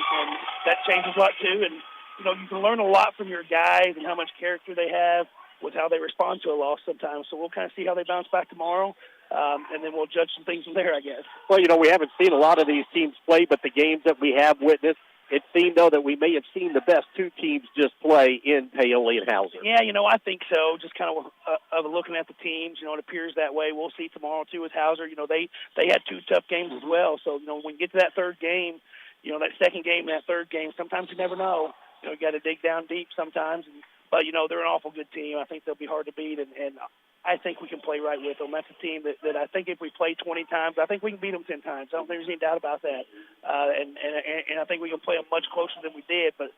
that changes a lot too. And you can learn a lot from your guys and how much character they have with how they respond to a loss sometimes. So we'll kind of see how they bounce back tomorrow, and then we'll judge some things from there, I guess. Well, we haven't seen a lot of these teams play, but the games that we have witnessed, it seemed, though, that we may have seen the best 2 teams just play in Paoli and Hauser. Yeah, I think so. Just kind of looking at the teams, it appears that way. We'll see tomorrow, too, with Hauser. They had 2 tough games as well. So, when you get to that third game, that second game and that third game, sometimes you never know. You got to dig down deep sometimes. But, they're an awful good team. I think they'll be hard to beat. And I think we can play right with them. That's a team that I think if we play 20 times, I think we can beat them 10 times. I don't think there's any doubt about that. And I think we can play them much closer than we did. But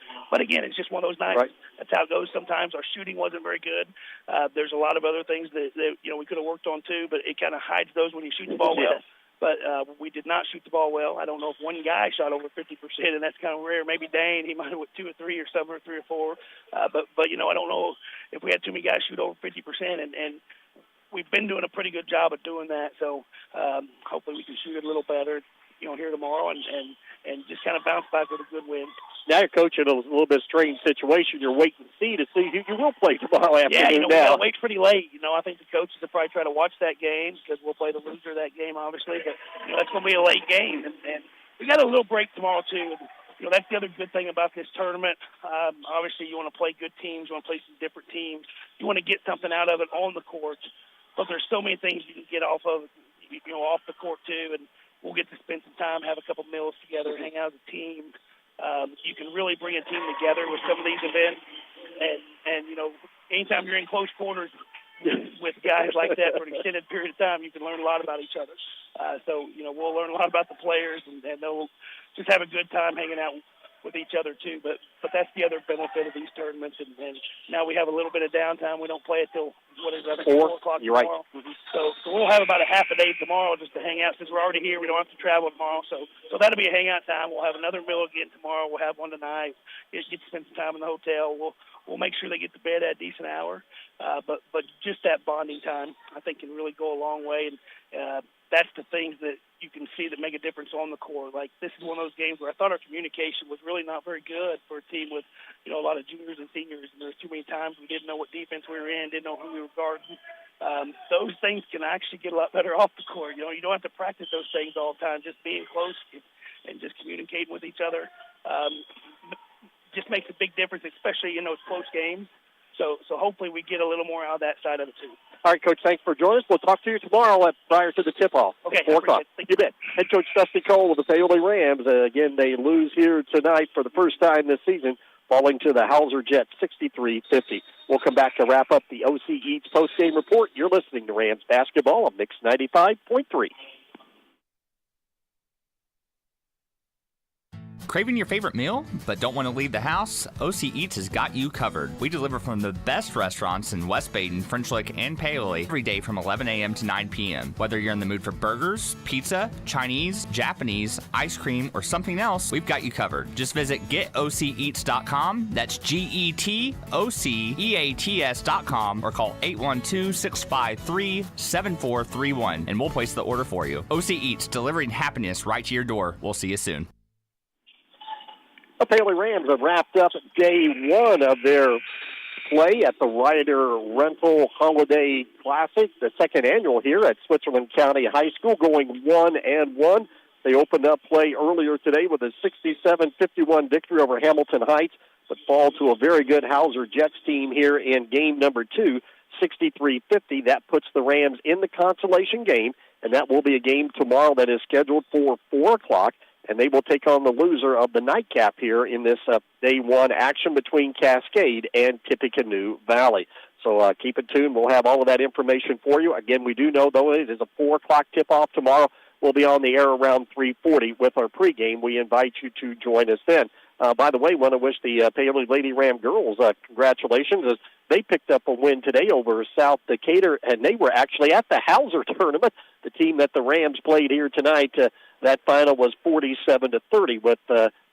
again, it's just one of those nights. Right. That's how it goes sometimes. Our shooting wasn't very good. There's a lot of other things that we could have worked on too, but it kind of hides those when you shoot the ball well. But we did not shoot the ball well. I don't know if one guy shot over 50%, and that's kind of rare. Maybe Dane, he might have went 2 or 3 or 7 or 3 or 4. But I don't know if we had too many guys shoot over 50%, and we've been doing a pretty good job of doing that. So hopefully we can shoot it a little better, here tomorrow, and just kind of bounce back with a good win. Now you're coaching a little bit strange situation. You're waiting to see who you will play tomorrow afternoon. We got to wait pretty late. I think the coaches will probably try to watch that game because we'll play the loser of that game, obviously. But that's going to be a late game, and we got a little break tomorrow too. That's the other good thing about this tournament. Obviously, you want to play good teams. You want to play some different teams. You want to get something out of it on the court. But there's so many things you can get off of, off the court too. And we'll get to spend some time, have a couple meals together, hang out as a team. You can really bring a team together with some of these events. And anytime you're in close quarters with guys like that for an extended period of time, you can learn a lot about each other. So we'll learn a lot about the players, and they'll just have a good time hanging out with each other too. But that's the other benefit of these tournaments. And now we have a little bit of downtime. We don't play it till 4 o'clock tomorrow. Right. Mm-hmm. So we'll have about a half a day tomorrow just to hang out. Since we're already here, we don't have to travel tomorrow. So that'll be a hangout time. We'll have another meal again tomorrow. We'll have one tonight. Get to spend some time in the hotel. We'll make sure they get to bed at a decent hour. But just that bonding time, I think, can really go a long way. And that's the things that you can see that make a difference on the court. Like, this is one of those games where I thought our communication was really not very good for a team with, a lot of juniors and seniors. And there's too many times we didn't know what defense we were in, didn't know who we were guarding. Those things can actually get a lot better off the court. You don't have to practice those things all the time. Just being close and just communicating with each other just makes a big difference, especially in those close games. So hopefully we get a little more out of that side of it too. All right, Coach, thanks for joining us. We'll talk to you tomorrow prior to the tip-off. Okay, 4 o'clock. You bet. Head coach Dusty Cole of the Paoli Rams. Again, they lose here tonight for the first time this season, falling to the Hauser Jets 63-50. We'll come back to wrap up the OC Eats post-game report. You're listening to Rams basketball on Mix 95.3. Craving your favorite meal, but don't want to leave the house? OC Eats has got you covered. We deliver from the best restaurants in West Baden, French Lick, and Paoli every day from 11 a.m. to 9 p.m. Whether you're in the mood for burgers, pizza, Chinese, Japanese, ice cream, or something else, we've got you covered. Just visit getoceats.com. That's GETOCEATS.com, or call 812-653-7431, and we'll place the order for you. OC Eats, delivering happiness right to your door. We'll see you soon. The Paoli Rams have wrapped up day one of their play at the Ryder Rental Holiday Classic, the second annual here at Switzerland County High School, going 1-1. They opened up play earlier today with a 67-51 victory over Hamilton Heights, but fall to a very good Hauser Jets team here in game number 2, 63-50. That puts the Rams in the consolation game, and that will be a game tomorrow that is scheduled for 4 o'clock. And they will take on the loser of the nightcap here in this day one action between Cascade and Tippecanoe Valley. So keep it tuned. We'll have all of that information for you. Again, we do know, though, it is a 4 o'clock tip-off tomorrow. We'll be on the air around 3:40 with our pregame. We invite you to join us then. By the way, want to wish the Paoli Lady Ram girls congratulations, as they picked up a win today over South Decatur, and they were actually at the Hauser tournament, the team that the Rams played here tonight. That final was 47-30 with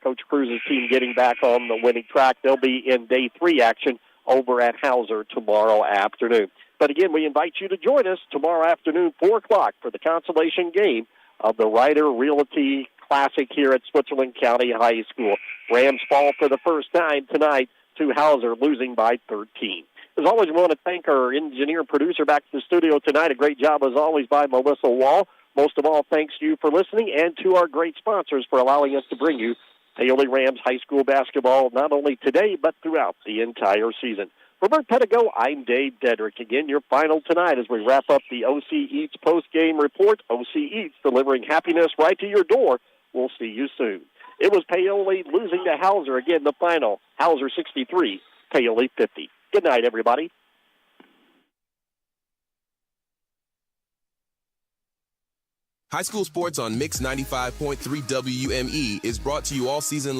Coach Cruz's team getting back on the winning track. They'll be in day 3 action over at Hauser tomorrow afternoon. But again, we invite you to join us tomorrow afternoon, 4 o'clock, for the consolation game of the Ryder Realty Classic here at Switzerland County High School. Rams fall for the first time tonight to Hauser, losing by 13. As always, we want to thank our engineer and producer back to the studio tonight. A great job, as always, by Melissa Wall. Most of all, thanks to you for listening, and to our great sponsors for allowing us to bring you Paoli Rams high school basketball, not only today, but throughout the entire season. For Bert Pedigo, I'm Dave Dedrick. Again, your final tonight as we wrap up the OC Eats post-game report. OC Eats, delivering happiness right to your door. We'll see you soon. It was Paoli losing to Hauser. Again, the final, Hauser 63, Paoli 50. Good night, everybody. High school sports on Mix 95.3 WUME is brought to you all season long